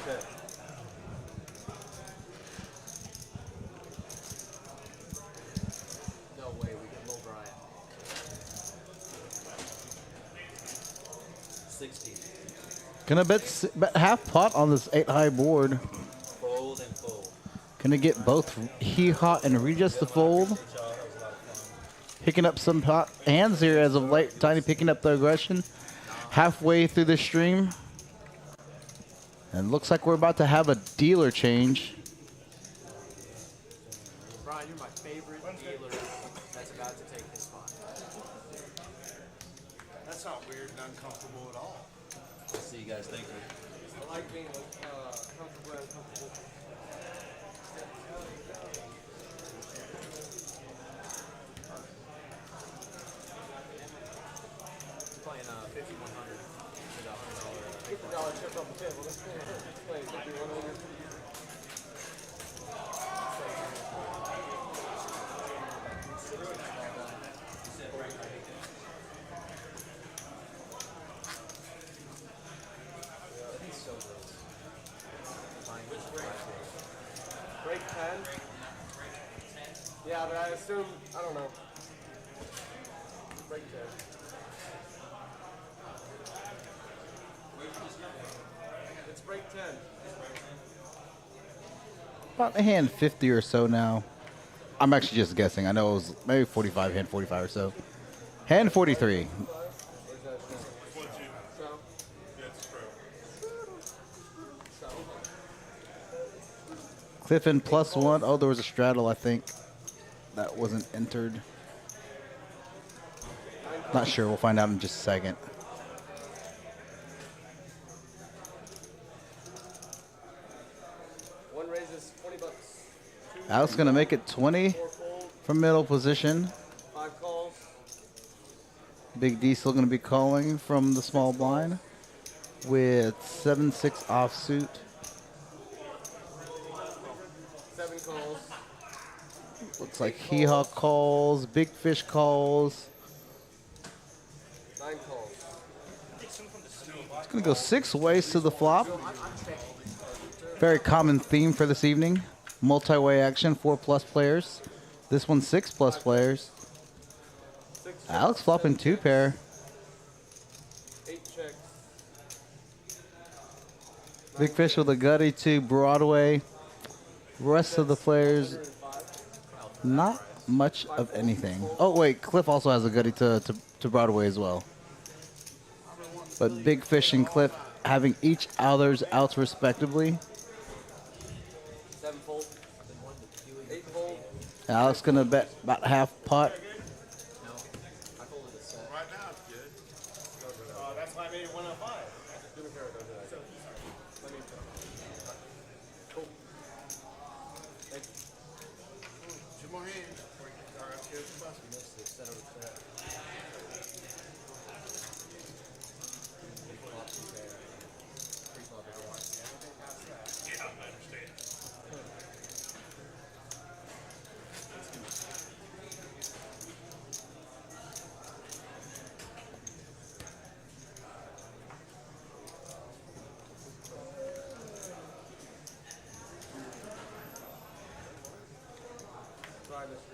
Okay. No way, we get Lil Brian. 60. Gonna bet half pot on this 8 high board. Fold and fold. Gonna get both Hiha and Regis to fold. Good job. That was a lot of fun. Picking up some pot hands here as of late. Tiny picking up the aggression halfway through the stream. And looks like we're about to have a dealer change. Brian, you're my favorite dealer that's about to take his spot. That's not weird and uncomfortable at all. I'll see you guys. Thank you. I like being comfortable and uncomfortable. Playing 5100 with a $100. $50 chip off the table. Let's play 5100. Break 10? Yeah, but I assume, I don't know. Break 10. It's break 10. About a hand 50 or so now. I'm actually just guessing. I know it was maybe 45, hand 45 or so. Hand 43. Cliffin +1. Oh, there was a straddle, I think. That wasn't entered. Not sure. We'll find out in just a second. One raises 20 bucks. Alex going to make it 20 Four fold, from middle position. 5 calls. Big D still going to be calling from the small blind with 7-6 offsuit. 7 calls. Looks like Hee-Haw calls, Big Fish calls. 9 calls. It's going to go 6 ways to the flop. Very common theme for this evening. Multi-way action, 4+ players. This one 6+ players. 6 Alex flopping 2 pair. 8 checks. Big Fish with a gutty to Broadway. Rest of the players, not much of anything. Oh, wait, Cliff also has a gutty to Broadway as well. But Big Fish and Cliff having each others outs respectively. 7 fold. 8 fold. Alex going to bet about half pot. No. I folded a set. Right now it's good. That's why I made it 105. Two more hands. All right, here's the bus. Set over set. Yeah, I understand.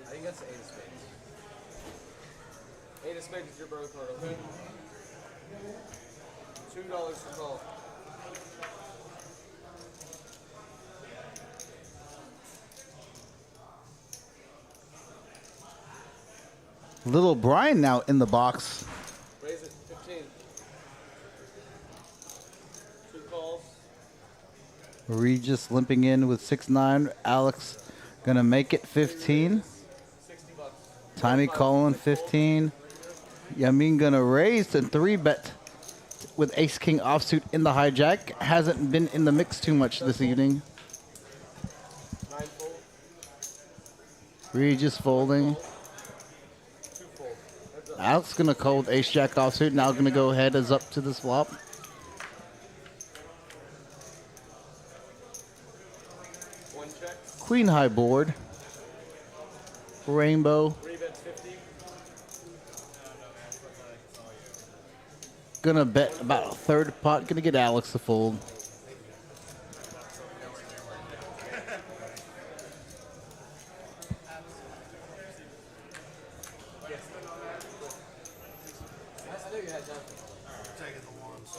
I think that's the 8 of spades. 8 of spades is your burn card, okay? $2 for call. Little Brian now in the box. Raise it, 15. 2 calls. Regis limping in with 6-9. Alex gonna make it 15. 60 bucks. Tiny calling 15. Yamin gonna raise and 3-bet with Ace King offsuit in the hijack. Hasn't been in the mix too much this evening. 9 fold. Regis folding. 2 fold. Heads up. Alex gonna call with Ace Jack offsuit. Now gonna go ahead as up to this flop. 1 check. Queen high board. Rainbow. 3 bets 50. Gonna bet about a third pot. Gonna get Alex to fold. I knew you had nothing. Taking the ones.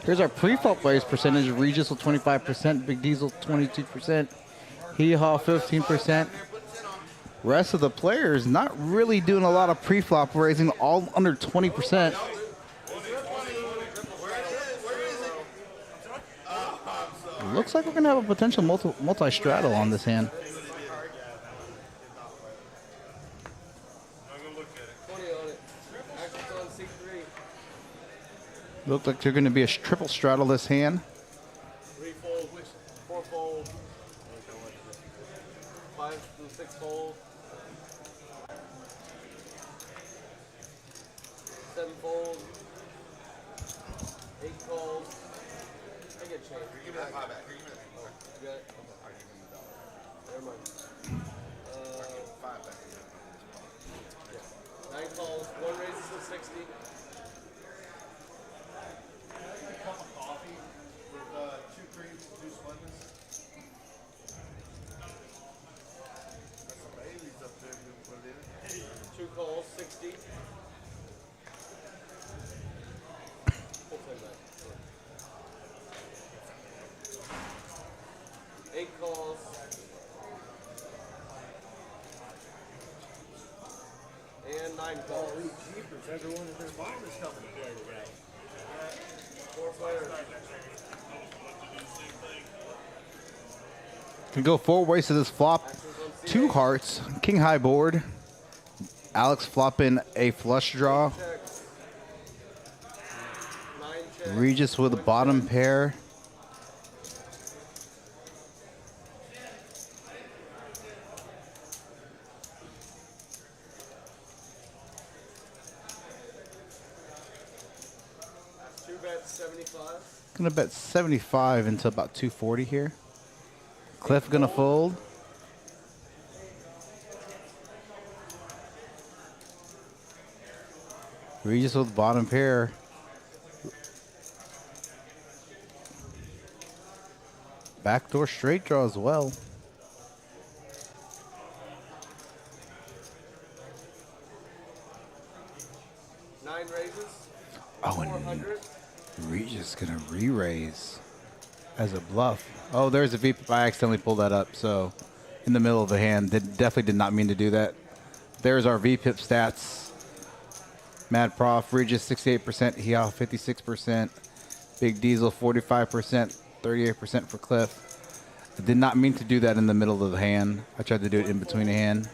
Here's our pre-flop raise percentage. Regis with 25%, Big Diesel 22%, Hee Haw 15%. Rest of the players not really doing a lot of pre-flop raising, all under 20%. Looks like we're gonna have a potential multi-straddle on this hand. I'm gonna look at it. 20 on it. Actions on C3. Looks like they're gonna be a triple straddle this hand. 3 fold. 4 fold. 5 through 6 fold. 7 fold. 8 calls. I get change. Give me that pie back. Here, give me that. You got it? Never mind. 9 calls. 1 raises to 60. Cup of coffee with 2 creams, 2 sponges. Got some Baileys up there. We can put it in. 2 calls. 60. Full 10 back. 8 calls. And 9 calls. Everyone in their mom is coming here today. 4 players. Can go 4 ways to this flop. Actions on 2 C8. hearts, king high board. Alex flopping a flush draw. Checks. 9 checks. Regis with a bottom pair. That's 2 bets, 75. Gonna bet 75 into about 240 here. Cliff gonna fold. Regis with bottom pair. Backdoor straight draw as well. Alex gonna re-raise as a bluff. Oh, there's a VPIP. I accidentally pulled that up. So in the middle of the hand, definitely did not mean to do that. There's our VPIP stats. Mad Prof, Regis 68%, Heo 56%, Big Diesel 45%, 38% for Cliff. I did not mean to do that in the middle of the hand. I tried to do it in between the hand.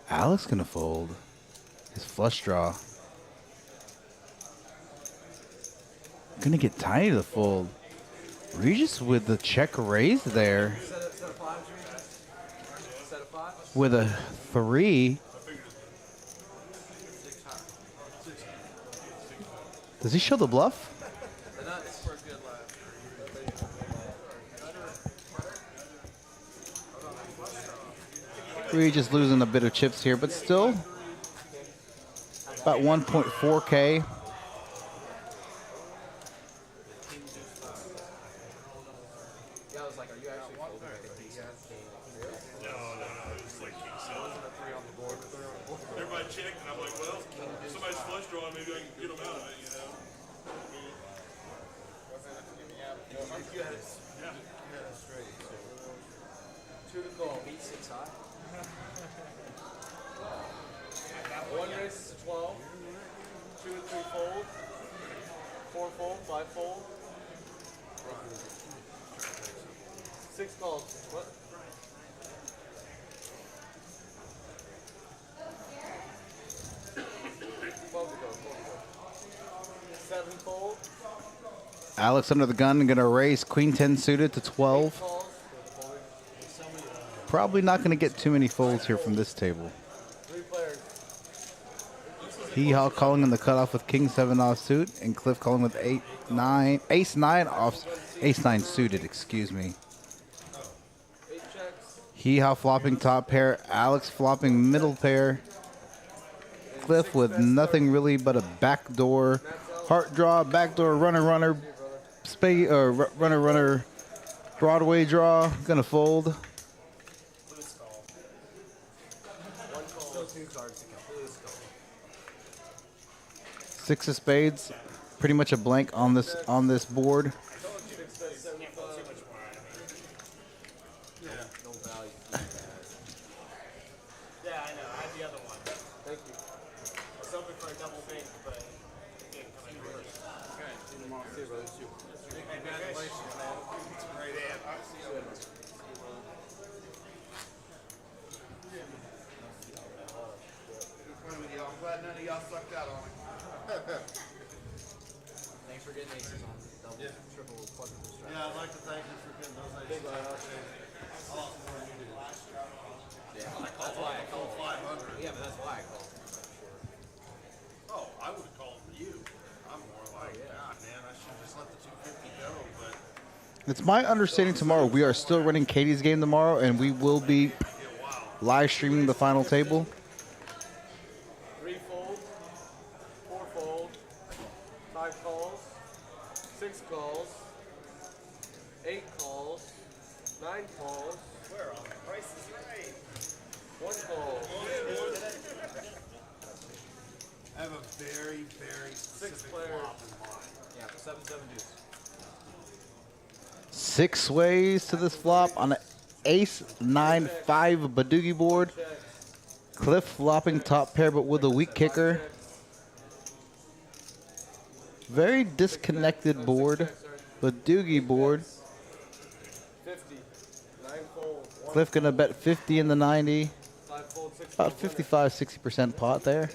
Alex gonna fold his flush draw. Gonna get tiny to fold. Regis with the check raise there. Set of fives, Regis? Set of fives? With a 3. Does he show the bluff? The nuts. We're good left. Regis losing a bit of chips here, but still about 1.4K. Yeah, I was like, are you actually folding like a decent king? No. It's like king seven. Everybody checked, and I'm like, well, somebody's flush drawing. Maybe I can get them out of it, you know? You had it. Yeah. Two to call. Beat 6 high. One raises to 12. 2 and 3 fold. 4 fold. 5 fold. 6 calls. What? Fold to go. 7 fold. Alex under the gun, gonna raise Queen 10 suited to 12. Calls. Probably not gonna get too many folds here from this table. 3 players. Hee-haw calling in the cutoff with King 7 offsuit, and Cliff calling with Ace 9 off, Ace 9 suited, excuse me. 8 checks. Hee-haw flopping top pair, Alex flopping middle pair. Cliff with nothing really but a backdoor heart draw, backdoor runner, spade or runner, Broadway draw. Gonna fold. Still 2 cards to completely skull. 6 of spades, pretty much a blank on this board. No value. Yeah, I know. I had the other one. Thank you. I was hoping for a double bank, but it didn't come in reverse. See you, brother. See you. Congratulations, man. It's a great ad. I'm glad none of y'all sucked out on it. Thanks for getting aces on double, triple, quadruple strike. Yeah, I'd like to thank you for getting those Big aces. line. I lost more than you did. Yeah, that's why I called. 500. Yeah, but that's why I called. Oh, I would have called for you. I'm more like, God, man, I should just let the 250 go, but It's my understanding tomorrow we are still running Katie's game tomorrow, and we will be live streaming the final table. 3 fold, 4 fold, 5 calls, 6 calls, 8 calls, 9 calls. where on the Price is Right? 1 call. I have a very, very specific players. flop in mind. Yeah, 7-7 deuce. 6 ways to this flop on an Ace 9-5 Badoogie board. Cliff flopping top pair, but with a weak kicker. Very disconnected board. Badoogie board. 50, 9 fold, 1 Cliff gonna bet 50 in the 90. 5 fold, 6 About fold. 55-60% pot there.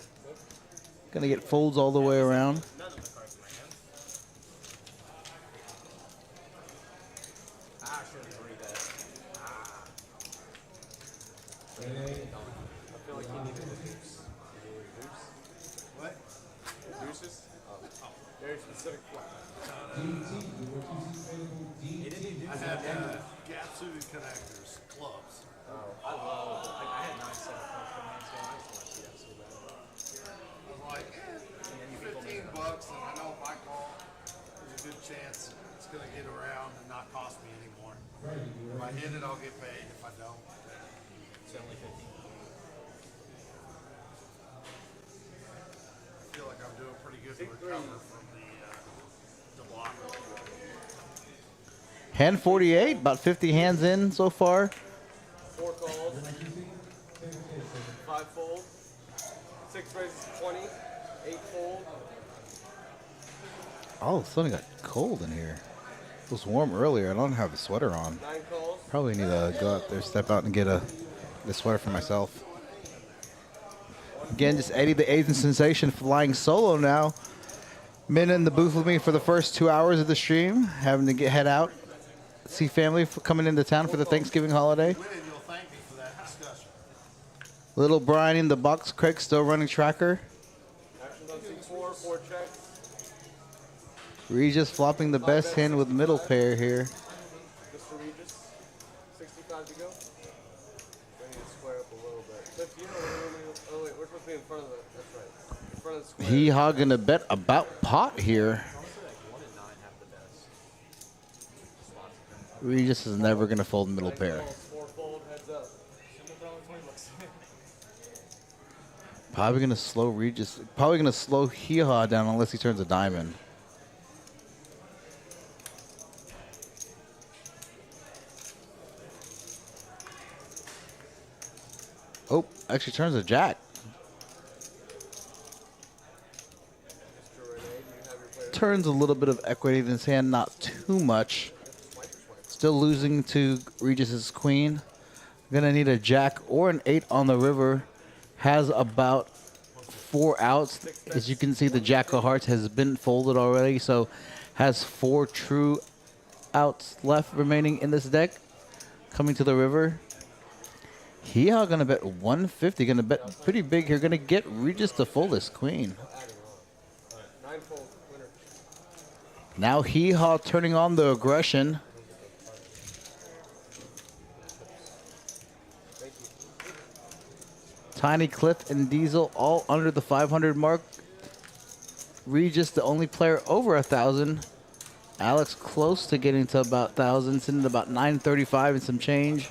Gonna get folds all the way around. None of the cards in my hand. I should have agreed that. I feel like he needed a deuce. What? Deuces? Very specific flop. I had gap suited connectors, clubs. I love it. I had 9-7 cards from hands down. I just want to see that so bad. I'm like, $15, and I know if I call, there's a good chance it's going to get around and not cost me anymore. If I hit it, I'll get paid. If I don't, It's only 15. I feel like I'm doing pretty good to recover from the Hand 48, about 50 hands in so far. 4 calls. 5 fold. 6 raises 20. 8 fold. All of a sudden it got cold in here. It was warm earlier. I don't have a sweater on. 9 calls. Probably need to go out there, step out and get a sweater for myself. Again, just Eddie the Asian Sensation flying solo now. Been in the booth with me for the first 2 hours of the stream, having to head out, see family coming into town for the Thanksgiving holiday. Little Brian in the box, Craig still running tracker. Actions on C4, 4 checks. Regis flopping the best hand with middle pair here. Just for Regis. 65 to go. I need to square up a little bit. 50, oh wait, we're supposed to be in front of the, that's right. In front of the square. He hogging a bet about pot here. Regis is never going to fold middle pair. 4 fold, heads up. Probably going to slow Regis. Probably going to slow Hee-Haw down unless he turns a diamond. Oh, actually turns a jack. Turns a little bit of equity in his hand, not too much. Still losing to Regis's queen. Gonna need a jack or an 8 on the river. Has about 4 outs. As you can see, the jack of hearts has been folded already, so has 4 true outs left remaining in this deck. Coming to the river. Hee-Haw gonna bet 150. Gonna bet pretty big here. Gonna get Regis to fold his queen. 9 fold, winner. Now Hee-Haw turning on the aggression. Tiny Cliff and Diesel all under the 500 mark. Regis the only player over 1,000. Alex close to getting to about 1,000, sitting at about 935 and some change.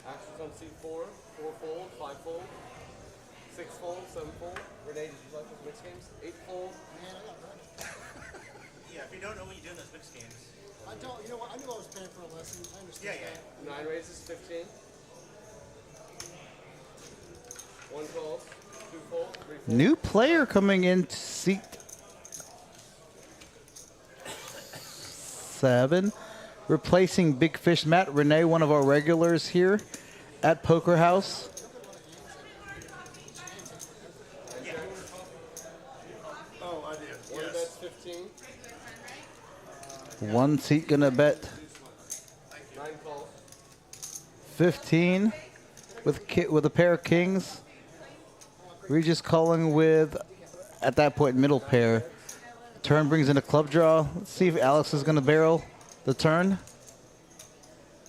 Actions on C4, 4 fold, 5 fold, 6 fold, 7 fold. Renee, did you like those mixed games? 8 fold. Yeah, if you don't know what you do in those mixed games. I don't, you know what, I knew I was paying for a lesson. I understand that. 9 raises, 15. 1 calls, 2 fold, 3 fold. New player coming in to seat 7. Replacing Big Fish Matt. Renee, one of our regulars here at Poker House. Oh, I did. One bet's 15. One seat gonna bet 9 calls. 15 with a pair of kings. Regis calling with, at that point, middle pair. Turn brings in a club draw. Let's see if Alex is gonna barrel the turn.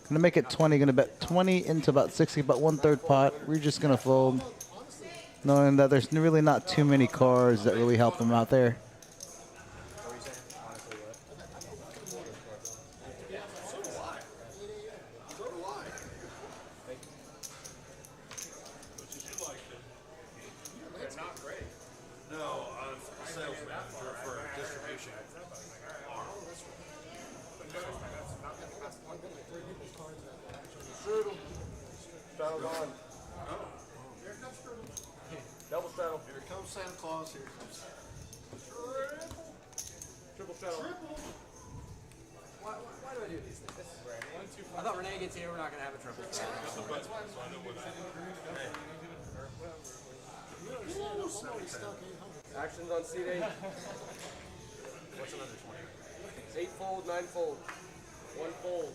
Gonna make it 20. Gonna bet 20 into about 60, about 1/3 pot. We're just gonna fold, knowing that there's really not too many cards that really help them out there. No, I'm a sales manager for distribution. Straddle's on. Double straddle. Here comes Santa Claus. Here comes Triple straddle. Why do I do these things? I thought Renee gets here, we're not going to have a triple. Actions on seat 8. What's another 20? 8 fold, 9 fold. 1 fold.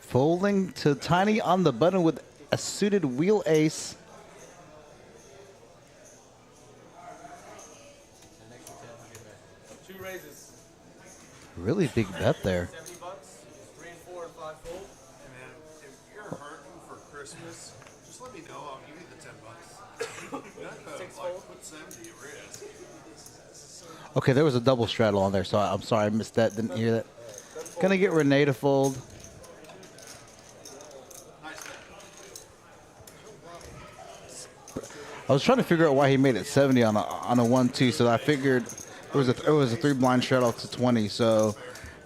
Folding to Tiny on the button with a suited wheel ace. Two raises. Really big bet there. $70. 3 and 4 and 5 fold. Christmas, just let me know. I'll give you the $10. Like, put 70 at risk. Okay, there was a double straddle on there, so I'm sorry I missed that. Didn't hear that. Gonna get Renee to fold. I was trying to figure out why he made it 70 on a 1-2, so I figured it was a 3-blind straddle to 20, so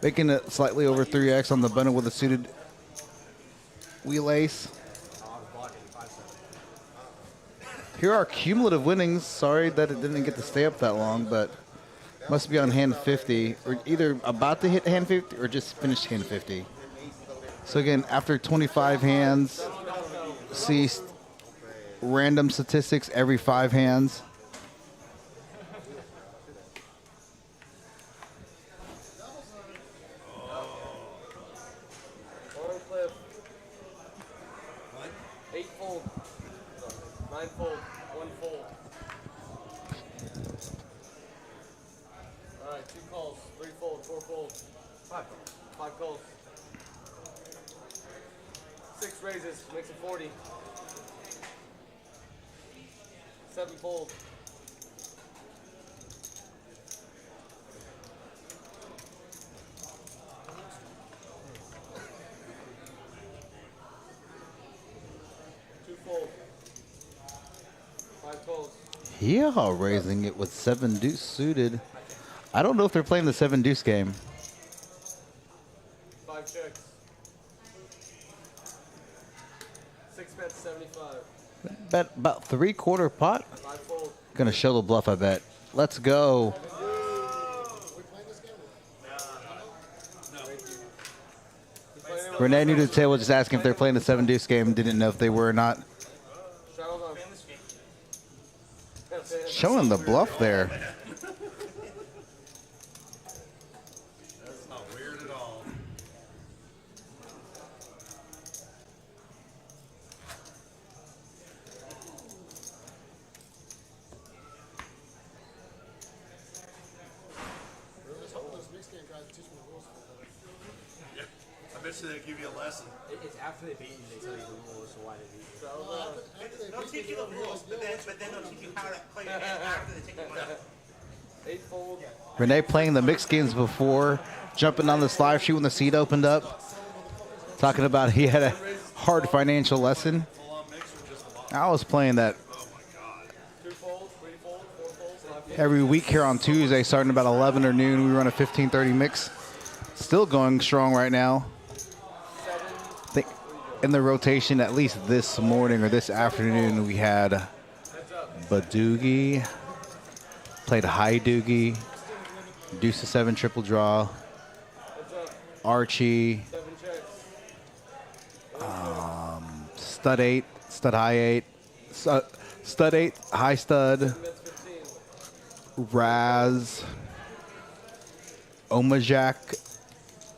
making it slightly over 3x on the button with a suited wheel ace. Here are cumulative winnings. Sorry that it didn't get to stay up that long, but must be on hand 50, or either about to hit hand 50 or just finished hand 50. So again, after 25 hands, see random statistics every 5 hands. Orange clip. 8 fold. 9 fold. 1 fold. Alright, 2 calls. 3 fold. 4 fold. 5 calls. 6 raises. Makes it 40. 7 fold. 2 fold. 5 calls. Yeah, raising it with 7 deuce suited. I don't know if they're playing the 7 deuce game. 5 checks. 6 bets, 75. Bet about 3/4 pot. 5 fold. Gonna show the bluff, I bet. Let's go. Renee new to the table, just asking if they're playing the 7 deuce game. Didn't know if they were or not. Straddle's on. Showing the bluff there. That's not weird at all. I was hoping those mixed game guys teach me the rules. Yeah. I bet you they give you a lesson. It's after they beat you, they tell you the rules, so why they beat you. Well, after they They'll beat teach me, you the they'll rules, but then they'll teach you how to play your hand after they take your money. 8 fold. Renee playing the mixed games before, jumping on this live sheet when the seat opened up, talking about he had a hard financial lesson. I was playing that 2 fold, 3 fold, 4 folds, 5 folds. every week here on Tuesday, starting about 11 or noon. We run a 15:30 mix. Still going strong right now. I think in the rotation, at least this morning or this afternoon, we had Badoogie, played High Doogie, Deuce to 7 triple draw, Archie, 7 checks. Stud 8, Stud High 8, Stud 8, High Stud, Bets 15. Raz, Omajak,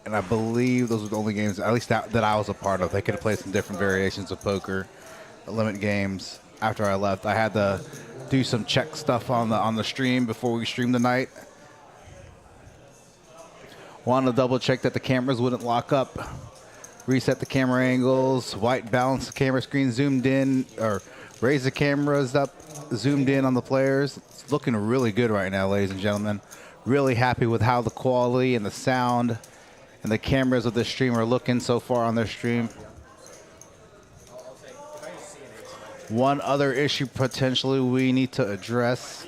and I believe those were the only games, at least that I was a part of. They could have played some different variations of poker, limit games. After I left, I had to do some check stuff on the stream before we streamed tonight. Wanted to double check that the cameras wouldn't lock up. Reset the camera angles, white balance the camera screen, zoomed in, or raise the cameras up, zoomed in on the players. It's looking really good right now, ladies and gentlemen. Really happy with how the quality and the sound and the cameras of this stream are looking so far on their stream. One other issue potentially we need to address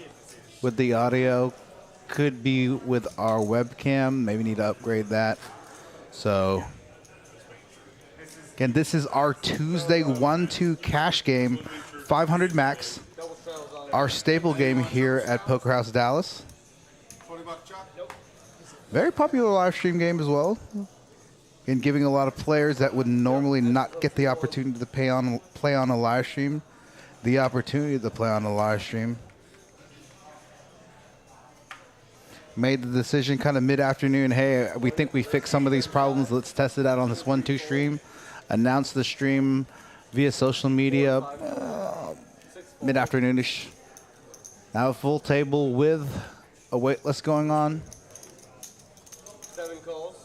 with the audio could be with our webcam. Maybe need to upgrade that. So, again, this is our Tuesday 1-2 cash game, 500 max. Double straddles on. Our staple game here at Poker House Dallas. $20 chop? Very popular live stream game as well. And giving a lot of players that would normally not get the opportunity to play on a live stream, the opportunity to play on a live stream. Made the decision kind of mid-afternoon, hey, we think we fixed some of these problems. Let's test it out on this 1-2 stream. Announced the stream via social media mid-afternoonish. Now a full table with a waitlist going on. 7 calls.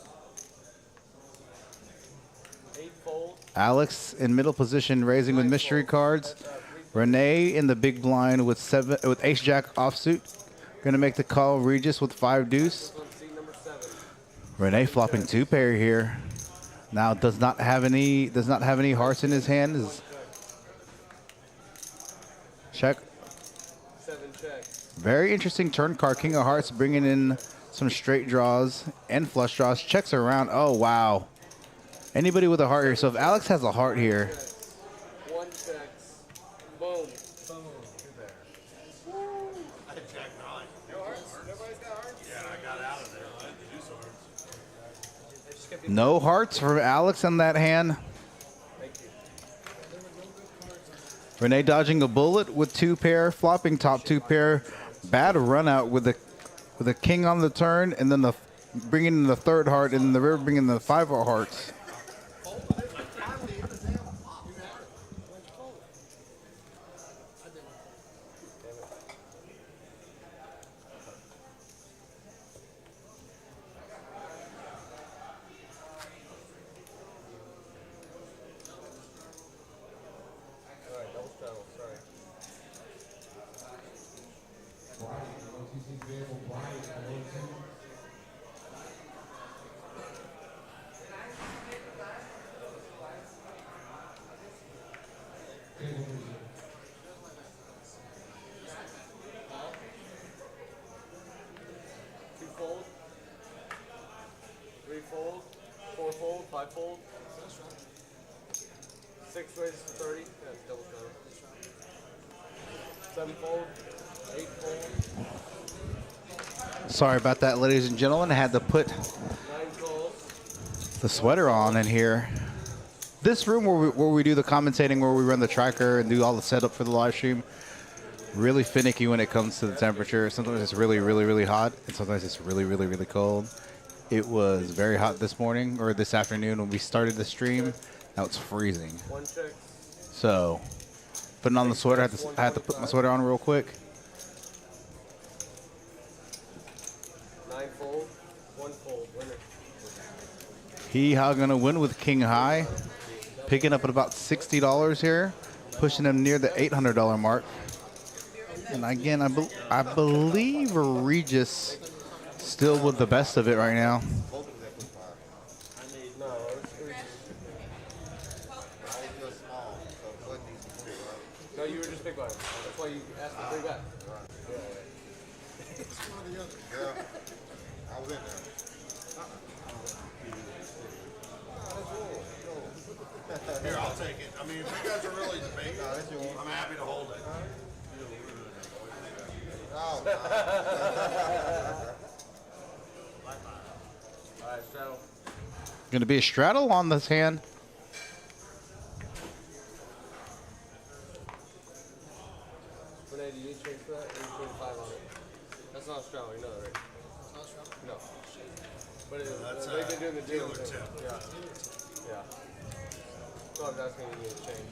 Alex in middle position, raising with mystery cards. Renee in the big blind with ace jack offsuit. Gonna make the call. Regis with 5 deuce. Renee flopping 2 pair here. Now does not have any hearts in his hand. Check. 7 checks. Very interesting turn card. King of Hearts bringing in some straight draws and flush draws. Checks around. Oh wow. Anybody with a heart here. So if Alex has a heart here. 1 checks. Boom. I had Jack 9. No hearts? Nobody's got hearts? Yeah, I got out of there. I had to do some hearts. No hearts from Alex in that hand. Thank you. Renee dodging a bullet with 2 pair, flopping top 2 pair. Bad run out with the king on the turn, and then bringing in the 3rd heart, and the river bringing the 5 hearts. Alright, double straddle, sorry. Two fold, 3 fold, 4 fold, 5 fold, 6 raises to 30, that's double straddle. 7 fold, 8 fold, Sorry about that, ladies and gentlemen. I had to put 9 fold. the sweater on in here. This room where we do the commentating, where we run the tracker and do all the setup for the live stream, really finicky when it comes to the temperature. Sometimes it's really, really, really hot, and sometimes it's really, really, really cold. It was very hot this morning, or this afternoon when we started the stream. Now it's freezing. 1 check, So, putting on the sweater, I had to put my sweater on real quick. 9 fold, 1 fold, winner. Hee Haw gonna win with King High, picking up at about $60 here, pushing him near the $800 mark. And again, I believe Regis still with the best of it right now. No, you were just big blind. That's why you asked for 3 bet. It's one or the other. Yeah. I was in there. Here, I'll take it. I mean, if you guys are really debating, I'm happy to hold it. Oh, Alright, straddle. Gonna be a straddle on this hand. Renee, do you need change for that? Or you change 5 on it? That's not a straddle, you know that, right? It's not a straddle? No. But it is. That's They've been doing the dealer dealer thing. tip. Yeah. Yeah. So I was asking you to change.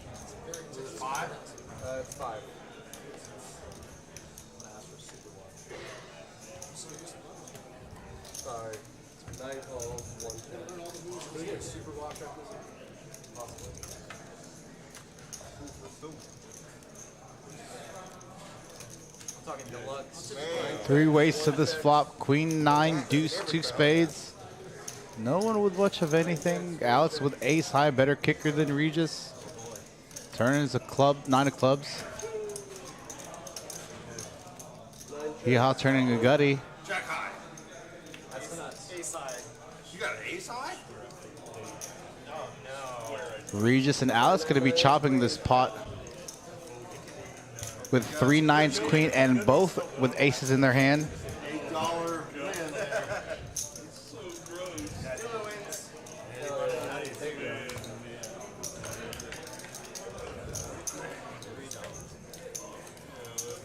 5? It's 5. Sorry. 9 fold, 1 check. Can we get a super block after this? Possibly. I'm talking deluxe. 3 ways to this flop. Queen 9, deuce, 2 spades. No one with much of anything. Alex with ace high, better kicker than Regis. Turn is a club, 9 of clubs. Hee Haw turning a gutty. Jack high. That's nuts. Ace high. You got an ace high? Regis and Alex going to be chopping this pot with 3 9s, queen, and both with aces in their hand. $8 win there.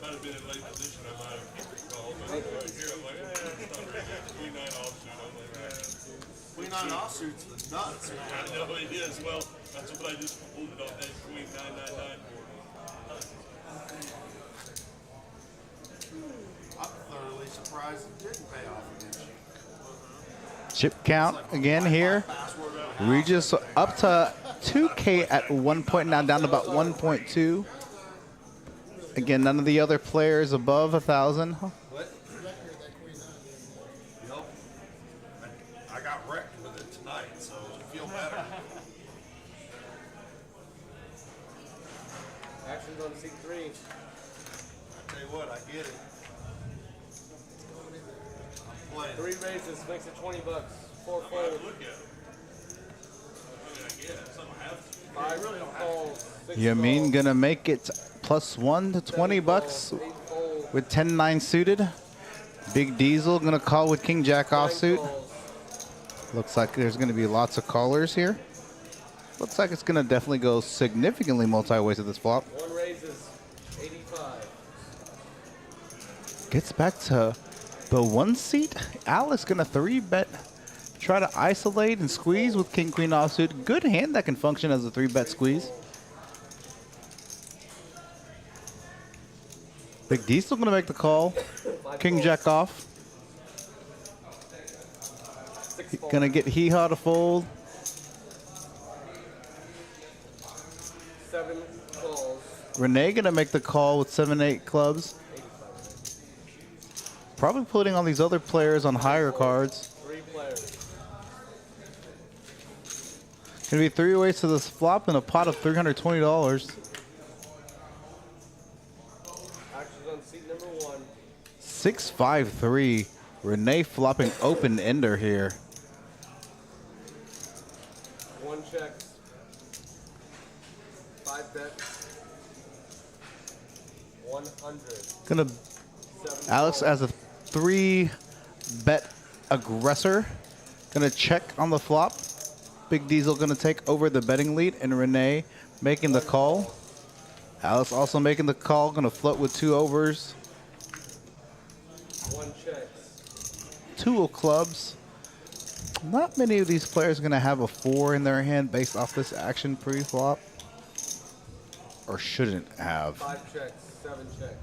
Might have been in late position, I might have called, but here I'm like, it's not very good. Queen 9 offsuit, I'm like, Queen 9 offsuit's the nuts, man. I know it is. Well, that's what I just pulled it off that Queen 999 board. I'm thoroughly surprised it didn't pay off against you. Chip count again here. Password out Regis up to 2K at 1 point, now down to about 1.2. Again, none of the other players above 1,000. What? Nope. I got wrecked with it tonight, so I feel better. Action's on seat 3. I tell you what, I get it. I'm playing. 3 races makes it $20. 4 I have fold. to look at it. I mean, I get it. Something I have to. 5 calls. 6 Yamin calls, gonna make it +1 to 20 7 bucks calls, 8 fold, with 10-9 suited. Big Diesel gonna call with King Jack 9 offsuit. calls. Looks like there's gonna be lots of callers here. Looks like it's gonna definitely go significantly multi-ways at this flop. 1 raises 85. Gets back to the 1 seat. Alex gonna 3-bet. Try to isolate and squeeze with King Queen offsuit. Good hand that can function as a 3-bet squeeze. Big Diesel gonna make the call. 5 King calls, Jack off. 6 fold. Gonna get hee-haw to fold. 7 calls. Renee gonna make the call with 7-8 clubs. 85. Probably putting all these other players on higher cards. 3 players. Gonna be 3 ways to this flop and a pot of $320. Action's on seat number 1. 6-5-3. Renee flopping open ender here. 1 checks. 5 bets. 100. Gonna 7 Alex calls. as a 3-bet aggressor. Gonna check on the flop. Big Diesel gonna take over the betting lead and Renee making the call. Alex also making the call. Gonna float with 2 overs. 1 checks. 2 of clubs. Not many of these players are gonna have a 4 in their hand based off this action pre-flop. Or shouldn't have. 5 checks. 7 checks.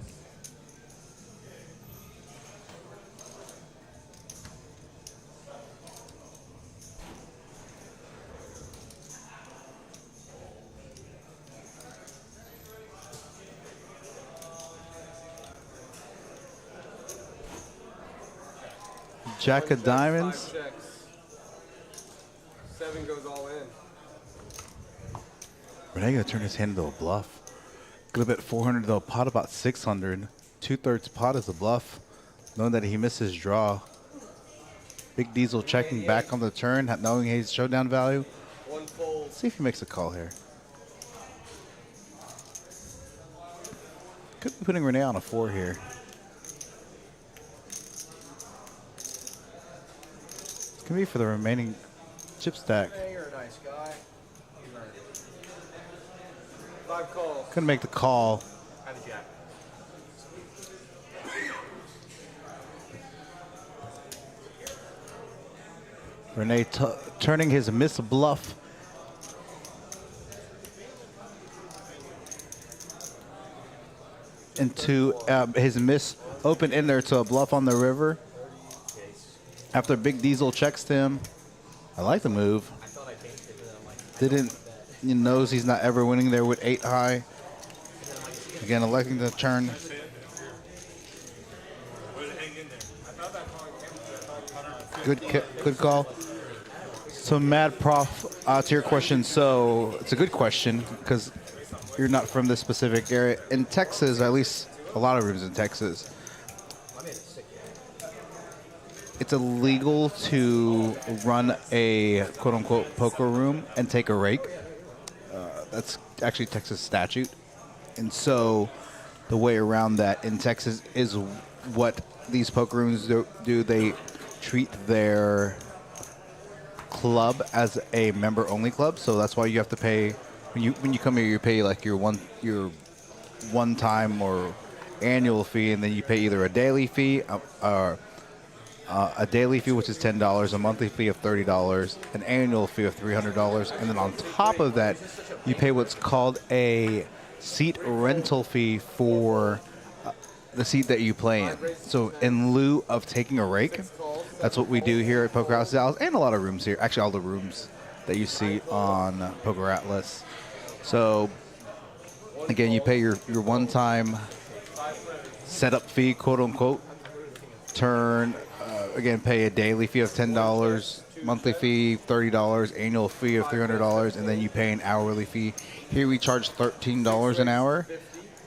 Jack of diamonds. 5 checks. 7 goes all in. Renee gonna turn his hand into a bluff. Gonna bet 400 though, pot about 600. 2/3 pot is a bluff. Knowing that he missed his draw. Big Diesel checking back on the turn, knowing he's showdown value. 1 fold. Let's see if he makes a call here. Could be putting Renee on a 4 here. It's gonna be for the remaining chip stack. Hey, you're a nice guy. You learned it. 5 calls. Couldn't make the call. Have a jack. Renee turning his miss bluff into his miss open in there to a bluff on the river. After Big Diesel checks him, I like the move. I thought I changed it, but I'm like, Didn't, he knows he's not ever winning there with 8 high. Again, electing to turn. Way to hang in there. I thought that call came Good call. So, Mad Prof, to your question. So, it's a good question because you're not from this specific area. In Texas, at least a lot of rooms in Texas, I made it sick. it's illegal to run a quote-unquote poker room and take a rake. That's actually Texas statute. And so the way around that in Texas is what these poker rooms do. They treat their club as a member-only club. So that's why you have to pay when you come here. You pay like your one-time or annual fee, and then you pay either a daily fee or a daily fee, which is $10, a monthly fee of $30, an annual fee of $300, and then on top of that, you pay what's called a seat rental fee for the seat that you play in. So in lieu of taking a rake, that's what we do here at Poker House Dallas and a lot of rooms here. Actually, all the rooms that you see on Poker Atlas. So again, you pay your one-time setup fee, quote unquote. Again, pay a daily fee of $10, monthly fee $30, annual fee of $300, and then you pay an hourly fee. Here we charge $13 an hour.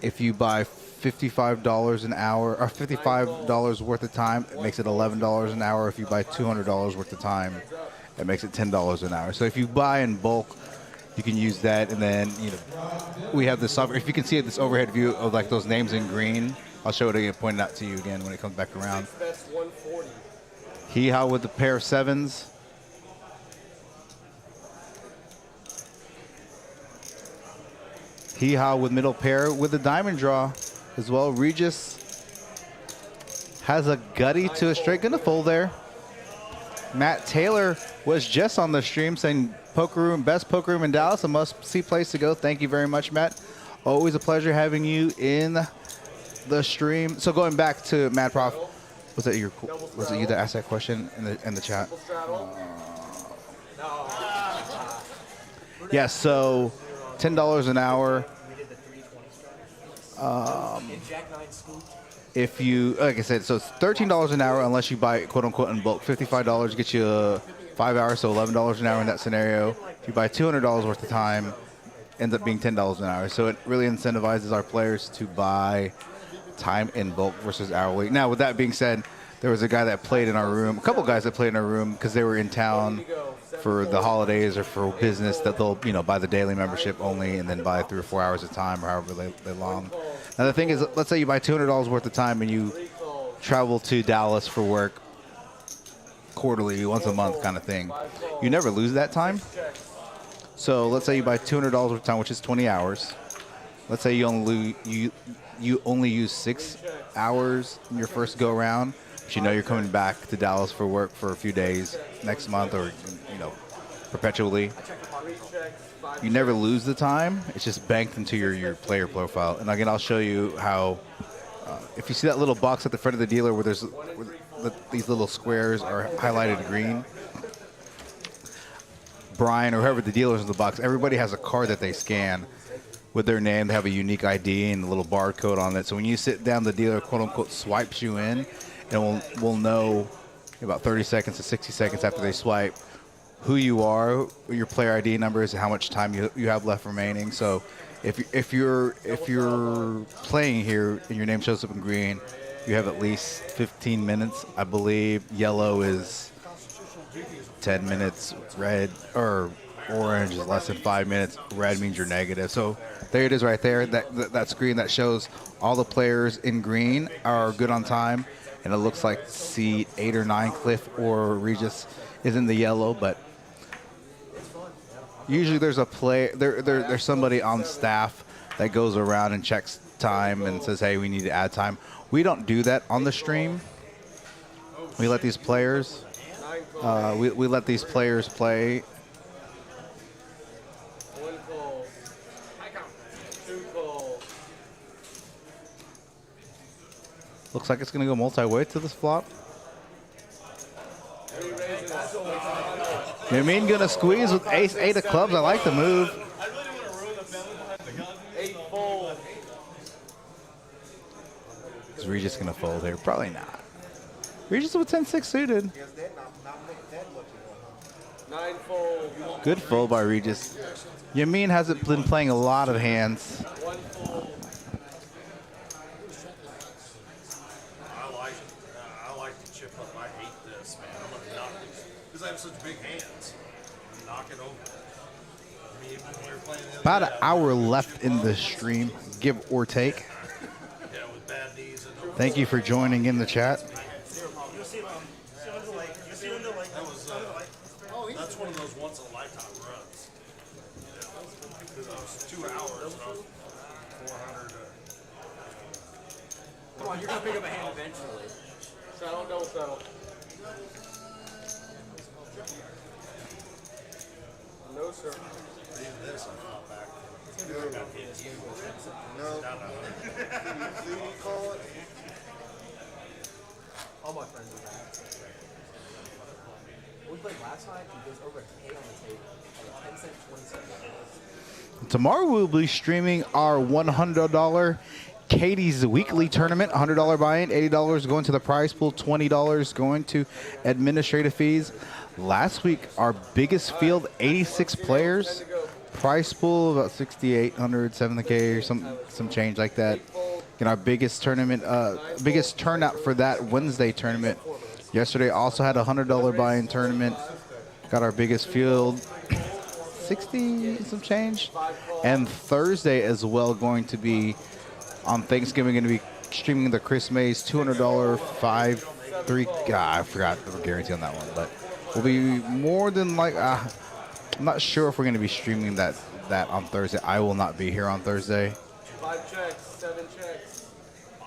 If you buy $55 an hour or $55 worth of time, it makes it $11 an hour. If you buy $200 worth of time, it makes it $10 an hour. So if you buy in bulk, you can use that, and then we have this software. If you can see this overhead view of like those names in green, I'll show it again, point it out to you again when it comes back around. That's 140. Hee Haw with the pair of sevens. Hee Haw with middle pair with the diamond draw as well. Regis has a gutty to a straight. Gonna fold there. Matt Taylor was just on the stream saying poker room, best poker room in Dallas, a must-see place to go. Thank you very much, Matt. Always a pleasure having you in the stream. So going back to Mad Prof, was it you that asked that question in the chat? Yeah, so $10 an hour. If you, like I said, so it's $13 an hour unless you buy quote unquote in bulk. $55 gets you 5 hours, so $11 an hour in that scenario. If you buy $200 worth of time, ends up being $10 an hour. So it really incentivizes our players to buy time in bulk versus hourly. Now, with that being said, there was a guy that played in our room, a couple guys that played in our room because they were in town for the holidays or for business that they'll, buy the daily membership only and then buy 3 or 4 hours of time or however they long. Now, the thing is, let's say you buy $200 worth of time and you travel to Dallas for work quarterly, once a month kind of thing. You never lose that time. So let's say you buy $200 worth of time, which is 20 hours. Let's say you only use 6 hours in your first go around, but you're coming back to Dallas for work for a few days next month or perpetually. You never lose the time. It's just banked into your player profile. And again, I'll show you how, if you see that little box at the front of the dealer where these little squares are highlighted green, Brian or whoever the dealer is in the box, everybody has a card that they scan with their name. They have a unique ID and a little barcode on it. So when you sit down, the dealer quote unquote swipes you in, and we'll know about 30 seconds to 60 seconds after they swipe who you are, what your player ID number is, and how much time you have left remaining. So if you're playing here and your name shows up in green, you have at least 15 minutes. I believe yellow is 10 minutes, red or orange is less than 5 minutes. Red means you're negative. So there it is right there. That screen that shows all the players in green are good on time, and it looks like seat 8 or 9 Cliff or Regis is in the yellow, but usually there's there's somebody on staff that goes around and checks time and says, hey, we need to add time. We don't do that on the stream. We let these players we let these players play. Looks like it's going to go multi-way to this flop. Yamin going to squeeze with ace 8 of clubs. I like the move. Is Regis going to fold here? Probably not. Regis with 10-6 suited. Good fold by Regis. Yamin hasn't been playing a lot of hands. I like to chip up. I hate this, man. I'm going to knock these. Because I have such big hands. Knock it over. I mean, when we were playing the other About an day, hour left in the stream, give or take. yeah, with bad knees and Thank you for joining in the chat. that's one of those once in a lifetime runs. Because it was 2 hours. And I was 400. Come on, you're going to pick up a hand eventually. Settle, double settle. No, sir. Even this, I fought back. No. Do you call it? All my friends are back. We played last night, he goes over a K on the table. Tomorrow we'll be streaming our $100 Katie's Weekly Tournament. $100 buy-in, $80 going to the prize pool, $20 going to administrative fees. Last week, our biggest field, 86 players. Prize pool about 6,800, 7K or some change like that. And our biggest tournament, biggest turnout for that Wednesday tournament. Yesterday also had a $100 buy-in tournament. Got our biggest field, 60 some change. And Thursday as well, going to be on Thanksgiving, going to be streaming the Chris Mays $200 5-3. God, I forgot the guarantee on that one, but we'll be more than like I'm not sure if we're going to be streaming that on Thursday. I will not be here on Thursday. 5 checks, 7 checks.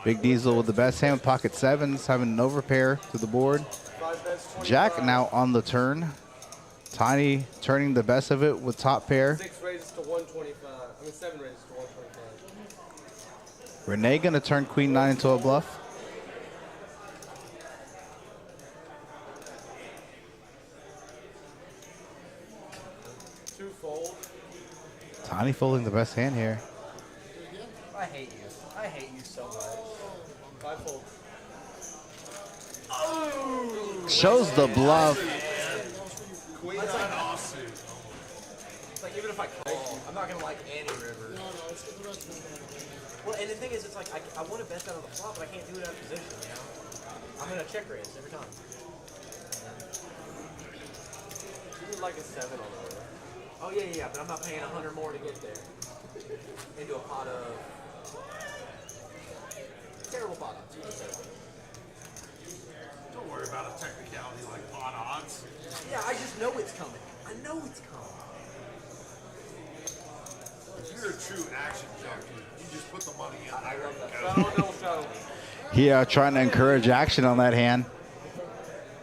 Big Diesel with the best hand, pocket sevens, having an overpair to the board. 5 bets, 25. Jack now on the turn. Tiny turning the best of it with top pair. 6 raises to 125. I mean 7 raises to 125. Renee going to turn Queen 9 into a bluff. Two-fold. Tiny folding the best hand here. I hate you. I hate you so much. 5-fold. Shows the bluff. Queen 9 offsuit. It's like, even if I call, I'm not going to like any river. No, it's the rest of the Well, and the thing is, it's like, I want to bet that on the flop, but I can't do it out of position, you know? I'm going to check raise every time. You would like a 7 on the river. Oh, yeah, but I'm not paying 100 more to get there. Into a pot of... Terrible pot odds. Don't worry about a technicality like pot odds. Yeah, I just know it's coming. I know it's coming. If you're a true action junkie, you just put the money in there. I love that. Shadow, double shadow. Yeah, trying to encourage action on that hand.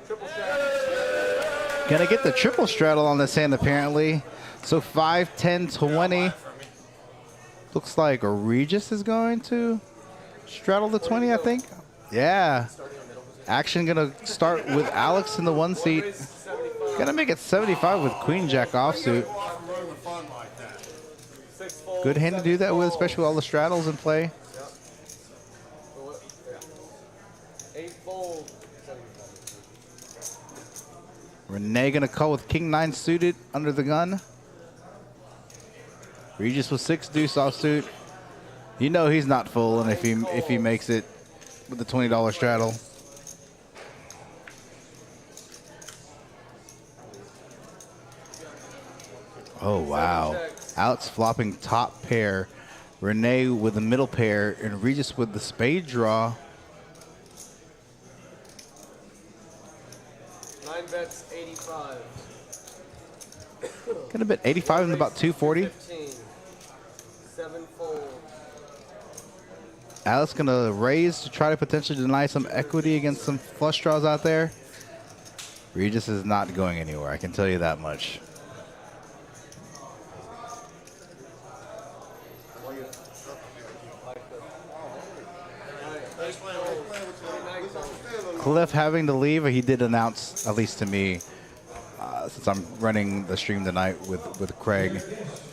Triple shadow. Gonna get the triple straddle on this hand apparently. So 5, 10, 20. Looks like Regis is going to straddle the 20, I think. Yeah. Action gonna start with Alex in the 1 seat. Gonna make it 75 with Queen Jack offsuit. Good hand to do that with, especially with all the straddles in play. 8-fold. Renee gonna call with King 9 suited under the gun. Regis with 6 deuce offsuit. You know he's not full, and if he makes it with the $20 straddle. Oh wow! Alex flopping top pair, Renee with the middle pair, and Regis with the spade draw. 9 bets, 85. Gonna bet 85 and about 240. 15. 7-fold. Alex gonna raise to try to potentially deny some equity against some flush draws out there. Regis is not going anywhere, I can tell you that much. Cliff having to leave, he did announce, at least to me, since I'm running the stream tonight with Craig,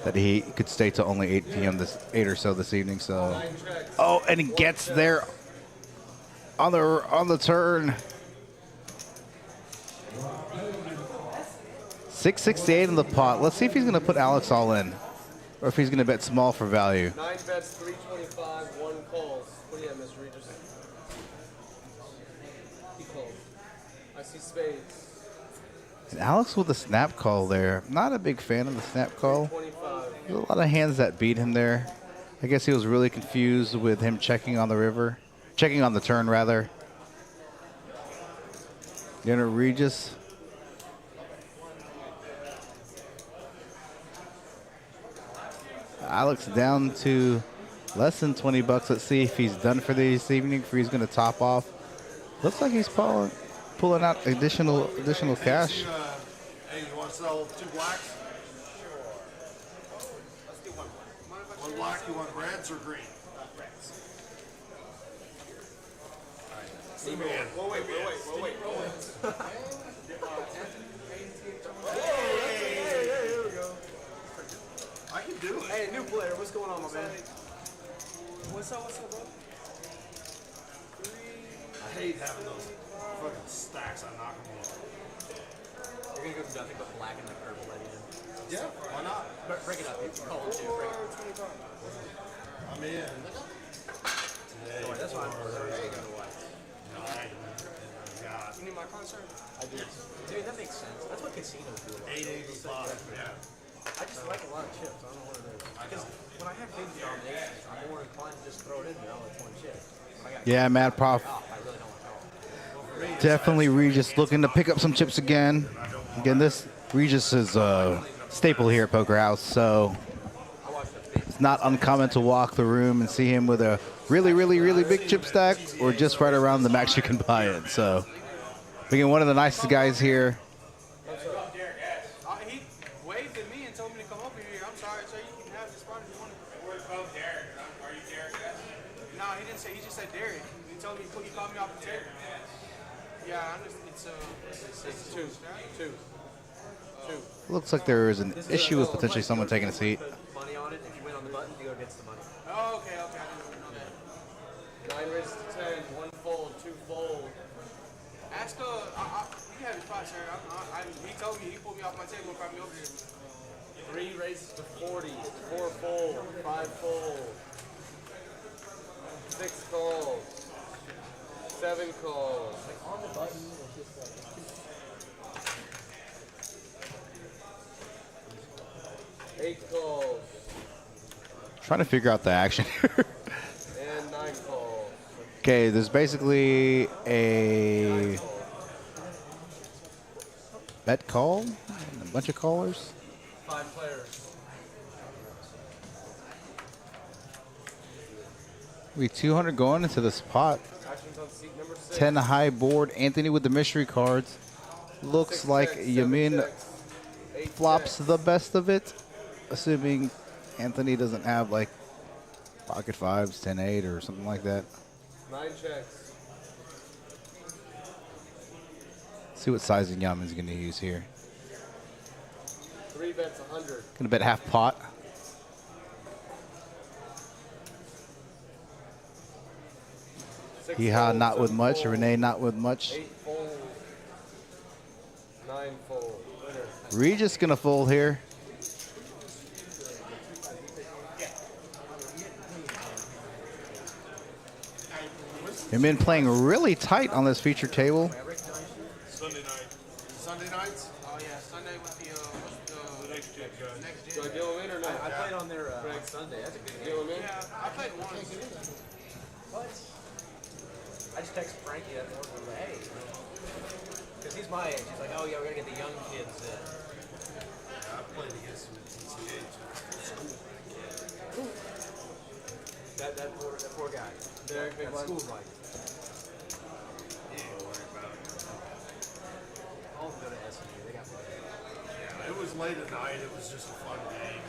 that he could stay till only 8 p.m. 8 or so this evening. So, oh, and he gets there on the turn. 668 in the pot. Let's see if he's going to put Alex all in, or if he's going to bet small for value. 9 bets, 325, 1 calls. What do you have, Mr. Regis? He calls. I see spades. And Alex with the snap call there. Not a big fan of the snap call. 25. There's a lot of hands that beat him there. I guess he was really confused with him checking on the river. Checking on the turn, rather. Dinner Regis. Alex down to less than 20 bucks. Let's see if he's done for this evening, if he's going to top off. Looks like he's pulling out additional cash. Hey, you want to sell 2 blacks? Let's do 1 black. 1 black, you want reds or green? Wait. Here we go. Hey, new player, what's going on, my man? What's up, bro? I hate having those fucking stacks. I knock them off. You're gonna go through nothing but black and the purple at the end. Yeah, why not? Break it up. It's cold too. Break it up. I'm in. Don't worry, that's why I'm going to watch. God. You need my concert? I do. Dude, that makes sense. That's what casinos do. 885. Yeah. I just like a lot of chips. I don't know what it is. Because when I have big denominations, I'm more inclined to just throw it in there. Oh, it's one chip. When I got Yeah, Mad Prof. I really don't want to. Definitely Regis looking to pick up some chips again. Again, this Regis is a staple here at Poker House, so it's not uncommon to walk the room and see him with a really, really, really big chip stack or just right around the max you can buy it. So, again, one of the nicest guys here. He waved at me and told me to come over here. I'm sorry, sir. You can have the spot if you want it. Where's both Derek? Are you Derek? No, he didn't say. He just said Derek. He told me he called me off the table. Yeah, I understand. It's two. Looks like there is an issue with potentially someone taking a seat. Put money on it. If you win on the button, Dealer gets the money. Oh, okay. I didn't know that. 9 raises to 10, 1 fold, 2 fold. Ask you can have your spot, sir. He told me, he pulled me off my table and brought me over here. 3 raises to 40, 4 fold, 5 fold, 6 calls, 7 calls. on the button. It's just like 8 calls Trying to figure out the action here. and 9 calls. Okay, there's basically a bet call and a bunch of callers. 5 players. We 200 going into this pot. Actions on seat number 6. 10 high board. Anthony with the mystery cards. Looks 6 like checks, 7 Yamin checks, 8 flops checks. the best of it, assuming Anthony doesn't have like pocket 5s, 10-8 or something like that. 9 checks. See what sizing Yamin's going to use here. 3 bets 100. Going to bet half pot. 6 Yeehaw, fold, not with 7 much. fold, Renee, not with much. 8 fold. 9 fold. Winner. Regis going to fold here. Yamin playing really tight on this feature table. Sunday night. Sunday nights? Oh yeah, Sunday with the Next gen guy. next gen. Do I deal him in or not? I played on there on Sunday. That's a good game. Deal him in? Yeah, I played once. What? I just texted Frankie that morning. I was like, hey. Because he's my age. He's like, oh, yeah, we're going to get the young kids in. I played against him at TCH. That poor guy. Derek, big That one. school's like, Yeah, don't worry about it. all of them go to SMU. They got money. Yeah, it was late at night. It was just a fun game.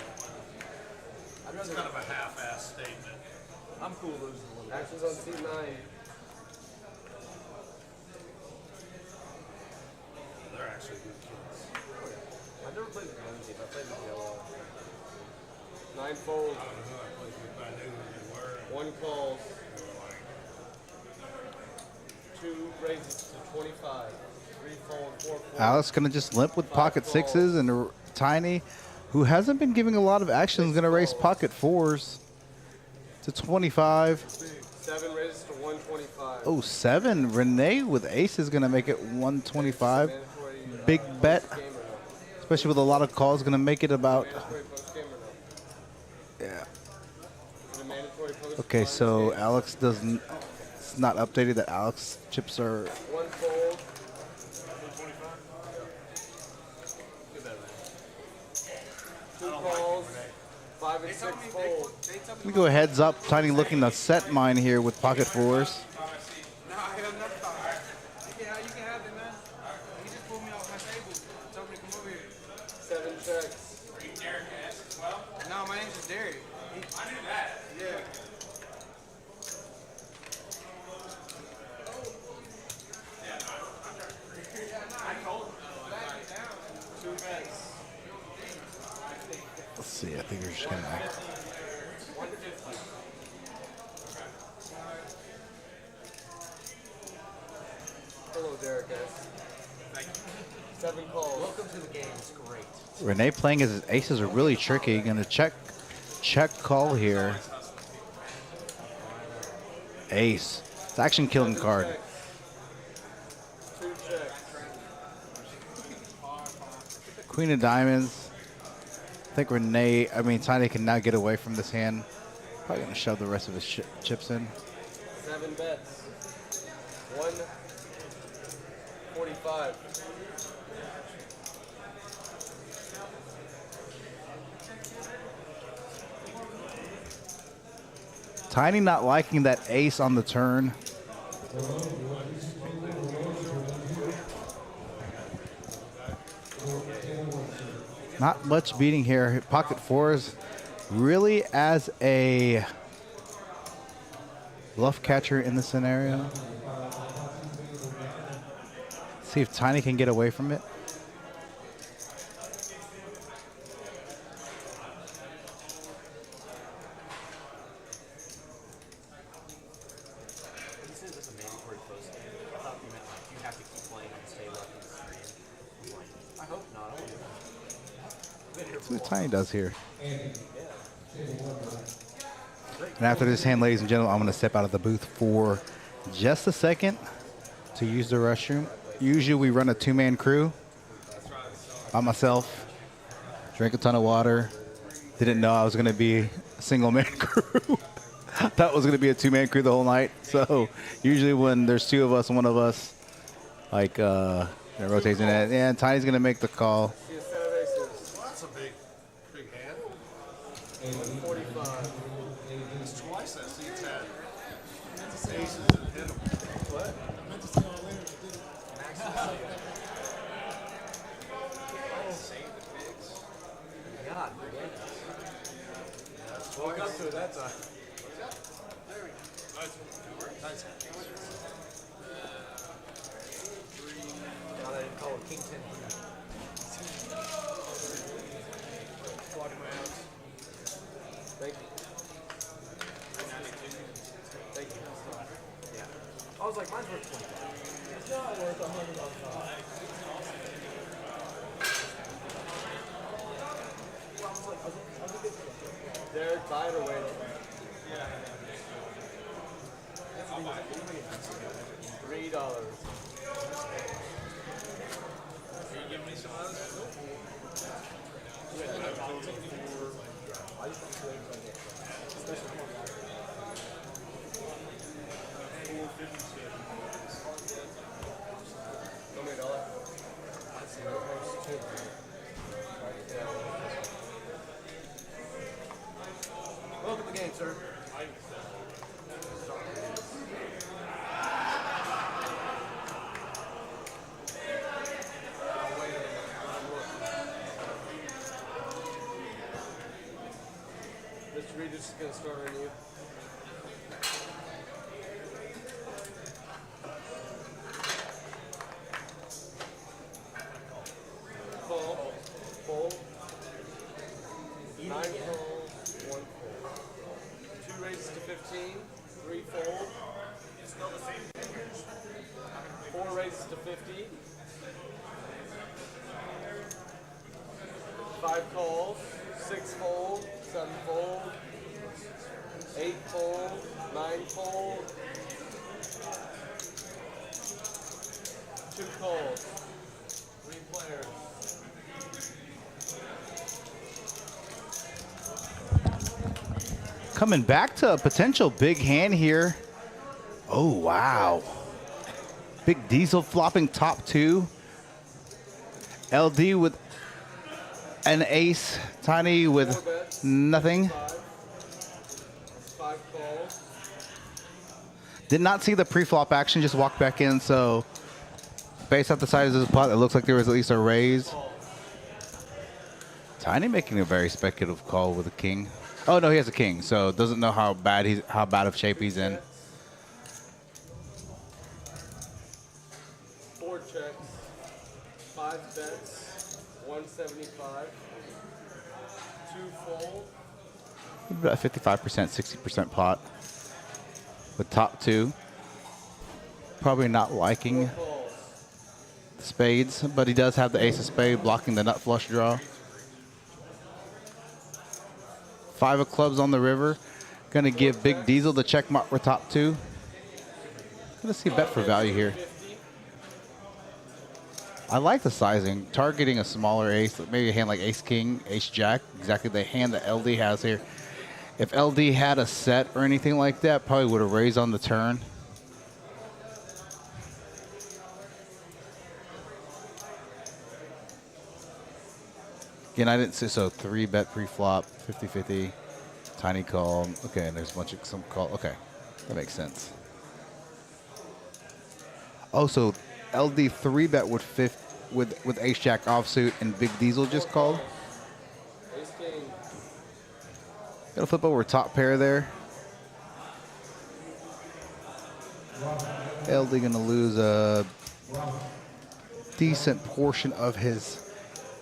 I'd It's rather, kind of a half-ass statement. I'm cool losing a little bit. Actions on seat 9. They're actually good kids. I've never played with Lindsay, but I played with Yellow. 9 fold. I don't know who I played with, but I knew who they were. 1 calls. 2 raises to 25. 3 fold, 4 fold. Alex going to just limp with pocket 6s, and Tiny, who hasn't been giving a lot of action, is going to raise pocket 4s to 25. 7 raises to 125. Oh, 7. Renee with ace is going to make it 125. Mandatory, Big bet, game or no? especially with a lot of calls, going to make it about. Mandatory post game or no? Yeah. Is it a mandatory post Okay, line so game? Alex doesn't. It's not updated that Alex chips are. 1 fold. Good bet, man. 2 calls. 5 and 6 fold. Let me go heads up. Tiny looking to set mine here with pocket 4s. Nah, I have nothing. You can have it, man. He just pulled me off my table. Told me to come over here. 7 checks. Are you Derek S as well? No, my name's just Derek. I knew that. Yeah. I told him. 2 bets. see. I think we're just gonna. 150. Hello, Derek S. Thank you. 7 calls. Welcome to the game. It's great. Renee playing his aces are really tricky. Gonna check call here. Ace. It's action killing card. 2 checks. Queen of diamonds. I think Tiny can now get away from this hand. Probably gonna shove the rest of his chips in. 7 bets. 145. Tiny not liking that ace on the turn. Not much beating here. Pocket fours really as a bluff catcher in the scenario. See if Tiny can get away from it. He says it's a mandatory post game. I thought you meant like you have to keep playing and stay left in the stream. I'm like, I hope not. I won't do that. I've been here See for a what while. Tiny does here. And after this hand, ladies and gentlemen, I'm going to step out of the booth for just a second to use the restroom. Usually we run a 2-man crew by myself, drink a ton of water. Didn't know I was going to be a single-man crew. Thought it was going to be a 2-man crew the whole night. So usually when there's 2 of us and 1 of us, like, it rotates in it. Yeah, Tiny's going to make the call. See a set of aces. Well, that's a big hand. 145. It's twice that seat's had. It's aces and hit 'em. What? I meant to say all later, but didn't. God, Woke up to it that time. God, I didn't call it King 10. Walking my house. Thank you. Thank you. I was like, mine's worth 25. It's not worth 100. Derek, buy it or wait? $3. Tell me $1. Welcome to the game, sir. Mr. Reed, this is going to start on you. Call. Fold. 9 calls, 1 fold. 2 raises to 15, 3 fold. 4 raises to 50. 5 calls, 6 fold, 7 fold, 8 fold, 9 fold, 2 calls, 3 players. Coming back to a potential big hand here. Oh, wow. Big Diesel flopping top 2. LD with an ace. Tiny with nothing. 5 calls. Did not see the pre-flop action, just walked back in. So based off the size of the pot, it looks like there was at least a raise. Tiny making a very speculative call with a king. Oh no, he has a king, so doesn't know how bad of shape he's in. 4 checks, 5 bets, 175, 2 folds. About 55%, 60% pot. With top two. Probably not liking spades, but he does have the ace of spade blocking the nut flush draw. 5 of clubs on the river. Gonna give Big Diesel the check mark for top two. Gonna see bet for value here. I like the sizing. Targeting a smaller ace, maybe a hand like ace king, ace jack, exactly the hand that LD has here. If LD had a set or anything like that, probably would have raised on the turn. Again, I didn't see, so 3 bet pre-flop, 50-50, tiny call. Okay, and there's a bunch of some call. Okay, that makes sense. Oh, so LD 3 bet with with ace jack offsuit and Big Diesel just called. Ace king. Gotta flip over top pair there. LD gonna lose a decent portion of his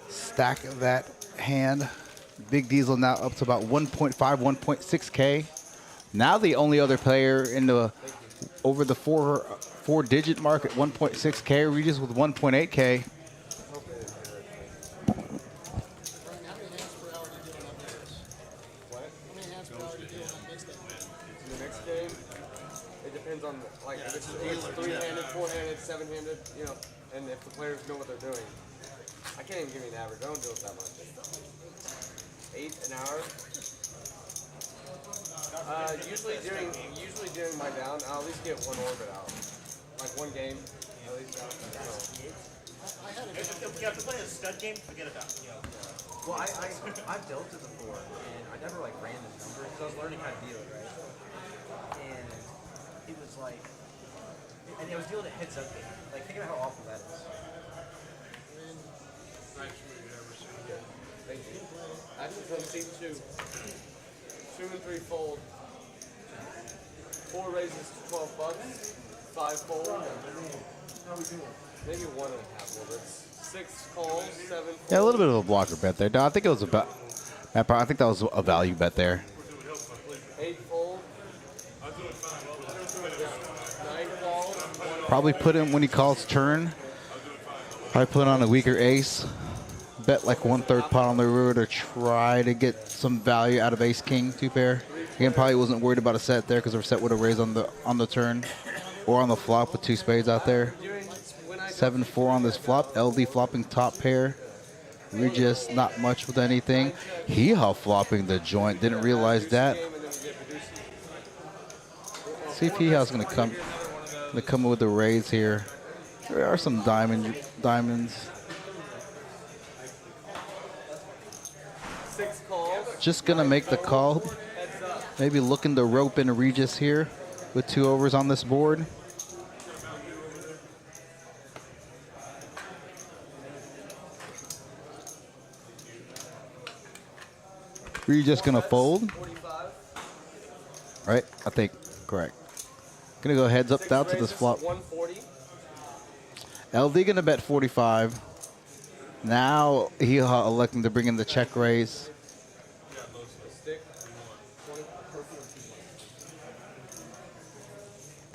stack of that hand. Big Diesel now up to about 1.5, 1.6K. Now the only other player in the over the four-digit mark at 1.6K, Regis with 1.8K. On like if it's three-handed, four-handed, seven-handed, you know, and if the players know what they're doing. I can't even give you an average. I don't do it that much. 8 an hour. Usually during my down, I'll at least get one orbit out, like one game. At least. If you have to play a stud game, forget about it. Well, I've dealt it before, and I never like ran the numbers because I was learning how to deal it, right? And it was like, and I was dealing a heads up game. Like, think about how awful that is. Thank you. Action from seat 2. 2 and 3 fold. 4 raises to 12 bucks. 5 fold. Maybe 1.5 orbits. 6 calls. 7 fold. Yeah, a little bit of a blocker bet there. No, I think it was about. I think that was a value bet there. 8 fold. 9 calls. Probably put him when he calls turn. Probably put on a weaker ace. Bet like 1/3 pot on the river to try to get some value out of ace king 2 pair. Again, probably wasn't worried about a set there because the set would have raised on the turn or on the flop with 2 spades out there. 7-4 on this flop. LD flopping top pair. Regis not much with anything. Hee-haw flopping the joint. Didn't realize that. See if Hee-haw's gonna come with the raise here. There are some diamonds. 6 calls. Just gonna make the call. Maybe looking to rope in Regis here with 2 overs on this board. Regis gonna fold. Right? I think correct. Gonna go heads up down to this flop. 140. LD gonna bet 45. Now he electing to bring in the check raise. Stick.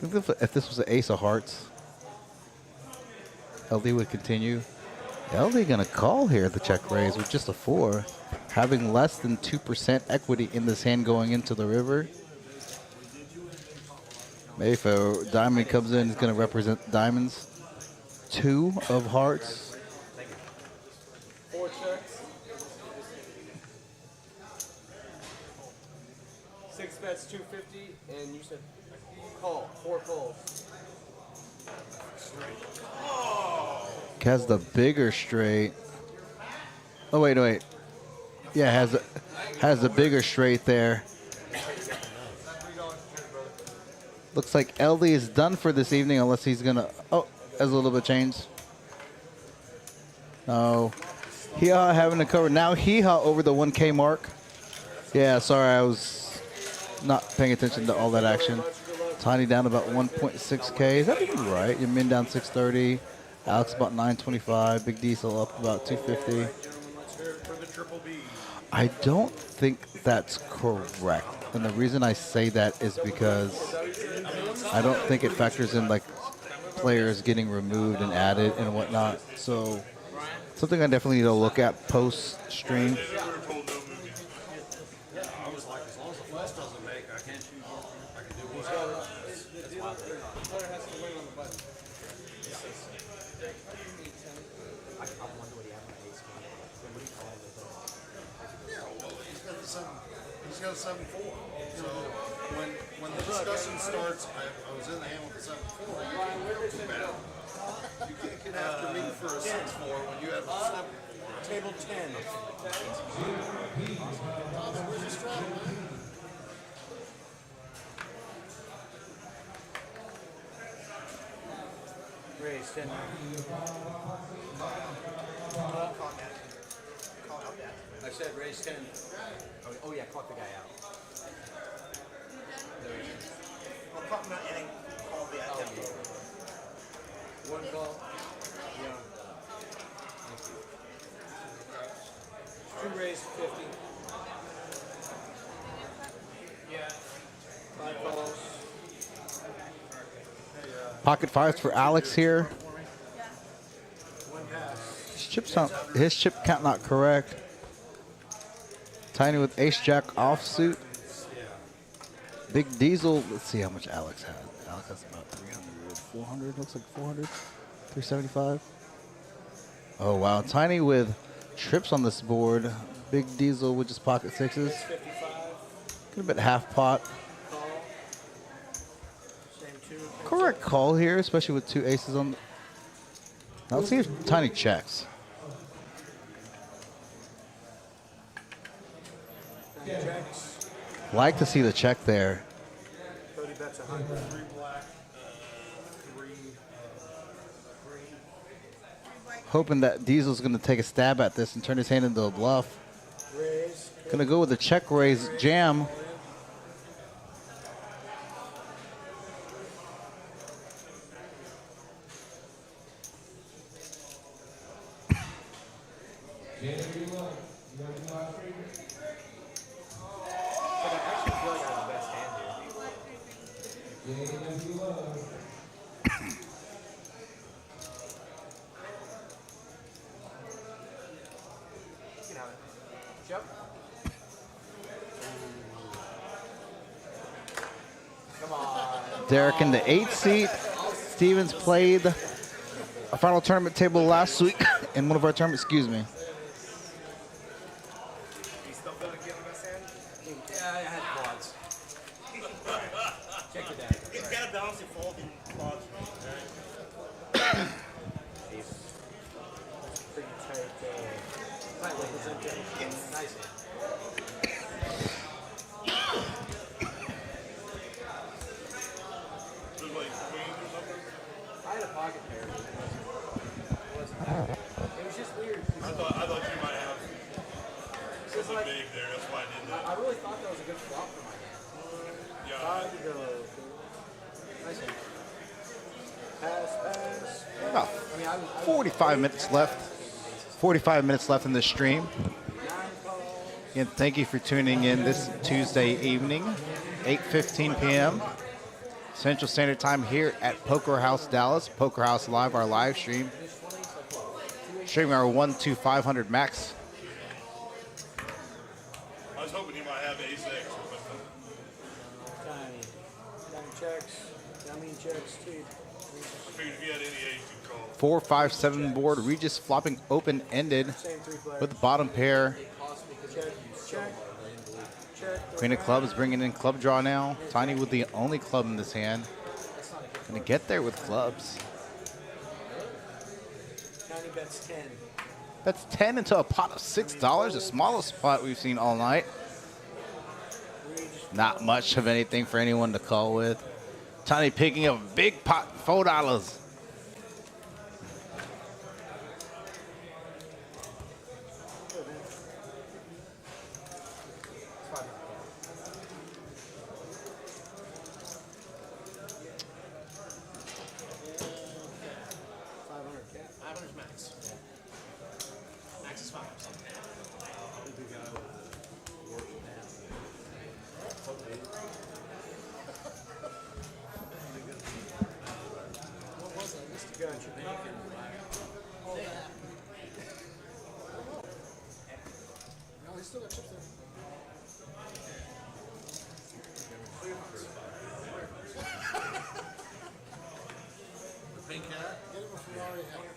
I think if this was an ace of hearts, LD would continue. LD gonna call here the check raise with just a 4, having less than 2% equity in this hand going into the river. Maybe if a diamond comes in, it's gonna represent diamonds. 2 of hearts. 4 checks. 6 bets, 250, and you said call. 4 calls. Has the bigger straight. Oh wait. Yeah, has the bigger straight there. Looks like LD is done for this evening unless he's gonna. Oh, has a little bit changed. No, Hee-haw having to cover now. Hee-haw over the 1K mark. Yeah, sorry, I was not paying attention to all that action. Tiny down about 1.6K. Is that even right? Your min down 630. Alex about 925. Big Diesel up about 250. Triple B. I don't think that's correct. And the reason I say that is because I don't think it factors in like players getting removed and added and whatnot. So something I definitely need to look at post stream. We were told no movies. Yeah, I was like, as long as the flesh doesn't make, I can do whatever. Player has to win on the button. I wonder what he had on the ace king. What do you call it? Yeah, well, he's got a 7-4. So when the discussion starts, I was in the hand with the 7-4. You can't go too bad. You can't get after me for a 6-4 when you have a 7-4. Table 10. Where's your strap, man? Raise 10. I said raise 10. Oh yeah, clock the guy out. Well, probably not any call the tempo. One call. Yeah. Two raise 50. Yeah. 5 calls. Pocket fives for Alex here. One pass. His chip count not correct. Tiny with ace jack offsuit. Big Diesel. Let's see how much Alex has. Alex has about 300, 400. Looks like 400, 375. Oh wow, Tiny with trips on this board. Big Diesel with just pocket sixes. 55. Could have been half pot. Call. Same 2. Correct call here, especially with 2 aces on. Now let's see if Tiny checks. Checks. Like to see the check there. 30 bets 100. 3 black, 3. Hoping that Diesel's going to take a stab at this and turn his hand into a bluff. Raise. Going to go with a check raise jam. But I actually feel like I have the best hand here. You can have it. Yep. Come on. Derek in the 8th seat. Stevens played a final tournament table last week in one of our tournaments. Excuse me. You still feel like you have the best hand? Yeah, I had quads. Check your dad. You gotta balance your fold and quads. Pretty tight. Tight legs. Nice hand. Just like queens or something. I had a pocket pair. But it wasn't that. It was just weird. I thought you might have It's something like, big there. That's why I did that. I really thought that was a good flop for my hand. Yeah. Five to go. Nice hand. Pass. About I mean, I was 45 minutes left. 45 minutes left in the stream. 9 calls. Again, thank you for tuning in this Tuesday evening, 8:15 p.m. Central Standard Time here at Poker House Dallas. Poker House Live, our live stream. Streaming our 1-500 max. I was hoping you might have ace X or something. Tiny. Tiny checks. Dummy checks 2. I figured if you had any ace, you'd call. 4, 5, 7 board. Regis flopping open-ended Same 3 players. with the bottom pair. Check. Check. Check. Queen of clubs bringing in club draw now. Tiny with the only club in this hand. Gonna get there with clubs. Tiny bets 10. That's 10 into a pot of $6, the smallest pot we've seen all night. Not much of anything for anyone to call with. Tiny picking up a big pot, $4. Max is fine. The pink hat? Get him if we already have it.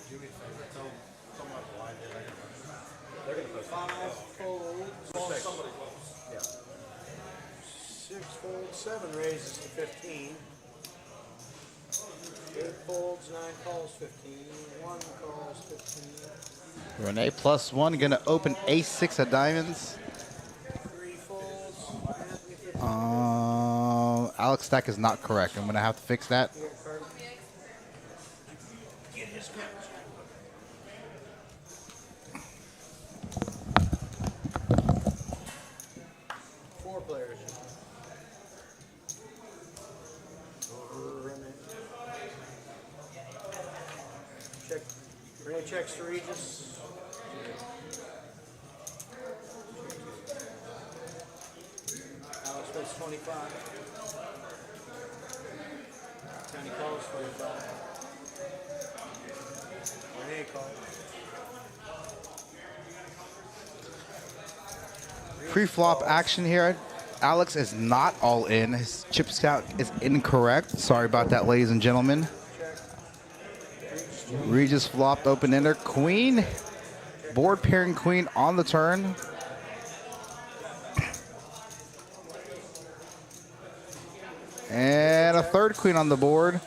Do me a favor. Tell my blind that I can They're gonna post. 5 folds. somebody close. Yeah. 6 folds, 7 raises to 15. 8 folds, 9 calls 15. 1 calls 15. Renee +1 gonna open ace-6 of diamonds. 3 folds, Anthony 15. Alex stack is not correct. I'm gonna have to fix that. Here, card. Four players. Renee. Check. Renee checks to Regis. Alex bets 25. Tony calls 25. Renee calls. Pre-flop action here. Alex is not all in. His chip count is incorrect. Sorry about that, ladies and gentlemen. Regis flopped open ender. Queen. Board pairing queen on the turn. And a third queen on the board.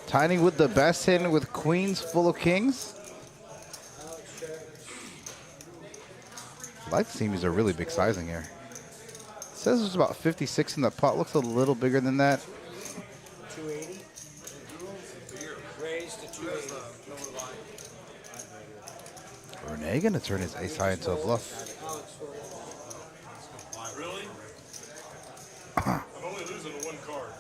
Tiny with the best hand with queens full of kings. I like to see these are really big sizing here. It says there's about 56 in the pot. Looks a little bigger than that. 280. Raised to 280. Renee gonna turn his ace high into a bluff. Alex for Really? I'm only losing to one card.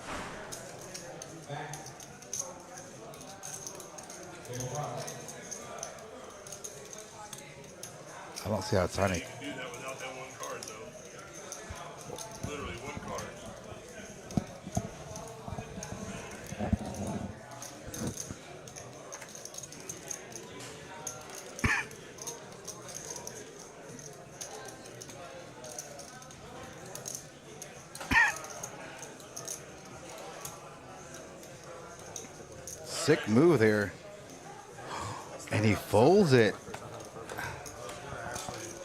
I don't see how Tiny. You can do that without that one card, though. Literally one card. Sick move there. And he folds it.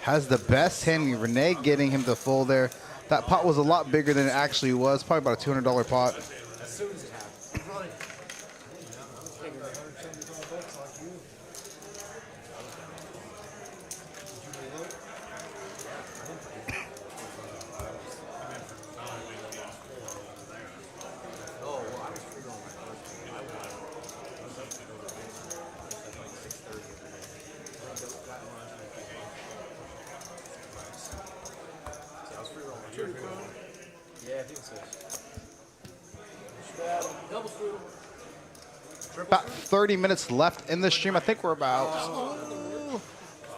Has the best hand. Renee getting him to fold there. That pot was a lot bigger than it actually was. Probably about a $200 pot. As soon as it happened. Oh, well, I was free on my first game. I won. I was up to go to bed. At like 6:30 every day. Got lunch and I came home. So I was free on my first game. Yeah, I think so. Double strudel. About 30 minutes left in the stream. I think we're about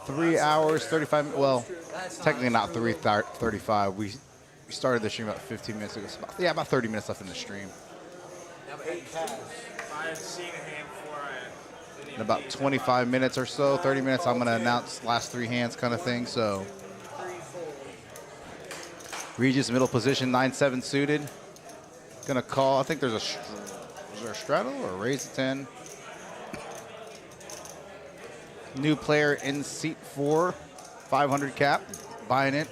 3 hours, 35 minutes. Well, technically not 3:35. We started the stream about 15 minutes ago. So about 30 minutes left in the stream. I had seen a hand before I didn't In about 25 minutes or so, 30 minutes, I'm going to announce last 3 hands kind of thing. So Regis middle position, 9-7 suited. Gonna call. I think there's is there a straddle or a raise to 10? New player in seat 4, 500 cap, buying it.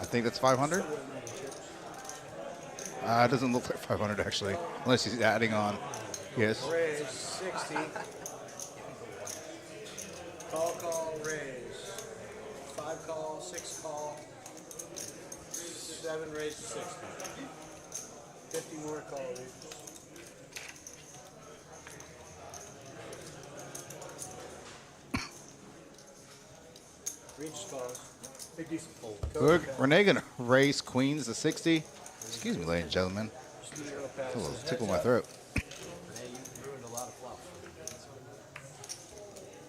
I think that's 500. It doesn't look like 500 actually, unless he's adding on. Yes. raise 60. Call, raise. 5 call, 6 call. 7 raise to 60. 50 more call, Regis. Regis calls. Big decent fold. Look, Renee gonna raise queens to 60. Excuse me, ladies and gentlemen. Zero A passes. little Heads tickle my up. throat. Renee, you ruined a lot of flops.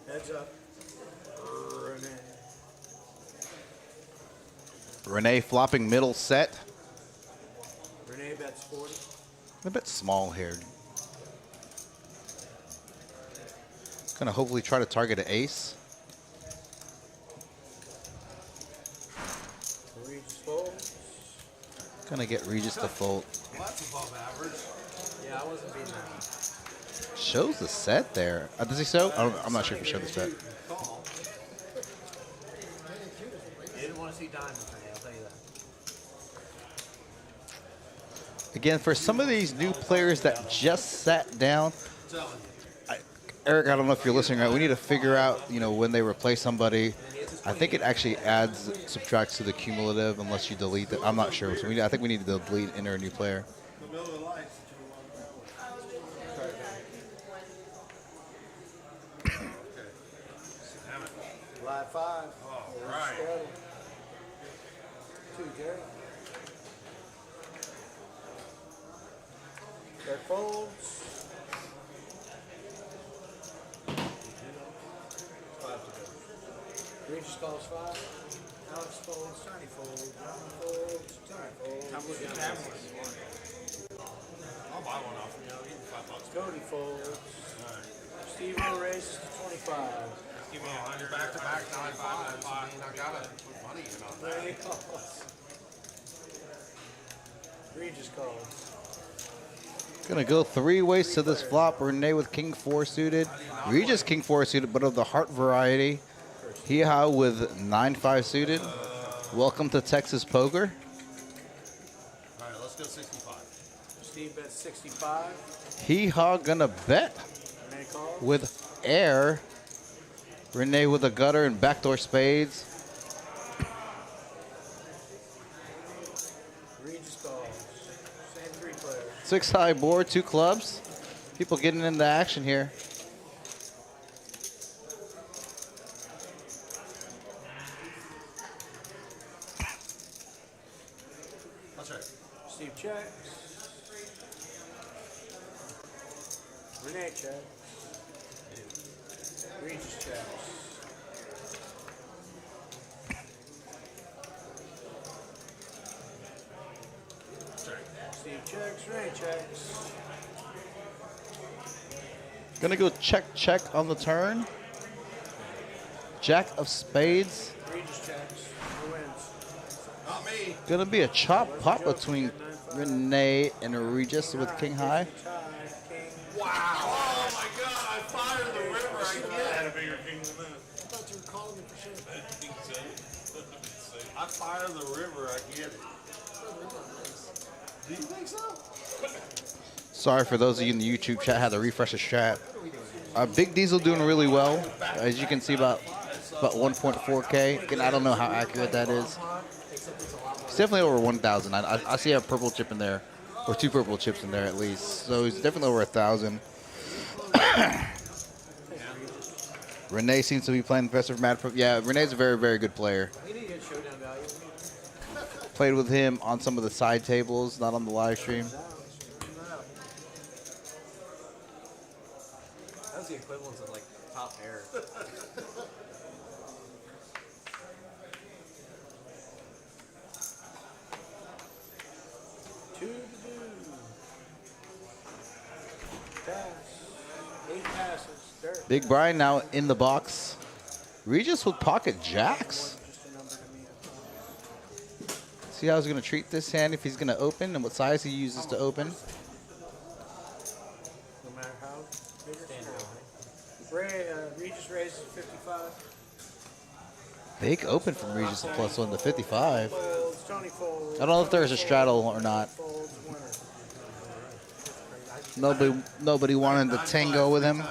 Heads up. Renee. Renee flopping middle set. Renee bets 40. A bit small here. Gonna hopefully try to target an ace. Regis folds. Gonna get Regis to fold. Well, that's above average. Yeah, I wasn't being that. Shows the set there. Does he show? I'm not sure if he showed the set. Call. You didn't want to see diamonds today, I'll tell you that. Again, for some of these new players that just sat down, Telling you. Eric, I don't know if you're listening right. We need to figure out, when they replace somebody. I think it actually adds, subtracts to the cumulative unless you delete it. I'm not sure. So I think we need to delete, enter a new player. The middle of the lights that you want. Okay. Damn it. Live 5. All right. 2, Jerry. There folds. 5 to go. Regis calls 5. Alex folds. Tiny folds. John folds. Tiny folds. I'll buy one off you. I'll give you $5. Cody folds. All right. Steve O raises to 25. Give me 100 back to back 95. I gotta put money in on that. Ray calls. Regis calls. Gonna go 3 ways to this flop. Renee with King 4 suited. Regis King 4 suited, but of the heart variety. Hee-haw with 9-5 suited. Welcome to Texas Poker. All right, let's go 65. Steve bets 65. Hee-haw gonna bet Renee calls. with air. Renee with a gutter and backdoor spades. Regis calls. Same 3 players. 6 high board, 2 clubs. People getting into action here. That's right. Steve checks. Renee checks. Regis checks. Steve checks. Renee checks. Gonna go check on the turn. Jack of spades. Regis checks. Who wins? Not me. Gonna be a chop pop between Renee and Regis with King High. Tie. King. Wow. Oh my God. I fired the river. I had a bigger king than that. I thought you were calling me for sure. I fire the river. I get it. Do you think so? Sorry for those of you in the YouTube chat, had to refresh the chat. Big Diesel doing really well. As you can see, about 1.4K. Again, I don't know how accurate that is. It's definitely over 1,000. I see a purple chip in there, or 2 purple chips in there at least. So he's definitely over 1,000. Renee seems to be playing Professor Mad. Yeah, Renee's a very, very good player. We need to get showdown value. Played with him on some of the side tables, not on the live stream. That was the equivalent of like top air. Two to do. Pass. 8 passes. Dirt. Big Brian now in the box. Regis with pocket jacks. Just a number to me. See how he's going to treat this hand, if he's going to open, and what size he uses to open. No matter how big or small. Regis raises 55. Big open from Regis at +1 to 55. Folds. Tony folds. I don't know if there's a straddle or not. Folds. Winner. Nobody wanted to tango with him.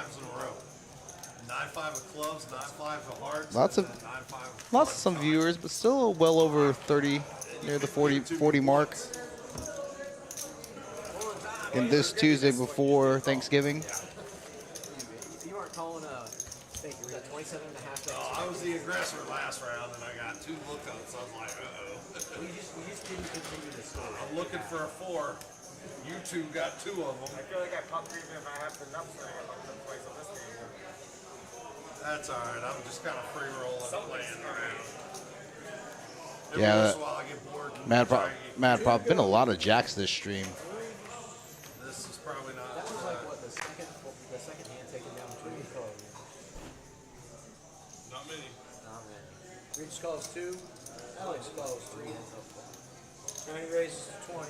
9-5 of clubs, 9-5 of hearts. Lots of 9-5 lots of some viewers, but still well over 30, near the 40 mark. And this Tuesday before Thanksgiving. You aren't calling a fake. You were at 27 and a half. I was the aggressor last round, and I got 2 lookups. I was like, uh-oh. We just didn't continue the story. I'm looking for a 4. You 2 got 2 of them. I feel like I popped three if I have the nuts and I have them twice on this game. That's all right. I'm just kind of free rolling and playing around. Every Yeah, once in a while I get bored. and Mad try Prop, and get- Mad Prop, been a lot of jacks this stream. This is probably not. That was like what the second hand taken down between the cards. many. Not many. Regis calls 2. Alex calls 3. Tony raises to 20.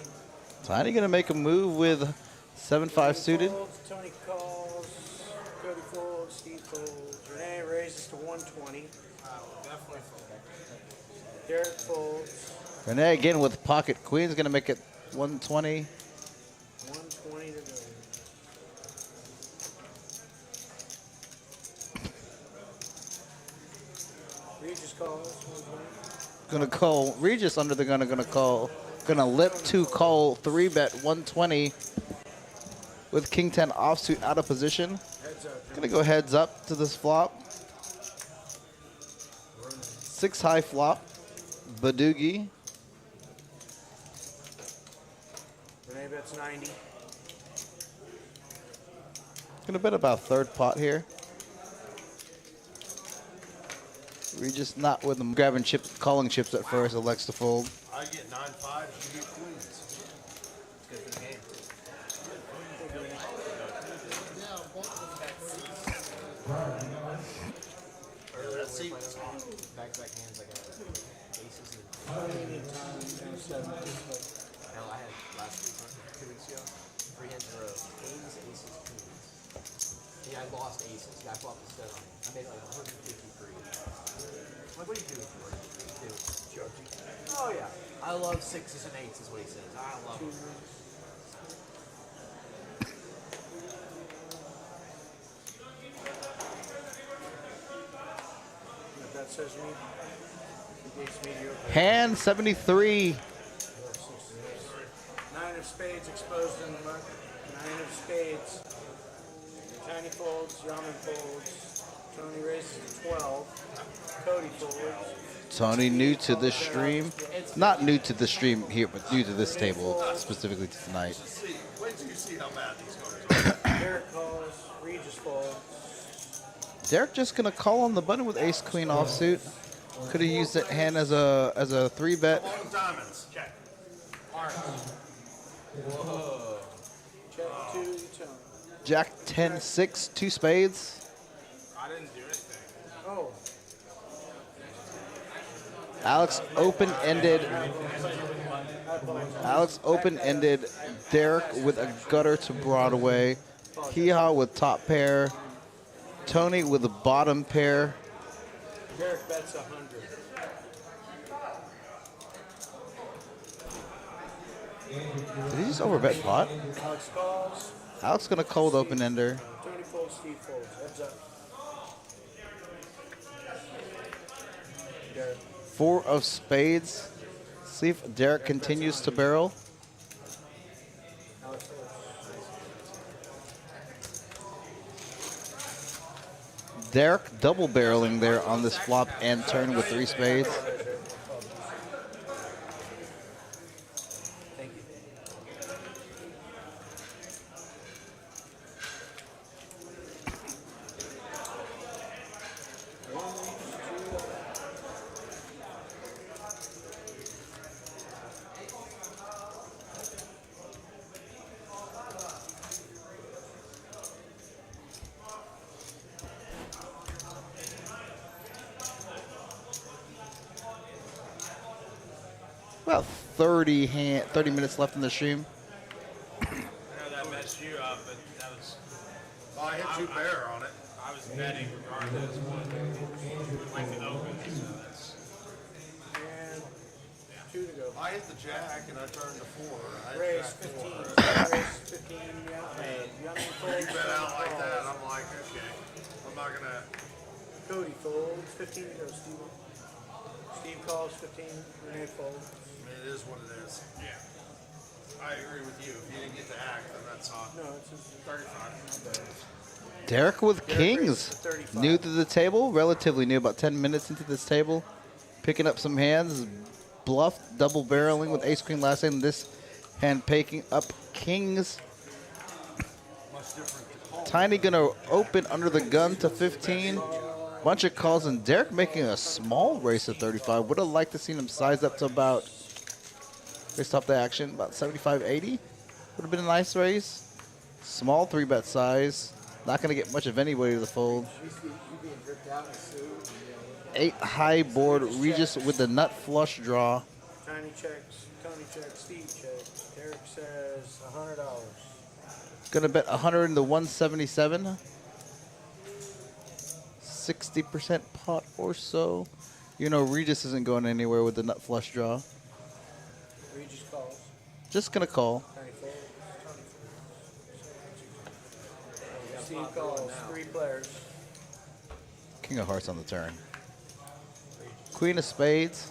Tiny gonna make a move with 7-5 suited. Folds, Tony calls. Cody folds. Steve folds. Renee raises to 120. Definitely fold. Derek folds. Renee again with pocket queens gonna make it 120. 120 to go. Regis calls 120. Gonna call Regis under the gun. Gonna lip to call 3-bet 120 with King 10 offsuit out of position. Heads up. Gonna go heads up to this flop. 6 high flop. Badoogie. Renee bets 90. Gonna bet about third pot here. Regis not with them grabbing chips, calling chips at first. Elects to fold. I get 9-5, you get queens. It's good for the game. Let's see. Back-to-back hands, I got aces and... Hell, I had last week, 2 weeks ago, 3 hands in a row. Kings, aces, queens. Yeah, I lost aces. Yeah, I flopped the stud on me. I made like 153. I'm like, what are you doing, Jordan? Dude. Oh, yeah. I love 6s and 8s is what he says. I love them. That says me. Against mediocre. Hand 73. 9 of spades exposed in the mud. 9 of spades. Tiny folds, Yaman folds. Tony raises to 12. Cody folds. Tony new to this stream. Not new to the stream here, but new to this table, specifically to tonight. See, wait till you see how bad these cards are. Derek calls. Regis folds. Derek just gonna call on the button with ace queen offsuit. Could have used that hand as a 3-bet. Come on, diamonds. Check. Check 2, Tony. Jack 10 6 2 spades. I didn't do anything. Oh. Alex open-ended. Alex open-ended. Derek with a gutter to Broadway. Hee-haw with top pair. Tony with a bottom pair. Derek bets 100. Did he just overbet pot? Alex calls. Alex gonna cold open-ender. Tony folds, Steve folds. Heads up. Derek. 4 of spades. See if Derek continues to barrel. Alex folds. Derek double barreling there on this flop and turn with 3 spades. Thank you. About 30 minutes left in the stream. I know that messed you up, but that was. Oh, I hit 2 pair on it. I was betting regardless. Like the open, so that's. And 2 to go. I hit the jack and I turned to 4. I hit Raise jack 15. 4. Raise 15. Yeah. Yaman folds. You bet out like that, I'm like, okay. I'm not gonna. Cody folds. 15 to go, Steve. Steve calls 15. Renee folds. I mean, it is what it is. Yeah. I agree with you. If you didn't get the act, then that's hot. No, it's just 35. Derek with Derek kings. raises to 35. New to the table, relatively new, about 10 minutes into this table. Picking up some hands, bluff, double barreling with ace queen last hand. This hand picking up kings. Much different to call. Tiny gonna open under the gun to 15. Bunch of calls and Derek making a small race at 35. Would have liked to seen him size up to about, based off the action, about 75, 80. Would have been a nice race. Small 3-bet size. Not gonna get much of anybody to the fold. You being dripped out in the suit. 8 high board. Regis with the nut flush draw. Tiny checks, Tony checks, Steve checks. Derek says $100. Gonna bet 100 in the 177. 60% pot or so. You know, Regis isn't going anywhere with the nut flush draw. Regis calls. Just gonna call. Tiny folds. Steve calls. 3 players. King of hearts on the turn. Queen of spades.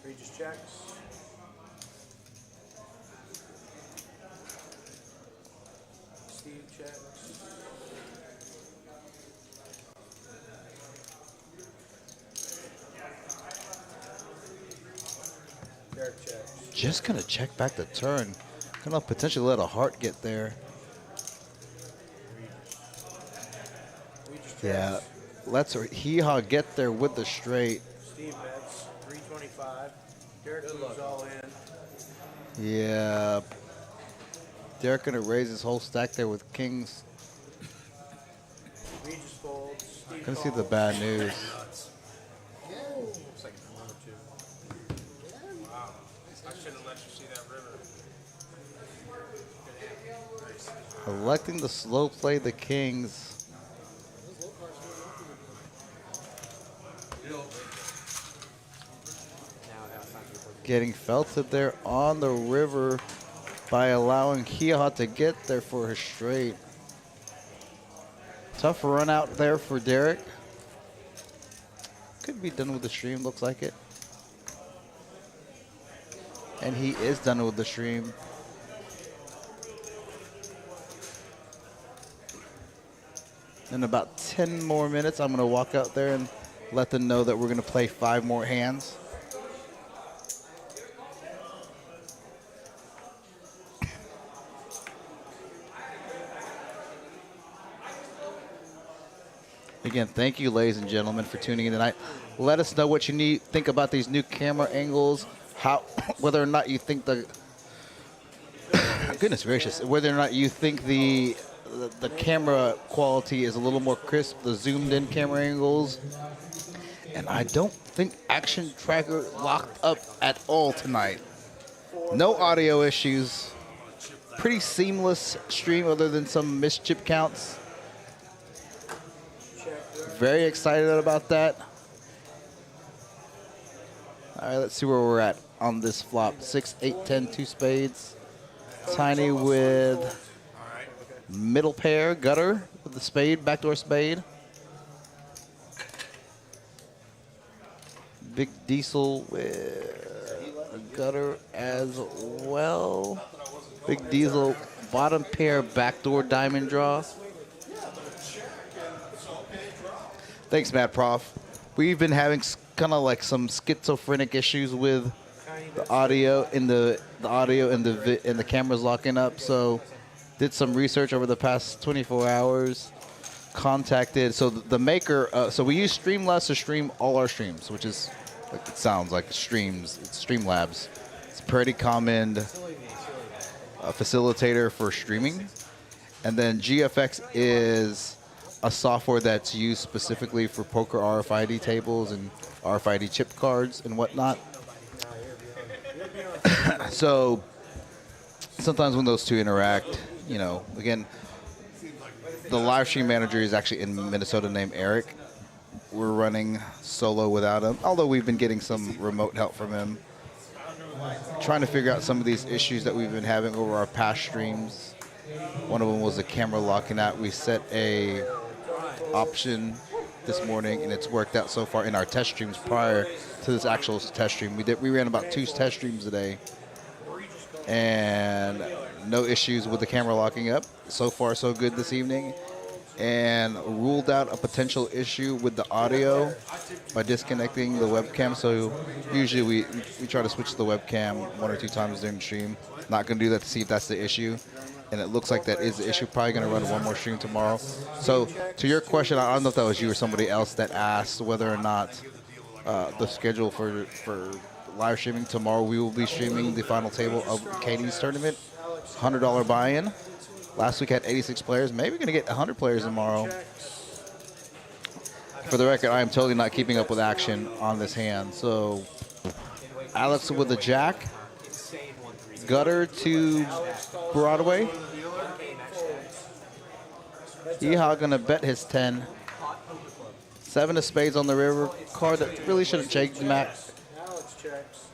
Regis checks. Steve checks. Derek checks. Just gonna check back the turn. Gonna potentially let a heart get there. Regis checks. Yeah. Let's Hee-Haw get there with the straight. Steve bets 325. Derek goes all in. Yeah. Derek gonna raise his whole stack there with kings. Regis folds. Steve Gonna see the calls. bad news. Nuts. Looks like one or two. Wow. I shouldn't have let you see that river. Electing to slow play the kings. Getting felted there on the river by allowing Hee-Haw to get there for his straight. Tough run out there for Derek. Could be done with the stream, looks like it. And he is done with the stream. In about 10 more minutes, I'm gonna walk out there and let them know that we're gonna play 5 more hands. Again, thank you, ladies and gentlemen, for tuning in tonight. Let us know what you think about these new camera angles, whether or not you think goodness gracious, whether or not you think the camera quality is a little more crisp, the zoomed-in camera angles. And I don't think Action Tracker locked up at all tonight. No audio issues. Pretty seamless stream other than some missed chip counts. Very excited about that. All right, let's see where we're at on this flop. 6, 8, 10, 2 spades. Tiny with middle pair, gutter with the spade, backdoor spade. Big Diesel with a gutter as well. Big Diesel, bottom pair, backdoor diamond draw. Thanks, Matt Prof. We've been having kind of like some schizophrenic issues with the audio and the audio and the cameras locking up. So, did some research over the past 24 hours. Contacted the maker. So we use Streamlabs to stream all our streams, which is like it sounds like streams. It's Streamlabs. It's a pretty common facilitator for streaming, and then GFX is a software that's used specifically for poker RFID tables and RFID chip cards and whatnot. So sometimes when those two interact, you know, again, the live stream manager is actually in Minnesota named Eric. We're running solo without him, although we've been getting some remote help from him. Trying to figure out some of these issues that we've been having over our past streams. One of them was the camera locking out. We set a option this morning, and it's worked out so far in our test streams prior to this actual test stream. We ran about 2 test streams a day, and no issues with the camera locking up. So far, so good this evening. And ruled out a potential issue with the audio by disconnecting the webcam. So usually we try to switch the webcam 1 or 2 times during the stream. Not going to do that to see if that's the issue. And it looks like that is the issue. Probably going to run 1 more stream tomorrow. So to your question, I don't know if that was you or somebody else that asked whether or not the schedule for live streaming tomorrow. We will be streaming the final table of Katie's tournament. $100 buy-in. Last week had 86 players. Maybe we're going to get 100 players tomorrow. For the record, I am totally not keeping up with action on this hand. So Alex with a jack, gutter to Broadway. Yeehaw gonna bet his 10. 7 of spades on the river. Card that really shouldn't check the map. Alex checks.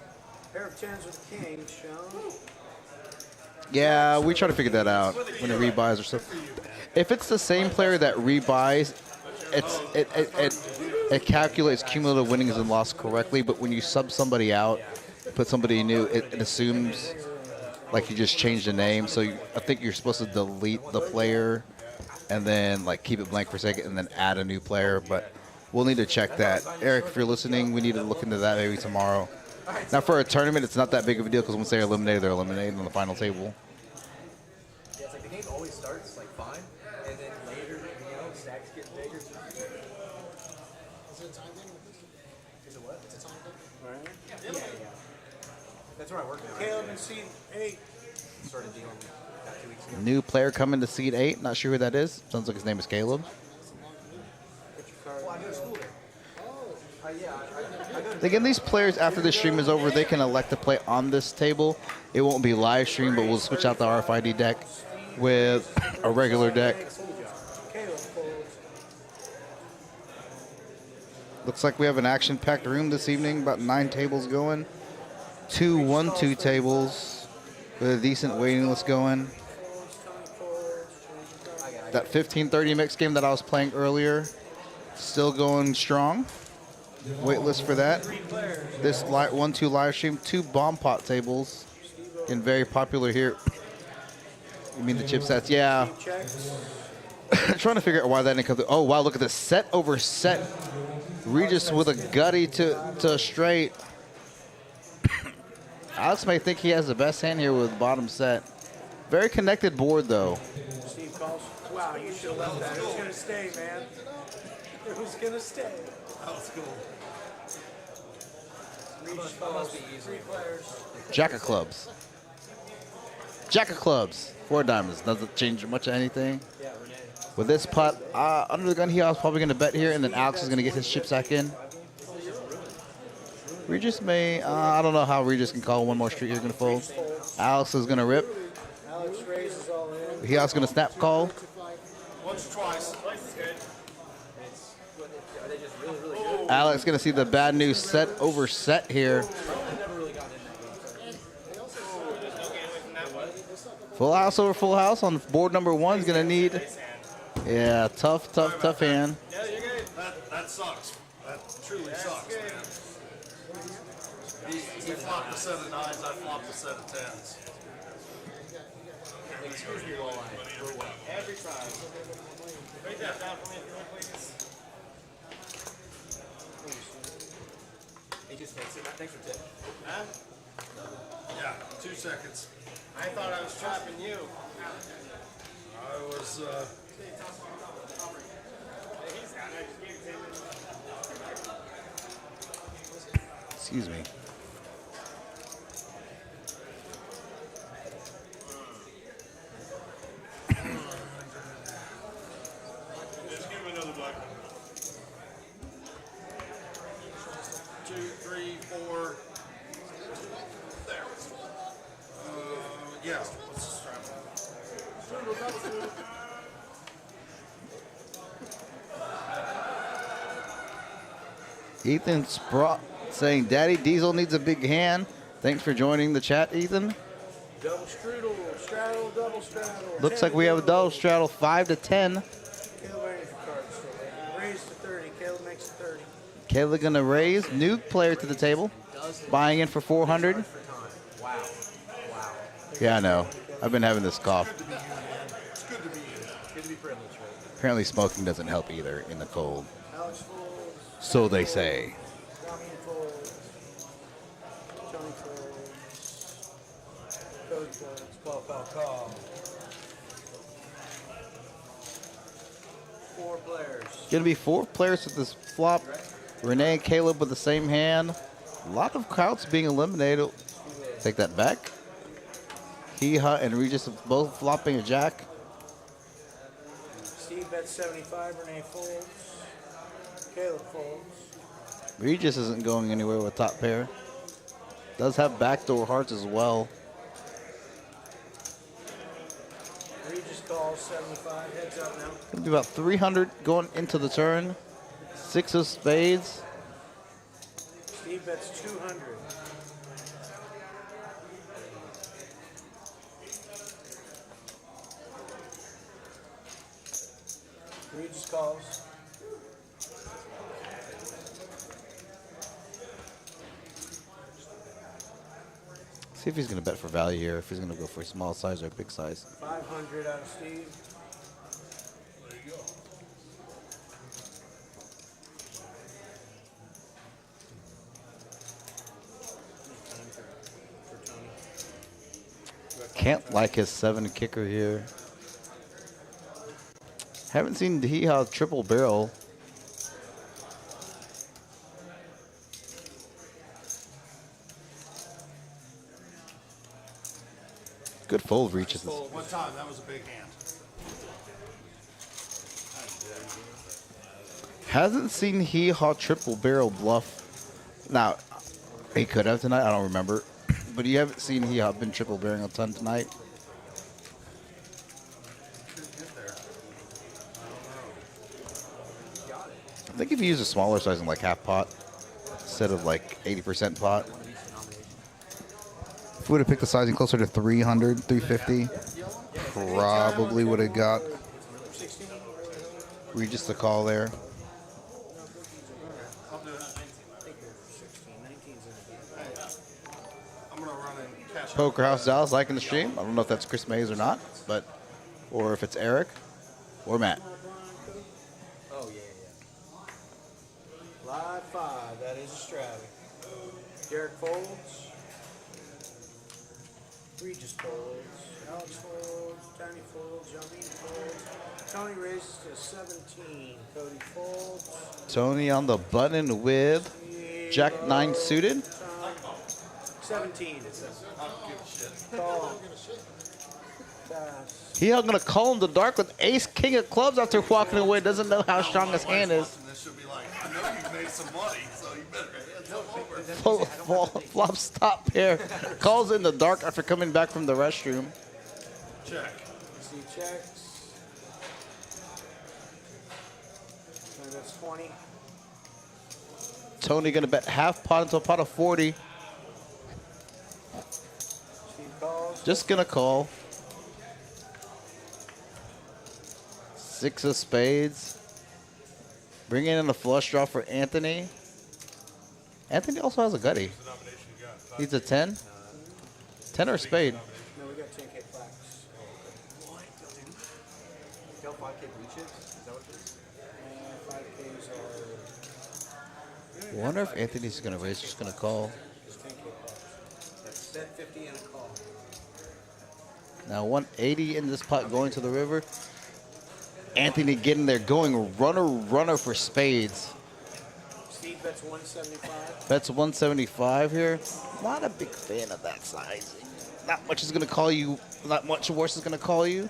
Pair of tens with the king shown. Yeah, we try to figure that out when it rebuys or something. If it's the same player that rebuys, it calculates cumulative winnings and loss correctly. But when you sub somebody out, put somebody new, it assumes like you just changed the name. So I think you're supposed to delete the player and then like keep it blank for a second and then add a new player. But we'll need to check that. Eric, if you're listening, we need to look into that maybe tomorrow. Now for a tournament, it's not that big of a deal because once they're eliminated on the final table. Yeah, it's like the game always starts like fine, and then later, stacks get bigger. Is it a time thing? Is it what? It's a time thing. Right. Yeah. That's where I work now. Caleb in seat 8. Started dealing about 2 weeks ago. New player coming to seed 8. Not sure who that is. Sounds like his name is Caleb. Put your card. Well, I go to school there. Yeah, I go to Again, these players, after the stream is over, they can elect to play on this table. It won't be live stream, but we'll switch out the RFID deck with a regular deck. Caleb folds. Looks like we have an action-packed room this evening, about 9 tables going. 2 1-2 tables with a decent waiting list going. That 15-30 mix game that I was playing earlier, still going strong. Wait list for that. This 1-2 live stream, 2 bomb pot tables, and very popular here. You mean the chipsets? Yeah. Trying to figure out why that didn't come through. Oh wow, look at this set over set. Regis with a gutty to straight. Alex may think he has the best hand here with bottom set. Very connected board though. Steve calls. Wow, you should have left that. It was gonna stay, man. It was gonna stay. That was cool. must be easy. 3 players. Jack of clubs. Jack of clubs. 4 diamonds. Doesn't change much of anything. Yeah, Renee. With this pot under the gun here, I was probably going to bet here, and then Alex is going to get his chip sack in. Regis may, I don't know how Regis can call one more street he's going to fold. Alex is going to rip. Alex raises all in. He also going to snap call. Once or twice. Are they just really, really good? Alex going to see the bad news set over set here. I've never really gotten in that game. Full house over full house on board number 1 is going to need. Yeah, tough hand. That sucks. That truly sucks, man. He flopped a set of 9s, I flopped a set of 10s. Excuse me while I go away. Every time. Write that down for me if you would, please. He just thanks for tip. Huh? Yeah, 2 seconds. I thought I was trapping you. I was, He's got it. I just gave it to him. Excuse me. Just give him another black one. 2, 3, 4. There. Yeah, let's just try one. Ethan Sprott saying, Daddy Diesel needs a big hand. Thanks for joining the chat, Ethan. Double strudel, straddle, double straddle. Looks like we have a double straddle, 5 to 10. Caleb earnings your cards still. Raise to 30. Caleb makes it 30. Kayla gonna raise. New player to the table. Buying in for 400. Wow. Wow. Yeah, I know. I've been having this cough. It's good to be you. Good to be privileged, right? Apparently smoking doesn't help either in the cold. Alex folds. So they say. Rami folds. Tony folds. Cody folds. Call. 4 players. Gonna be 4 players with this flop. Renee and Caleb with the same hand. A lot of crowds being eliminated. Take that back. Heha and Regis both flopping a jack. Steve bets 75. Renee folds. Caleb folds. Regis isn't going anywhere with top pair. Does have backdoor hearts as well. Regis calls 75. Heads up now. Gonna be about 300 going into the turn. 6 of spades. Steve bets 200. Regis calls. See if he's gonna bet for value here. If he's gonna go for a small size or a big size. 500 out of Steve. There you go. Can't like his 7 kicker here. Haven't seen Hee Haw triple barrel. Good fold reaches. One time, that was a big hand. Hasn't seen Hee Haw triple barrel bluff. Now, he could have tonight. I don't remember. But you haven't seen Hee Haw been triple barreling a ton tonight. I think if you use a smaller size in like half pot instead of like 80% pot. If we would have picked the sizing closer to 300, 350, probably would have got Regis the call there. Poker House Dallas liking the stream. I don't know if that's Chris Mays or not, but or if it's Eric or Matt. Oh, yeah. Live 5. That is a strategy. Derek folds. Regis folds. Alex folds. Tiny folds. Yummy folds. Tony raises to 17. Cody folds. Tony on the button with Jack 9 suited. 17. It says. Call. Pass. He gonna call in the dark with ace king of clubs after walking away. Doesn't know how strong his hand is. This should be like, I know you've made some money, so you better hands over. Flops top pair. Calls in the dark after coming back from the restroom. Check. See checks. So that's 20. Tony gonna bet half pot into a pot of 40. Steve calls. Just gonna call. 6 of spades. Bringing in a flush draw for Anthony. Anthony also has a gutty. Needs a 10. 10 or a spade. No, we got 10K plaques. What? Y'all 5K breaches? Is that what it is? 5Ks are. Wonder if Anthony's gonna raise, just gonna call. Just 10K plaques. That's bet 50 and a call. Now 180 in this pot going to the river. Anthony getting there, going runner for spades. Steve bets 175. Bets 175 here. Not a big fan of that sizing. Not much is gonna call you. Not much worse is gonna call you.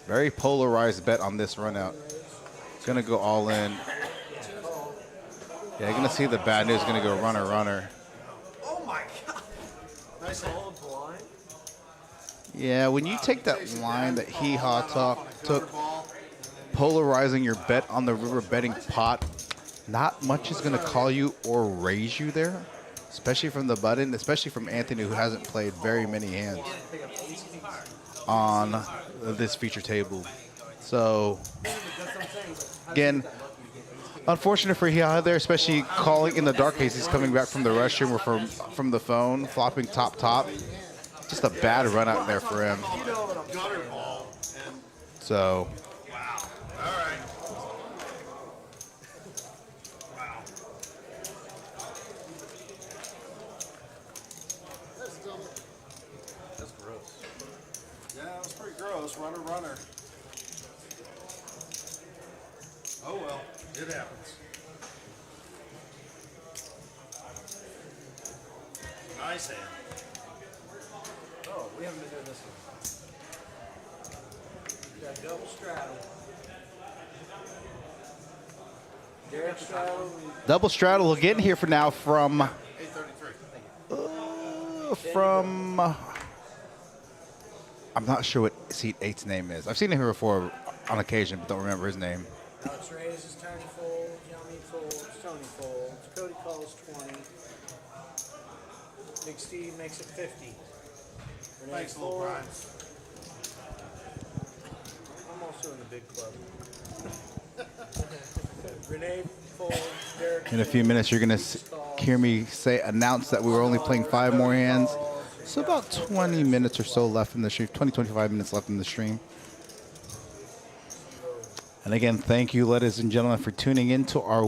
Very polarized bet on this run out. It's gonna go all in. Yeah, you're gonna see the bad news. Gonna go runner. Oh my god! Nice hold blind. Yeah, when you take that line that Hee Haw took, polarizing your bet on the river betting pot, not much is going to call you or raise you there, especially from the button, especially from Anthony, who hasn't played very many hands on this feature table. So, again, unfortunate for Hee Haw there, especially calling in the dark case. He's coming back from the restroom or from the phone, flopping top. Just a bad run out there for him. So. Wow. All right. Wow. That's gross. Yeah, that was pretty gross. Runner. Oh well, it happens. Nice hand. Oh, we haven't been doing this one. Got double straddle. Derek straddle. Double straddle will get in here for now from 833. I'm not sure what seat 8's name is. I've seen him here before on occasion, but don't remember his name. Alex raises, Tony folds, Yummy folds, Tony folds, Cody calls 20. Big Steve makes it 50. Renee Thanks, little Brian. I'm also in the big club. Renee folds, Derek. In a few minutes, you're going to hear me announce that we were only playing 5 more hands. So about 20 minutes or so left in the stream, 25 minutes left in the stream. And again, thank you, ladies and gentlemen, for tuning in to our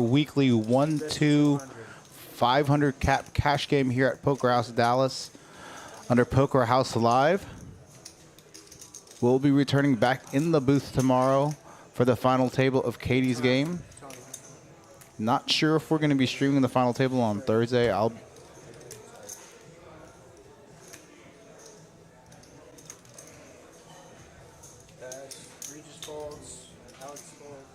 weekly 1-2-500 cap cash game here at Poker House Dallas under Poker House Live. We'll be returning back in the booth tomorrow for the final table of Katie's game. Not sure if we're going to be streaming the final table on Thursday. Regis folds, Alex folds.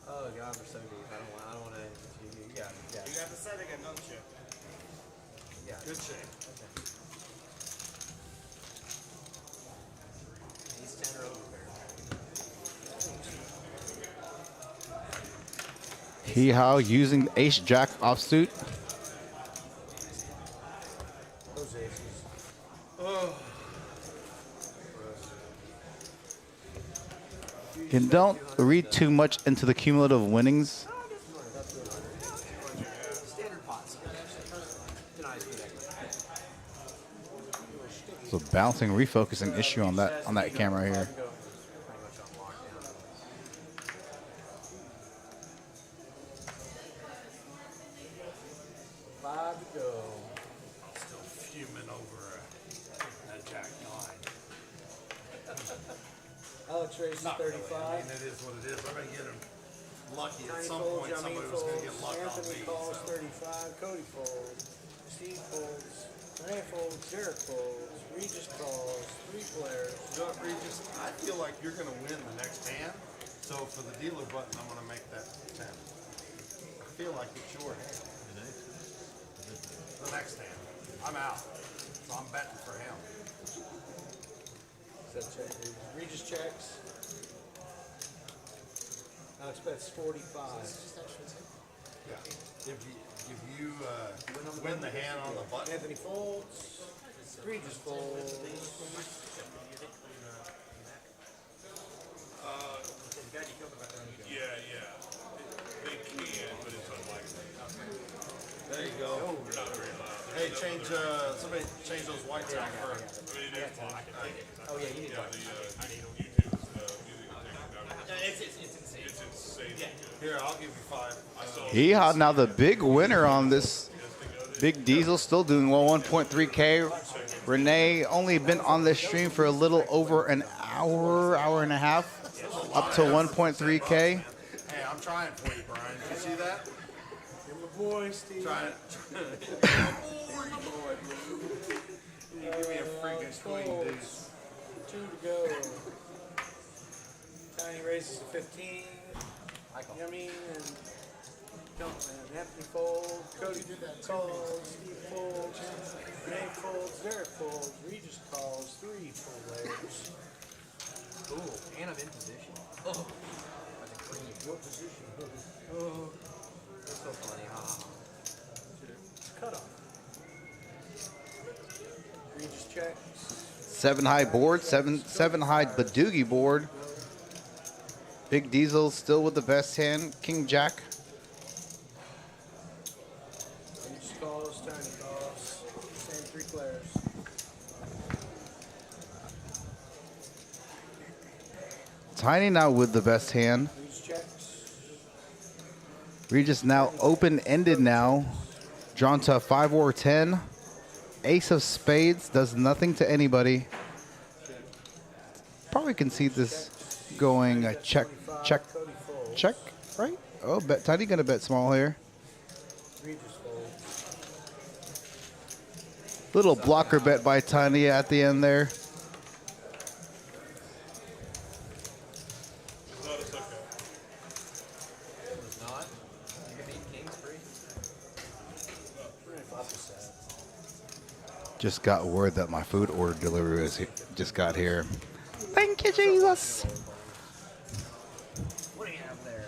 Oh God, we're so deep. I don't want to. You got it. Yeah. You got the setting and don't you? Yeah. Good shape. He's 10 or over there. Hee Haw using Ace Jack offsuit. Those aces. And don't read too much into the cumulative winnings. Standard pots. So bouncing, refocusing issue on that camera here. Five to go. Still fuming over that Jack 9. Alex raises Not really. I 35. mean, it is what it is. I'm going to get him lucky. At Tiny some folds, point, Yummy somebody was going to get folds, luck on Anthony me. calls So. 35, Cody folds, Steve folds, Renee folds, Derek folds, Regis calls, 3 players. You know what, Regis? I feel like you're going to win the next hand. So for the dealer button, I'm going to make that 10. I feel like it's your hand. The next hand. I'm out. So I'm betting for him. Is that check? Regis checks. Alex bets 45. Yeah. If you win the hand on the button, Anthony folds. Regis folds. Yeah. They can, but it's unlikely. there you go. They're not very loud. Hey, somebody change those whites out for. I mean, it is Oh yeah, you need yeah, one. the YouTube's music It's insane. it's insane. Here, I'll give you 5. I saw Hee Haw now the big winner on this. Big Diesel still doing well, 1.3K. Renee only been on this stream for a little over an hour and a half, up to 1.3K. Hey, I'm trying for you, Brian. Did you see that? You're my boy, Steve. Trying. You give me a freaking swing, dude. 2 to go. Tiny raises to 15. Yummy and Anthony folds. Cody calls. Steve folds. Renee folds. Derek folds. Regis calls. 3 full layers. Ooh, and I'm in position. Oh. That's a cream. What position? Oh. That's so funny, huh? Cut off. Regis checks. 7 high board, 7 high Badoogie board. Big Diesel still with the best hand, King Jack. Regis calls. Tiny calls. Same 3 players. Tiny now with the best hand. Regis checks. Regis now open-ended now. Drawn to a 5 or 10. Ace of spades does nothing to anybody. Probably can see this going check, check, check, right? Oh, Tiny gonna bet small here. Regis folds. Little blocker bet by Tiny at the end there. Just got word that my food order delivery just got here. Thank you, Jesus. What do you have there?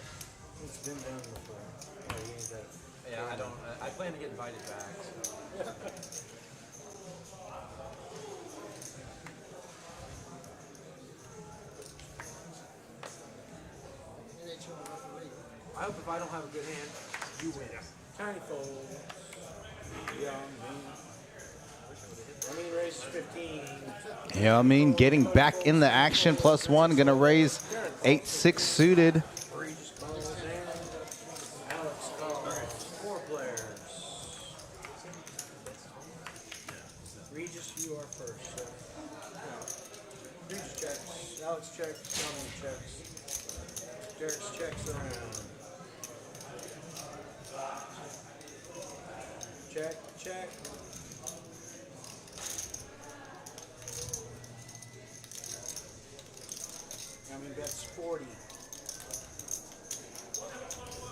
It's been done before. Oh, you ain't that. Yeah, I don't. I plan to get invited back. So. I hope if I don't have a good hand, you win. Tiny fold. Yeah, I mean raise 15. Yeah, I mean, getting back in the action, +1, gonna raise 8-6 suited. Regis calls and Alex calls. 4 players. Regis, you are first, sir. Regis checks. Alex checks. Dominic checks. Derek's checks around. Check, check. I mean, that's 40.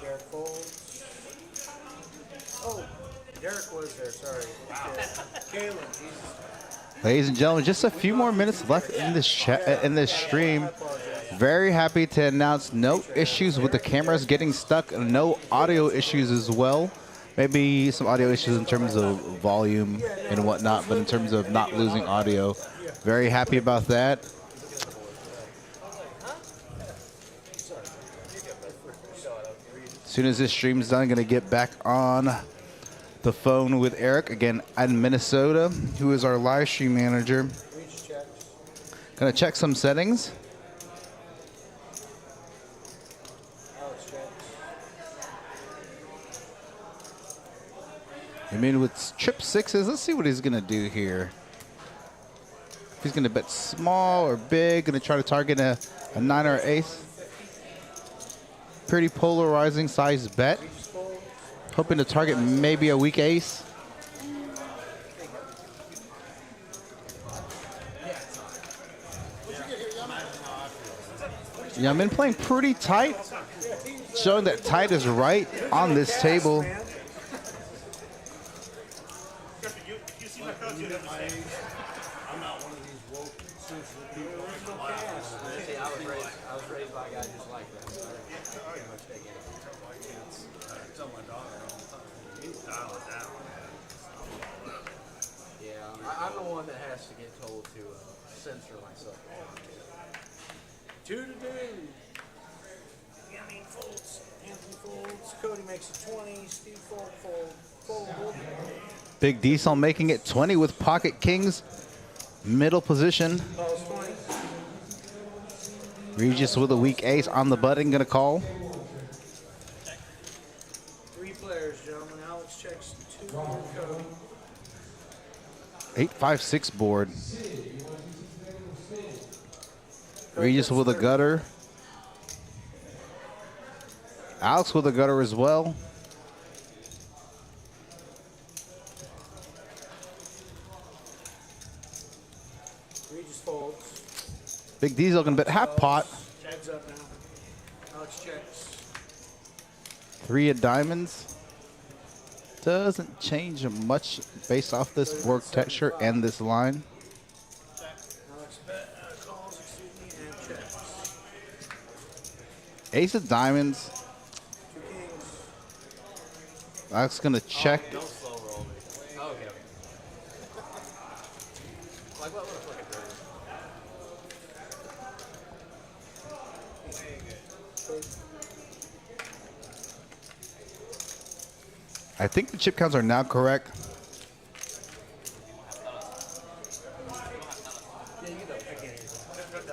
Derek folds. Oh, Derek was there, sorry. Kalen, Jesus. Ladies and gentlemen, just a few more minutes left in this stream. Very happy to announce no issues with the cameras getting stuck, no audio issues as well. Maybe some audio issues in terms of volume and whatnot, but in terms of not losing audio, very happy about that. As soon as this stream's done, I'm going to get back on the phone with Eric, again, in Minnesota, who is our live stream manager. Going to check some settings. I mean, with trip sixes, let's see what he's going to do here. If he's going to bet small or big, going to try to target a 9 or ace. Pretty polarizing size bet. Hoping to target maybe a weak ace. Yeah, I've been playing pretty tight. Showing that tight is right on this table. I'm not one of these woke sensitive people. I was raised by a guy just like that. So I pretty much take it. I tell my daughter all the time, you dial it down. Yeah, I'm the one that has to get told to censor myself. 2 to do. Anthony folds. Anthony folds. Cody makes it 20. Steve fold. Big Diesel making it 20 with pocket kings. Middle position. Calls 20. Regis with a weak ace on the button, gonna call. 3 players, gentlemen. Alex checks 2 for Cody. 8-5-6 board. Regis with a gutter. Alex with a gutter as well. Regis folds. Big Diesel gonna bet half pot. Heads up now. Alex checks. 3 of diamonds. Doesn't change much based off this board texture and this line. Alex calls, and checks. Ace of diamonds. 2 kings. Alex gonna check. Don't slow roll me. Oh, okay. Like what looks like a bird. I think the chip counts are now correct.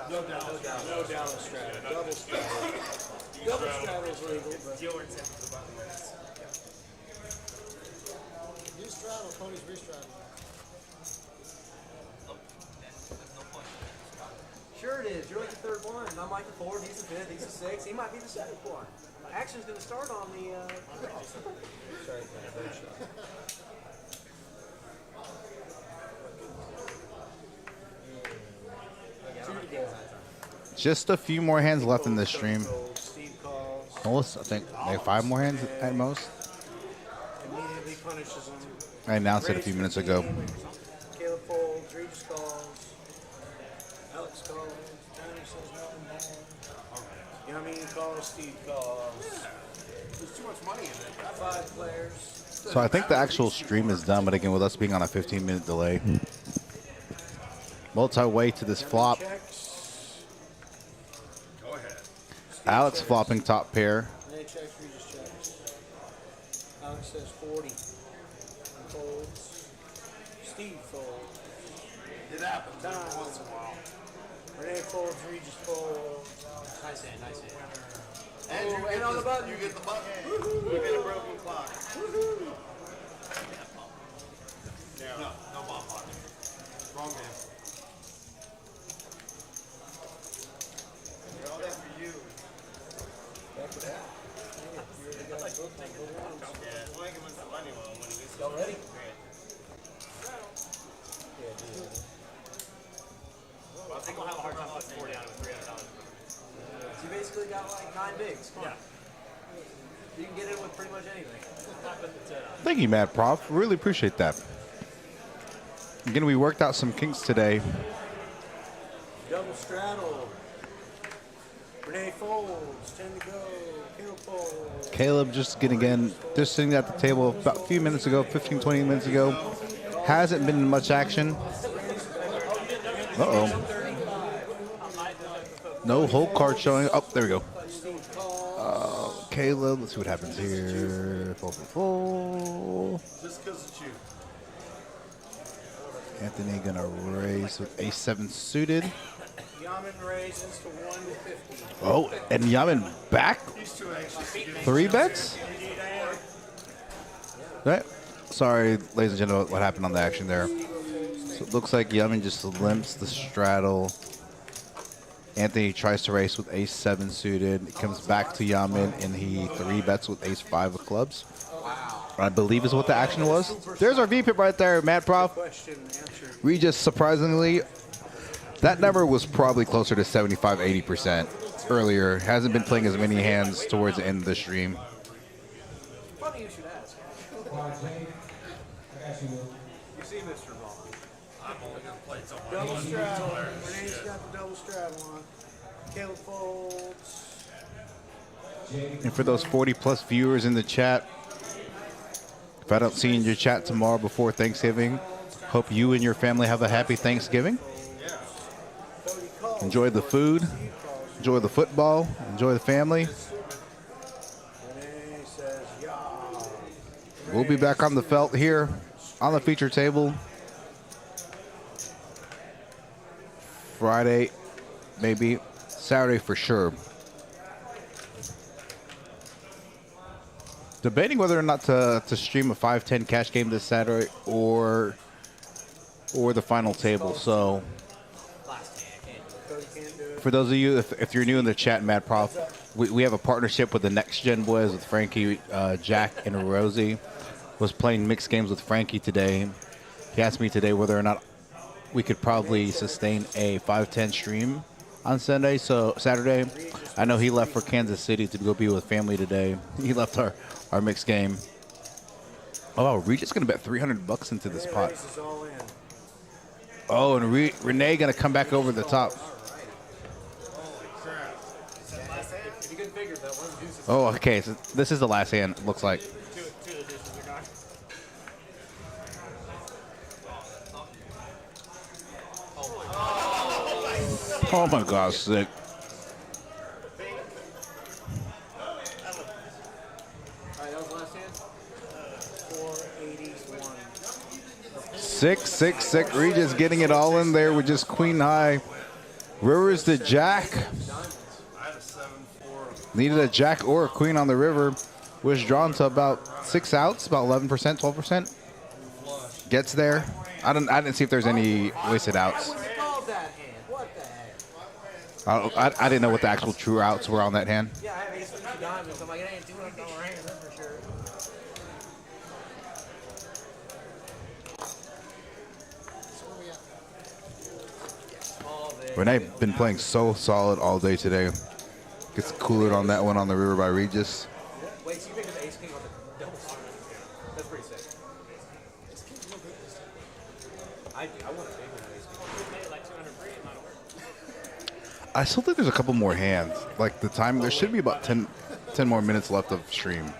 No Dallas straddle. Double straddle. Double straddle is legal, but You straddle, Cody's restraddle. Sure it is. You're like the third one. I'm like the fourth. He's the fifth. He's the sixth. He might be the seventh one. Action's going to start on the. Sorry, third shot. Just a few more hands left in this stream. Steve calls. Almost, I think, maybe 5 more hands at most. Immediately punishes him. I announced it a few minutes ago. Caleb Yummy calls, Steve calls. There's too much money in it. 5 players. So I think the actual stream is done, but again, with us being on a 15-minute delay. Multi-way to this flop. Checks. Go ahead. Alex flopping top pair. Renee checks, Regis checks. Alex says 40. Folds. Steve folds. It happens every once in a while. Renee folds, Regis folds. Nice hand, nice hand. And you and on the button. You get the button. You get a broken clock. No bomb button. Wrong game. All that for you. Back to that. You're the guy booked on both ones. Yeah, we'll make him win some money when he gets Y'all ready? Yeah, dude. Well, I think we'll have a hard time putting 40 out of $300. So you basically got like 9 bigs. Come on. You can get in with pretty much anything. Thank you, Mad Prof. Really appreciate that. Again, we worked out some kinks today. Double straddle. Renee folds. 10 to go. Caleb folds. Caleb just sitting at the table about a few minutes ago, 15, 20 minutes ago. Hasn't been in much action. Uh-oh. No whole card showing. Oh, there we go. Caleb, let's see what happens here. Full. Just because it's you. Anthony gonna raise with A7 suited. Yaman raises to 150. Oh, and Yaman back? He's too anxious to get 3 bets? Right. Sorry, ladies and gentlemen, what happened on the action there. So it looks like Yaman just limps the straddle. Anthony tries to race with ace-7 suited. It comes back to Yaman, and he 3 bets with ace-5 of clubs. I believe is what the action was. There's our VPIP right there, Mad Prof. Regis, surprisingly, that number was probably closer to 75, 80% earlier. Hasn't been playing as many hands towards the end of the stream. Funny you should ask. You see, Mr. Ball. I'm only going to play so much. Double straddle. Renee's got the double straddle on. Caleb folds. And for those 40-plus viewers in the chat, if I don't see you in your chat tomorrow before Thanksgiving, hope you and your family have a happy Thanksgiving. Enjoy the food, enjoy the football, enjoy the family. Renee says, yeah. We'll be back on the felt here on the feature table Friday, maybe Saturday for sure. Debating whether or not to stream a 5-10 cash game this Saturday or the final table. So for those of you, if you're new in the chat, Mad Prof, we have a partnership with the Next Gen Boys with Frankie, Jack, and Rosie. Was playing mixed games with Frankie today. He asked me today whether or not we could probably sustain a 5-10 stream on Saturday. I know he left for Kansas City to go be with family today. He left our mixed game. Oh, wow, Regis going to bet $300 into this pot. Oh, and Renee going to come back over the top. Oh, okay. So this is the last hand, it looks like. Oh my gosh, sick. Sick. Regis getting it all in there with just queen high. Rivers to jack. Needed a jack or a queen on the river. Was drawn to about 6 outs, about 11%, 12%. Gets there. I didn't see if there's any wasted outs. I didn't know what the actual true outs were on that hand. Yeah, I have ace 2 diamonds. I'm like, it ain't $200 hand, that's for sure. Renee been playing so solid all day today. Gets cooler on that one on the river by Regis. Wait, so you picked an ace king on the double straight? That's pretty sick. I want a big one of ace king. I still think there's a couple more hands. Like the time, there should be about 10 more minutes left of stream,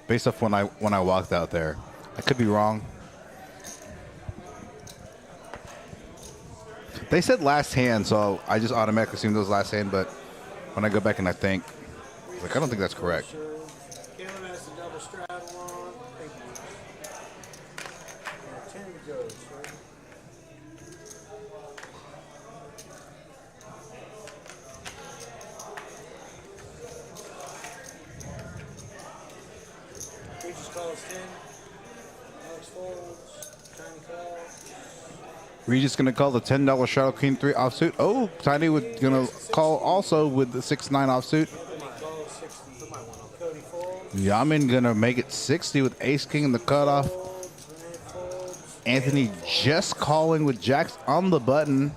based off when I walked out there. I could be wrong. They said last hand, so I just automatically assumed it was last hand. But when I go back and I think, like, I don't think that's correct. Caleb has the double straddle on. Thank you. 10 to go, sir. Regis calls 10. Alex folds. Tiny call. Regis gonna call the $10 Shadow King 3 offsuit. Oh, Tiny was gonna call also with the 6-9 offsuit. Yamin gonna make it 60 with Ace King in the cutoff. Anthony just calling with Jacks on the button.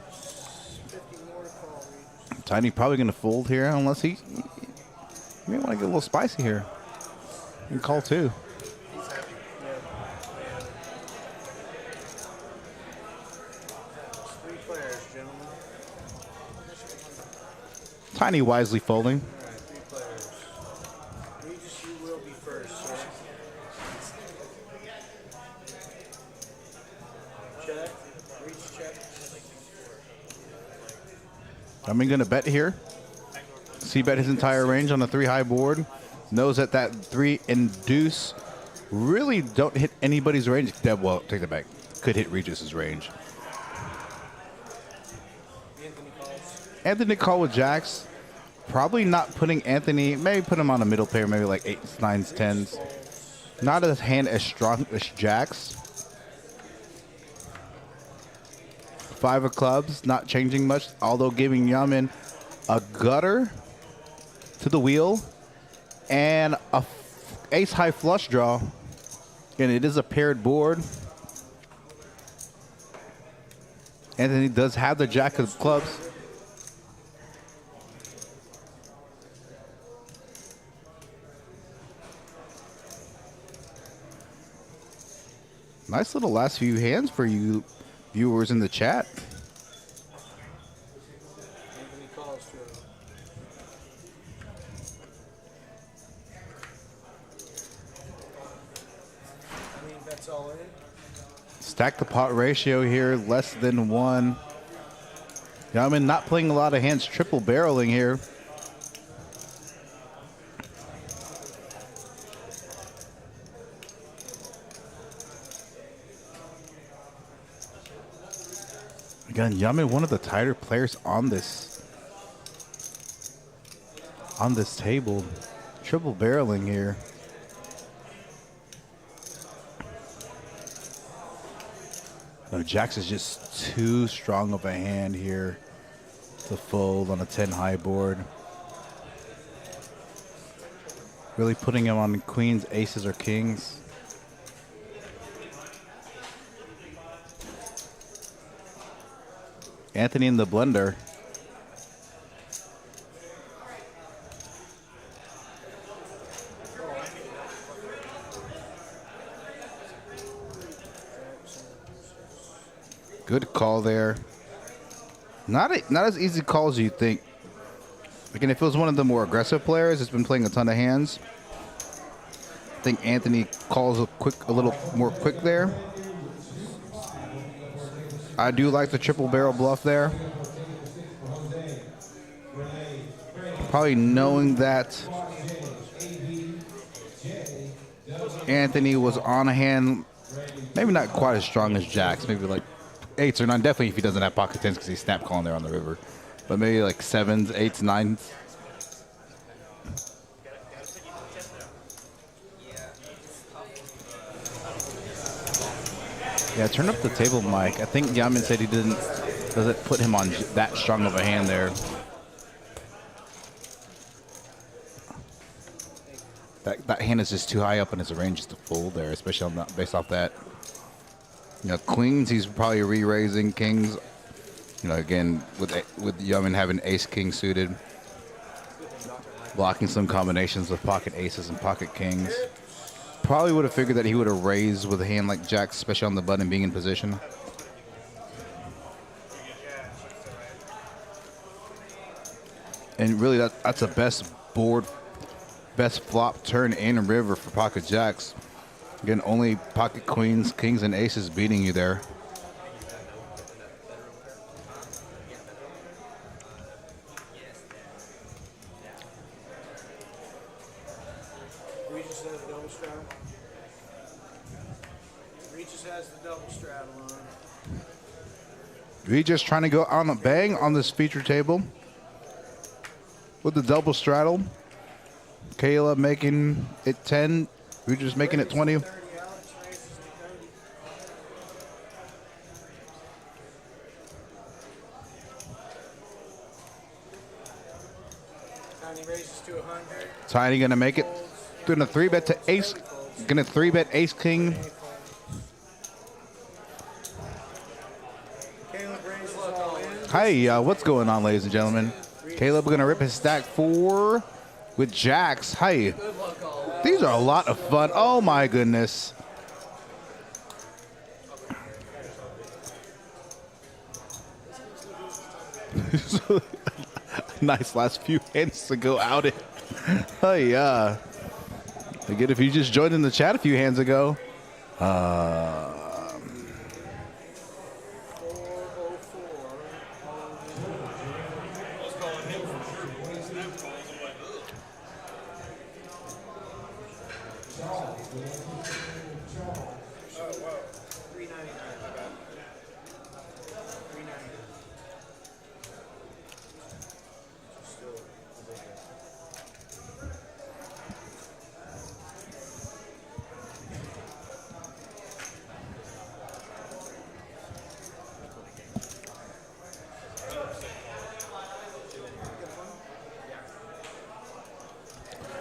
Tiny probably gonna fold here unless he may want to get a little spicy here and call too. Tiny wisely folding. All right, 3 players. Regis, you will be first, sir. Check. Regis, check. I'm gonna bet here. C-bet his entire range on the 3 high board. Knows that that 3 and deuce really don't hit anybody's range. Well, take that back. Could hit Regis's range. Anthony call with Jacks. Probably not putting Anthony, maybe put him on a middle pair, maybe like 8s, 9s, 10s. Not a hand as strong as Jacks. 5 of clubs, not changing much, although giving Yamin a gutter to the wheel and a ace high flush draw. And it is a paired board. Anthony does have the jack of clubs. Nice little last few hands for you viewers in the chat. Anthony calls through. I mean, that's all in. Stack the pot ratio here, less than 1. Yamin not playing a lot of hands, triple barreling here. Again, Yamin, one of the tighter players on this table. Triple barreling here. No, Jax is just too strong of a hand here to fold on a 10 high board. Really putting him on queens, aces, or kings. Anthony in the blender. Good call there. Not as easy call as you think. Again, if it was one of the more aggressive players that's been playing a ton of hands, I think Anthony calls a little more quick there. I do like the triple barrel bluff there. Probably knowing that Anthony was on a hand, maybe not quite as strong as Jack's, maybe like 8s or 9s, definitely if he doesn't have pocket 10s because he's snap calling there on the river. But maybe like 7s, 8s, 9s. Yeah, turn up the table mic. I think Yamin said he doesn't put him on that strong of a hand there. That hand is just too high up in his range just to fold there, especially on that, based off that. You know, queens he's probably re-raising. Kings, you know, again with Yamin having ace king suited, blocking some combinations of pocket aces and pocket kings. Probably would have figured that he would have raised with a hand like Jack, especially on the button being in position. And really, that's the best board, best flop, turn, and river for pocket jacks. Again, only pocket queens, kings, and aces beating you there. Regis has the double straddle. Regis has the double straddle on. We just trying to go on a bang on this feature table with the double straddle. Kayla making it 10. We just making it 20. 30, Alex raises to 30. Tiny raises to 100. Tiny gonna make it. Doing a 3-bet to ace. Gonna 3-bet ace king. Caleb raises all in. Hi, what's going on, ladies and gentlemen? Caleb gonna rip his stack 4 with jacks. Hi. These are a lot of fun. Oh my goodness. Nice last few hands to go out it. Oh yeah. Again, if you just joined in the chat a few hands ago. 390.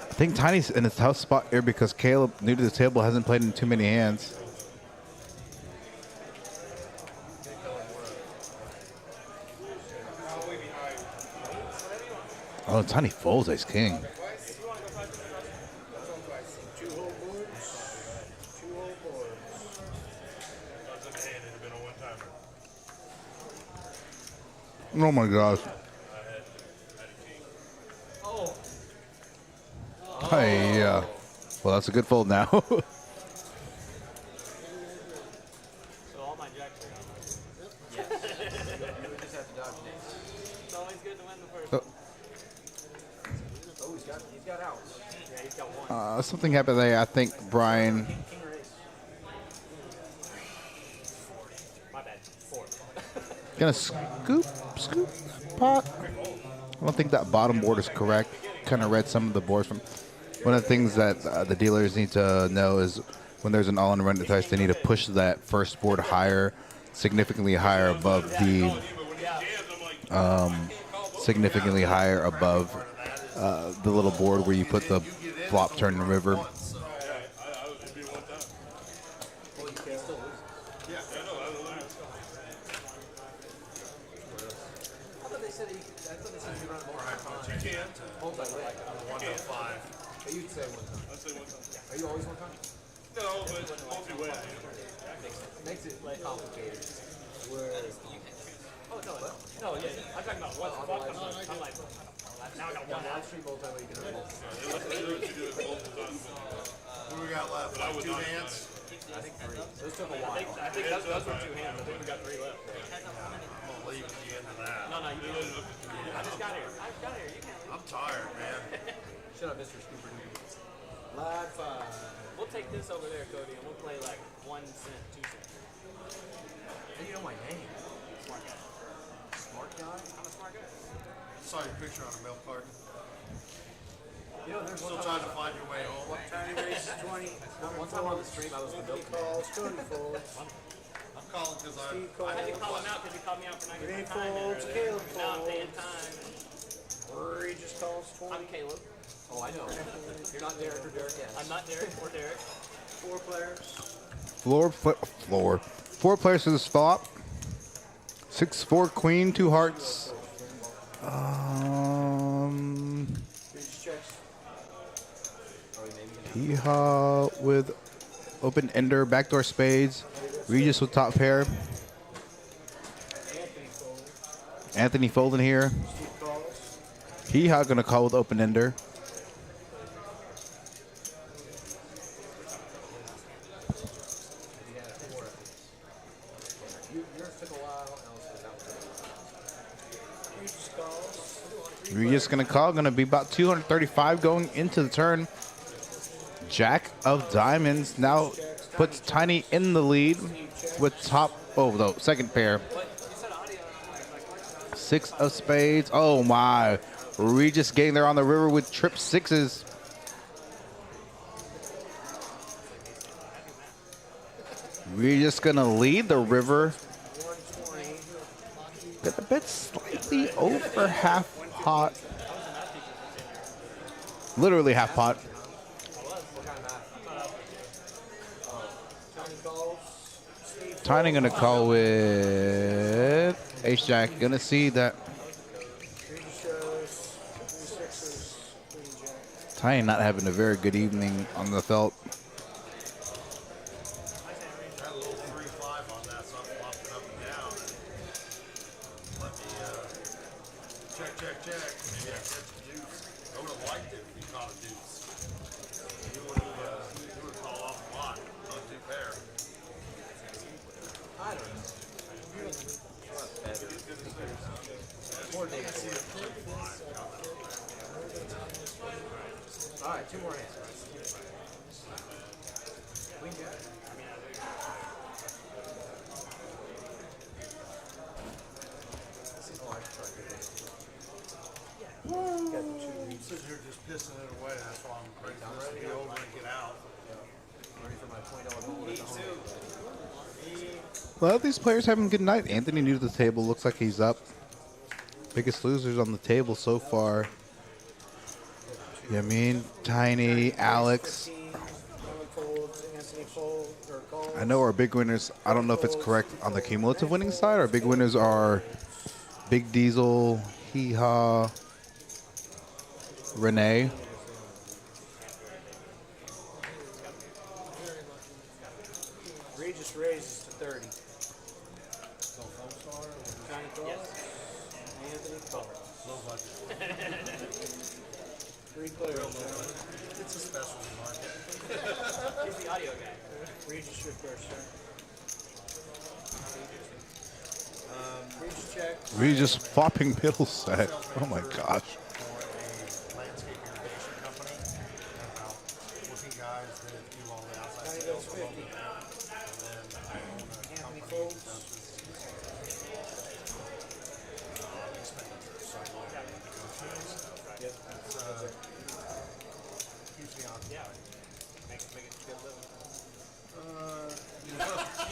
I think Tiny's in a tough spot here because Caleb, new to the table, hasn't played in too many hands. Oh, Tiny folds ace king. 2 whole boards. 2 whole boards. Oh my gosh. Hey, yeah. Well, that's a good fold now. So all my jacks are gone. Yes. You just have to dodge an ace. It's always good to win the first. Oh. Oh, he's got outs. Yeah, he's got one. Something happened there. I think Brian. King or ace? My bad. 4. Gonna scoop that pot. I don't think that bottom board is correct. Kind of read some of the boards from. One of the things that the dealers need to know is when there's an all-in run dice, they need to push that first board higher, significantly higher above the, the little board where you put the flop, turn, and river. You'd say one time. I'd say one time. Are you always one time? No, but multi-way. Makes it like complicated. Where? Oh, no, yeah. I'm talking about what's the fuck. I'm like, now I got one out. Street multi-way, you can have multiple. Let's do it multiple times. What do we got left? But I would 2 not. hands? I think 3. Those took a while. I think those were 2 hands. I think we got 3 left. I'll leave at the end of that. No, you didn't. I just got here. You can't leave. I'm tired, man. Shut up, Mr. Scooper. Lag 5. We'll take this over there, Cody, and we'll play like 1 cent, 2 cents. And you know my name. Smart guy. Smart guy? I'm a smart guy. Saw your picture on a milk carton. You know, there's Still one trying time, to find your way home. Tiny raises 20. one time on the stream, I was the milk man. Calls, Cody folds. I'm calling because Steve I had to calls. call him out because he called me out for not Renee getting my time in folds, earlier. Caleb Now I'm paying folds. time. Regis calls 20. I'm Caleb. Oh, I know. You're not Derek or Derek, yes. I'm not Derek or Derek. 4 players. Floor. 4 players to the flop. 6-4 queen, 2 hearts. Regis checks. Hee-haw with open ender, backdoor spades. Regis with top pair. Anthony folds. Anthony folding here. Steve calls. Hee-haw gonna call with open ender. Regis gonna call. Gonna be about 235 going into the turn. Jack of diamonds now puts Tiny in the lead with top. Oh, the second pair. 6 of spades. Oh my. Regis getting there on the river with trip sixes. Regis gonna lead the river. Got a bit slightly over half pot. Literally half pot. Tiny gonna call with ace jack. Gonna see that. Tiny not having a very good evening on the felt. Had a little 3-5 on that, so I'm flopping up and down. Let me check. Maybe I catch a deuce. I would have liked it if he caught a deuce. He would have called off a lot on 2 pair. I don't know. More days. All right, 2 more hands. Queen jack. Since you're just pissing it away, that's why I'm ready for this to be over and get out. Ready for my $20 hold at the home. A lot of these players having a good night. Anthony new to the table. Looks like he's up. Biggest losers on the table so far. Yeah, I mean, Tiny, Alex. I know our big winners, I don't know if it's correct on the cumulative winning side. Our big winners are Big Diesel, Hee-Haw, Renee. Regis raises to 30. Tiny calls. Anthony calls. Three players. It's a specialty market. He's the audio guy. Regis your first, sir. Regis check. Regis flopping middle set. Oh my gosh. For a landscape irrigation company. About 14 guys that do all the outside Tiny sales goes for 50. them. And then I own a company that folds. does expenditures. So I go ahead and negotiate stuff. Yep. Keeps me occupied. Make it good living.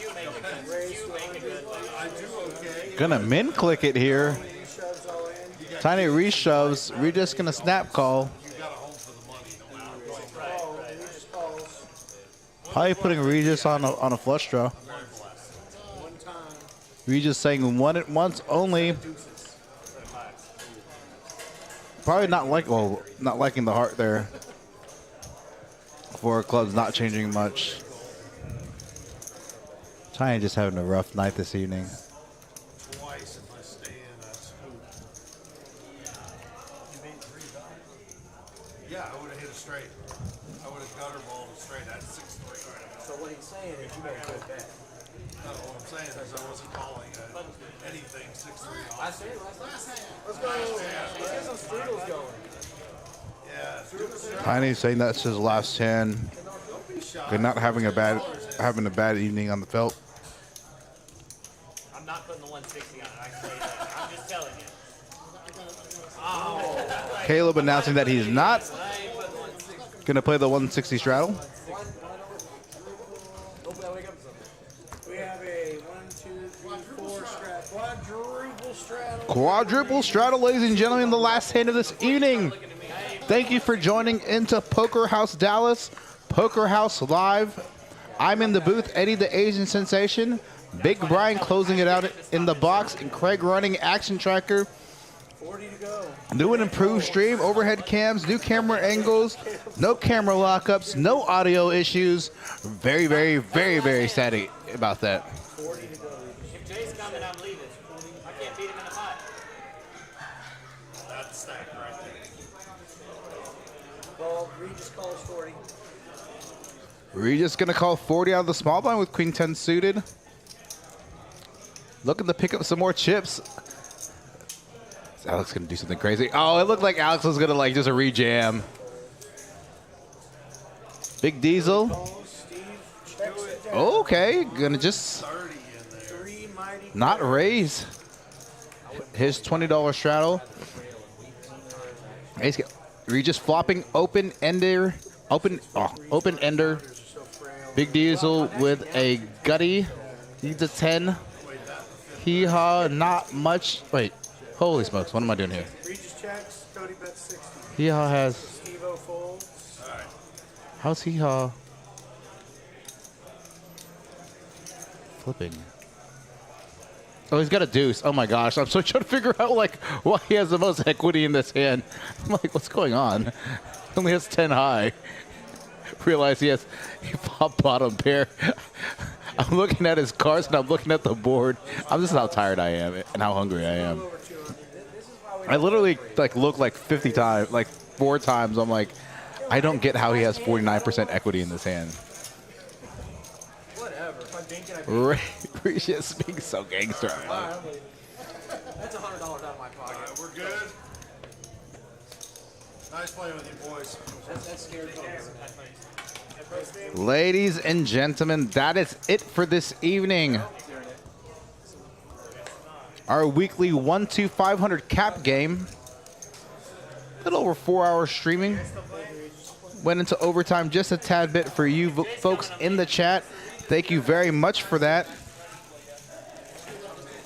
You You make it good. raise You to make it good 100. living. I do okay. Gonna min click it here. He shoves all in. Tiny reshoves. Regis gonna snap call. You got to hold for the money no matter what. Call. Regis calls. Probably putting Regis on a flush draw. One time. Regis saying one at once only. Probably not liking the heart there. Four clubs not changing much. Tiny just having a rough night this evening. Twice if I stay in a scoop. You made 3 dollars. Yeah, I would have hit a straight. I would have gutter balled a straight. That's 6-3. So what he's saying is you made a good bet. No, what I'm saying is I wasn't calling anything 6-3. Last hand. Let's go. Let's get some strudels going. Yeah, Tiny saying that's his last hand. Good, not having a bad evening on the felt. I'm not putting the 160 on it. I can tell you that. I'm just telling you. Caleb announcing that he's not gonna play the 160 straddle. Hopefully I wake up to something. We have a 1, 2, 3, 4 straddle. Quadruple straddle. Quadruple straddle, ladies and gentlemen, the last hand of this evening. Thank you for joining into Poker House Dallas, Poker House Live. I'm in the booth, Eddie the Asian Sensation, Big Brian closing it out in the box, and Craig running action tracker. 40 to go. New and improved stream, overhead cams, new camera angles, no camera lockups, no audio issues. Very, very, very, very sad about that. 40 to go. If Jay's coming, I'm leaving. I can't beat him in the pot. That's stacked right there. Well, Regis calls 40. Regis gonna call 40 out of the small blind with Queen 10 suited. Looking to pick up some more chips. Is Alex gonna do something crazy? Oh, it looked like Alex was gonna like just a rejam. Big Diesel. Calls, Steve checks it down. Okay, gonna just 30 in there. 3 mighty. not raise his $20 straddle. He's Regis flopping open ender, open ender. Big Diesel with a gutty. Needs a 10. Hee haw, not much. Wait, holy smokes, what am I doing here? Regis checks, Cody bets 60. Hee haw has. Steve-O folds. How's Hee haw flipping? Oh, he's got a deuce. Oh my gosh, I'm so trying to figure out like why he has the most equity in this hand. I'm like, what's going on? He only has 10 high. Realize he flopped bottom pair. I'm looking at his cards and I'm looking at the board. This is how tired I am and how hungry I am. I literally like look like 50 times, like 4 times. I'm like, I don't get how he has 49% equity in this hand. Whatever. If I'm thinking I Regis being so gangster. That's $100 out of my pocket. We're good. Nice playing with you, boys. That's scary. Ladies and gentlemen, that is it for this evening. Our weekly 1-2-500 cap game. A little over 4 hours streaming. Went into overtime just a tad bit for you folks in the chat. Thank you very much for that.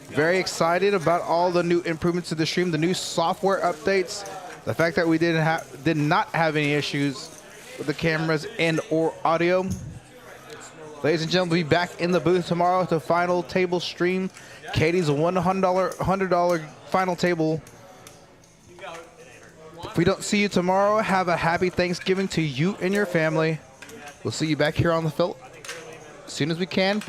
Very excited about all the new improvements to the stream, the new software updates, the fact that we did not have any issues with the cameras and or audio. Ladies and gentlemen, we'll be back in the booth tomorrow with the final table stream. Katie's $100 final table. If we don't see you tomorrow, have a happy Thanksgiving to you and your family. We'll see you back here on the field as soon as we can.